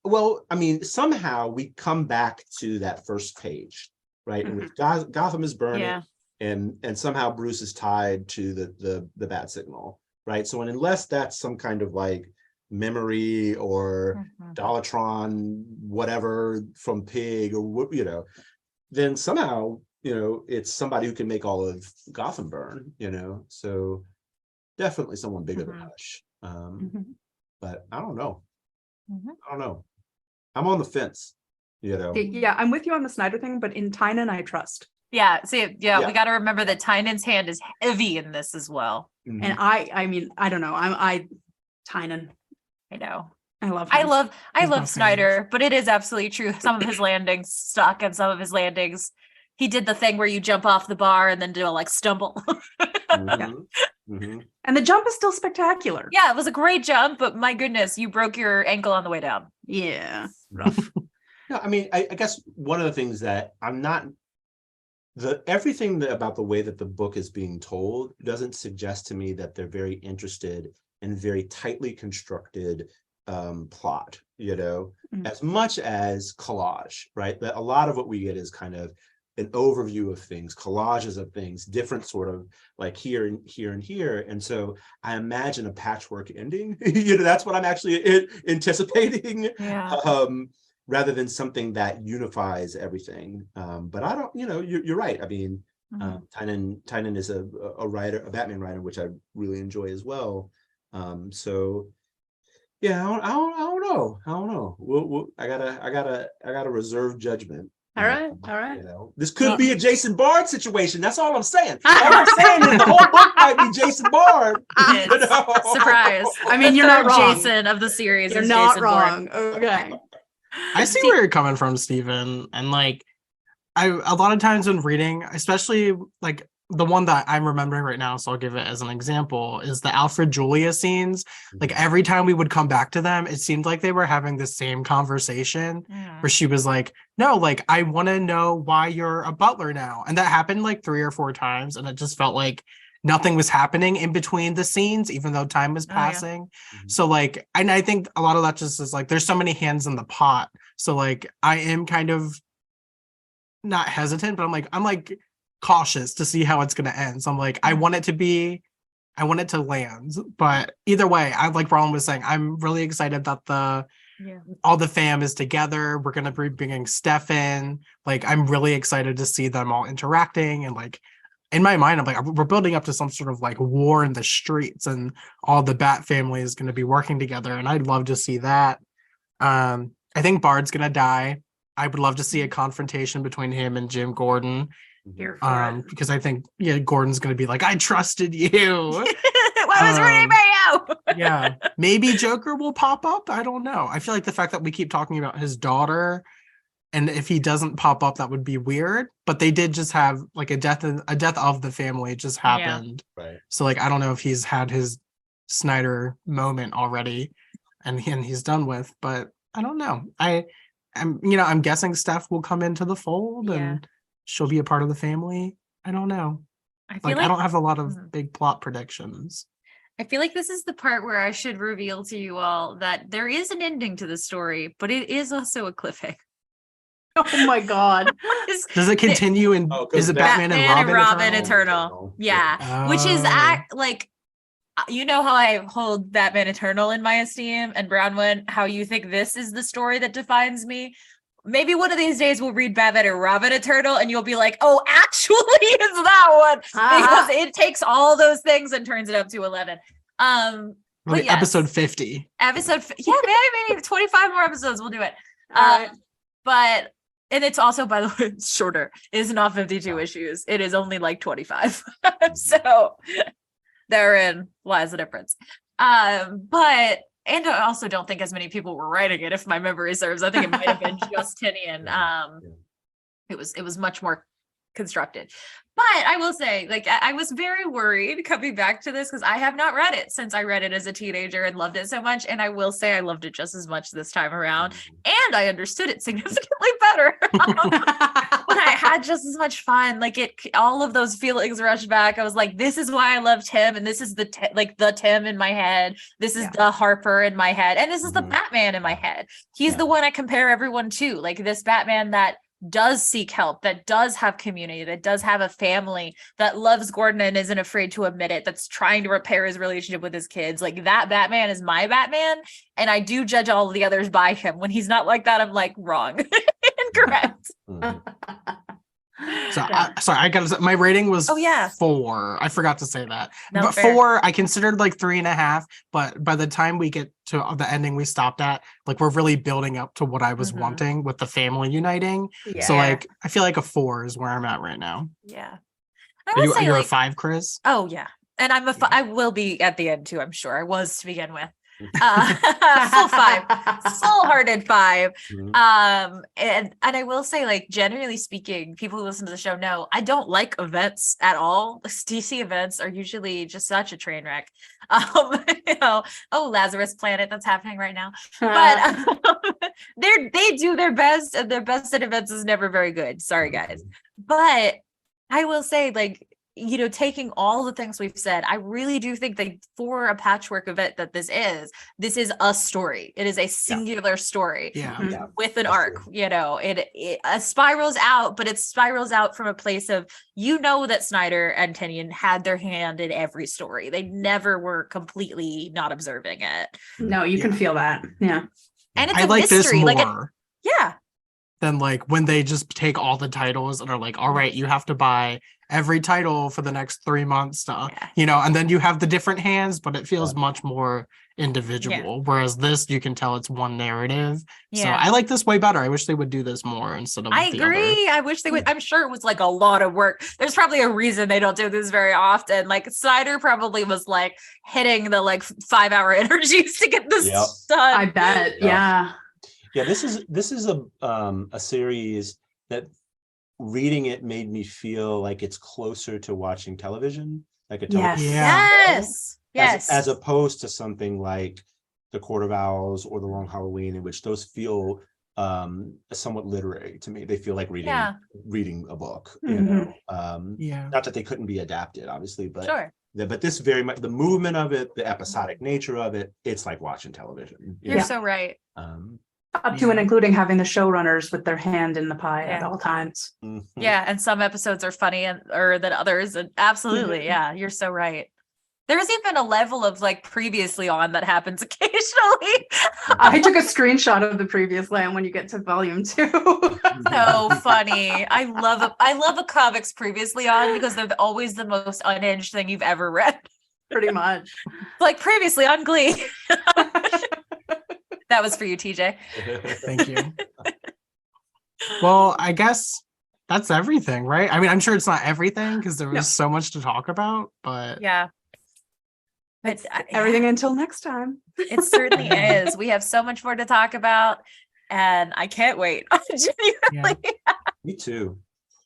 well, I mean, somehow we come back to that first page, right? In which Gotham is burning, and somehow Bruce is tied to the bat signal, right? So unless that's some kind of memory or Dollatron, whatever from Pig, or then somehow it's somebody who can make all of Gotham burn, so definitely someone bigger than Hush. But I don't know. I'm on the fence, Yeah, I'm with you on the Snyder thing, but in Tynan, I trust. Yeah, see, we got to remember that Tynan's hand is heavy in this as well. And I mean, I don't know. Tynan. I know. I love him. I love Snyder, but it is absolutely true. Some of his landings stuck, and some of his landings, he did the thing where you jump off the bar and then do a stumble. And the jump is still spectacular. Yeah, it was a great jump, but my goodness, you broke your ankle on the way down. Yeah, rough. No, I mean, I guess one of the things that I'm not, everything about the way that the book is being told doesn't suggest to me that they're very interested in very tightly constructed plot, as much as collage, right? That a lot of what we get is kind of an overview of things, collages of things, different sort of here and here and here. And so I imagine a patchwork ending, that's what I'm actually anticipating, rather than something that unifies everything. But I don't, you're right. I mean, Tynan is a writer, a Batman writer, which I really enjoy as well. So Yeah, I don't know. I don't know. I gotta reserve judgment. All right. You know, this could be a Jason Bard situation. That's all I'm saying. All I'm saying is the whole book might be Jason Bard. You know? Surprise! I mean, The you're not third wrong. Jason of the series. You're is not Jason wrong. Bourne. Okay. I see where you're coming from, Stephen. And like, a lot of times when reading, especially like the one that I'm remembering right now, so I'll give it as an example, is the Alfred Julia scenes. Like every time we would come back to them, it seemed like they were having the same conversation where she was like, no, like, I want to know why you're a butler now. And that happened like 3 or 4 times. And it just felt like nothing was happening in between the scenes, even though time was passing. So like, and I think a lot of that just is like, there's so many hands in the pot. So like, I am kind of not hesitant, but I'm like cautious to see how it's going to end. So I'm like, I want it to land, but either way, I like Bronwyn was saying, I'm really excited that all the fam is together. We're going to be bringing Steph in. Like, I'm really excited to see them all interacting. And like, in my mind, I'm like, we're building up to some sort of like war in the streets and all the Bat family is going to be working together. And I'd love to see that. I think Bard's going to die. I would love to see a confrontation between him and Jim Gordon. Here for it. Because I think Gordon's gonna be like, I trusted you. Why was Renee Mayo? Yeah, maybe Joker will pop up. I don't know. I feel like the fact that we keep talking about his daughter, and if he doesn't pop up, that would be weird. But they did just have like a death of the family just happened. Right. So like, I don't know if he's had his Snyder moment already, and he's done with. But I don't know. I'm guessing Steph will come into the fold and she'll be a part of the family. I don't know. I don't have a lot of big plot predictions. I feel like this is the part where I should reveal to you all that there is an ending to the story, but it is also a cliffhanger. Oh my God. Does it continue in is it Batman and Robin Eternal? Yeah. Which is like, you know how I hold Batman Eternal in my esteem, and Bronwyn, how you think this is the story that defines me. Maybe one of these days we'll read Batman and Robin Eternal and you'll be like, oh, actually it's that one. Because it takes all those things and turns it up to 11. Like episode 50. Maybe 25 more episodes, we'll do it. But, and it's also, by the way, it's shorter. It is not 52 issues. It is only like 25. So therein lies the difference. And I also don't think as many people were writing it, if my memory serves. I think it might have been just Tinian. It was much more constructed. But I will say, like, I was very worried coming back to this because I have not read it since I read it as a teenager and loved it so much. And I will say I loved it just as much this time around. And I understood it significantly better. But I had just as much fun. Like, all of those feelings rushed back. I was like, this is why I loved Tim. And this is the Tim in my head. This is the Harper in my head. And this is the Batman in my head. He's the one I compare everyone to. Like, this Batman that does seek help, that does have community, that does have a family, that loves Gordon and isn't afraid to admit it, that's trying to repair his relationship with his kids. Like, that Batman is my Batman, and I do judge all of the others by him. When he's not like that, I'm like, wrong. Incorrect. So I gotta say, my rating was 4. I forgot to say that. But fair. 4, I considered like 3.5, but by the time we get to the ending we stopped at, like, we're really building up to what I was wanting with the family uniting. So like, I feel like a 4 is where I'm at right now. Yeah. You're a 5, Chris? Oh yeah. And I will be at the end too, I'm sure. I was to begin with. Full 5, full-hearted 5. And I will say, like, generally speaking, people who listen to the show know I don't like events at all. DC events are usually just such a train wreck. Lazarus Planet, that's happening right now. But they do their best, and their best at events is never very good. Sorry, guys. But I will say, like, taking all the things we've said, I really do think that for a patchwork event that this is a story. It is a singular story with an arc. It spirals out, but it spirals out from a place of, that Snyder and Tinian had their hand in every story. They never were completely not observing it. No, you can feel that. Yeah. And it's I a like mystery. This more. Yeah. Than like when they just take all the titles and are like, all right, you have to buy every title for the next 3 months to, Yeah. and then you have the different hands, but it feels much more individual. Whereas this, you can tell it's one narrative. So Yeah. I like this way better. I wish they would do this more instead of I the agree. I wish they would. I'm sure it was like a lot of work. There's probably a reason they don't do this very often. Like Snyder probably was like hitting the like 5-hour energies to get this done. I bet. Yeah. Yeah, this is a series that reading it made me feel like it's closer to watching television, like a television Yes. as opposed to something like The Court of Owls or The Long Halloween, in which those feel somewhat literary to me. They feel like reading a book, not that they couldn't be adapted, obviously, but but this very much, the movement of it, the episodic nature of it, it's like watching television. You're so right. Up to and including having the showrunners with their hand in the pie at all times. Yeah, and some episodes are funny or than others, and absolutely, you're so right. There's even a level of like previously on that happens occasionally. I took a screenshot of the previous land when you get to volume 2. So funny. I love a comics previously on because they're always the most unhinged thing you've ever read. Pretty much. Like previously on Glee. That was for you, TJ. Thank you. Well, I guess that's everything, right? I mean, I'm sure it's not everything because there was so much to talk about, but But everything until next time. It certainly is. We have so much more to talk about, and I can't wait. Genuinely. Me too.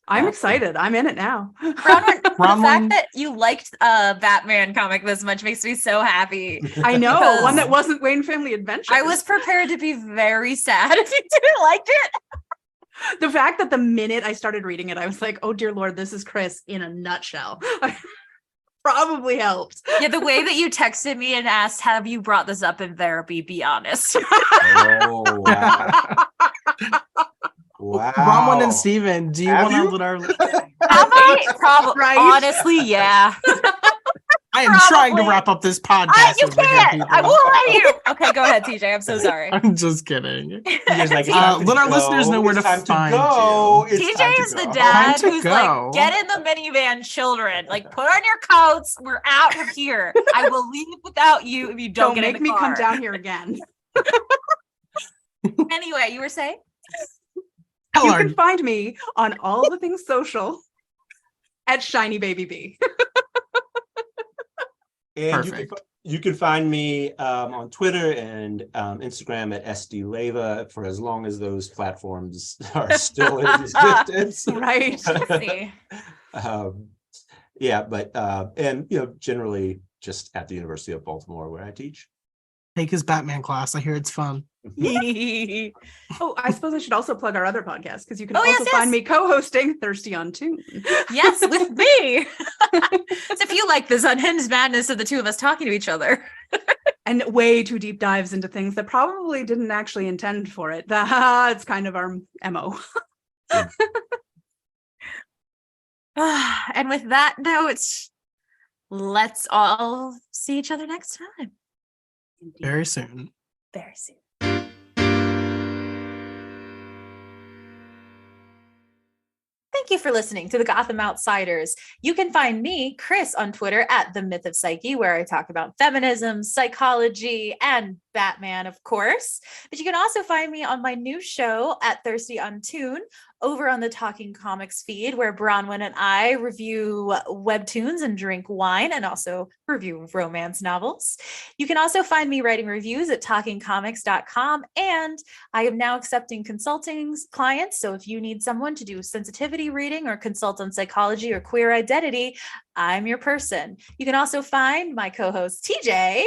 I'm excited. I'm in it now. Bronwyn, the fact that you liked a Batman comic this much makes me so happy. I know, one that wasn't Wayne Family Adventures. I was prepared to be very sad if you didn't like it. The fact that the minute I started reading it, I was like, oh dear Lord, this is Chris in a nutshell. Probably helped. Yeah, the way that you texted me and asked, have you brought this up in therapy? Be honest. Oh, wow. Wow. Bronwyn and Steven, do you want to let our... Probably, honestly, yeah. I am trying to wrap up this podcast. You can't. I won't let you. Okay, go ahead, TJ. I'm so sorry. I'm just kidding. Like, let our listeners know where to find you. TJ is the dad who's like, get in the minivan, children. Like, put on your coats. We're out of here. I will leave without you if you don't get in the car. Don't make me come down here again. Anyway, you were saying? You can find me on all the things social at Shiny Baby B. And you can find me on Twitter and Instagram at SDLEYVA for as long as those platforms are still in existence. Right. And generally just at the University of Baltimore where I teach. Take his Batman class. I hear it's fun. Oh, I suppose I should also plug our other podcast because you can also find me co-hosting Thirsty on Tune. Yes, with me. So if you like this unhinged madness of the two of us talking to each other. And way too deep dives into things that probably didn't actually intend for it. It's kind of our MO. And with that note, let's all see each other next time. Very soon. Very soon. Thank you for listening to the Gotham Outsiders. You can find me, Chris, on Twitter at The Myth of Psyche, where I talk about feminism, psychology, and Batman, of course. But you can also find me on my new show at Thirsty on Tune, over on the Talking Comics feed, where Bronwyn and I review webtoons and drink wine, and also review romance novels. You can also find me writing reviews at talkingcomics.com, and I am now accepting consulting clients. So if you need someone to do sensitivity reading or consult on psychology or queer identity, I'm your person. You can also find my co-host TJ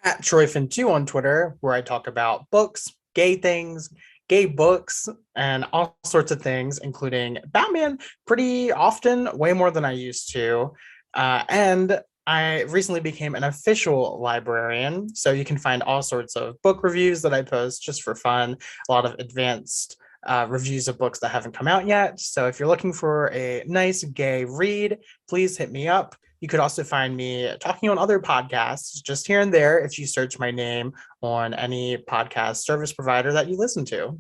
at Troyfin2 on Twitter, where I talk about books, gay things, gay books, and all sorts of things, including Batman pretty often, way more than I used to. And I recently became an official librarian, so you can find all sorts of book reviews that I post just for fun, a lot of advanced reviews of books that haven't come out yet. So if you're looking for a nice gay read, please hit me up. You could also find me talking on other podcasts just here and there if you search my name on any podcast service provider that you listen to.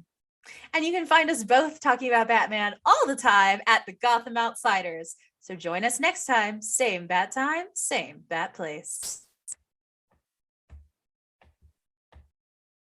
And you can find us both talking about Batman all the time at the Gotham Outsiders. So join us next time. Same bat time, same bat place.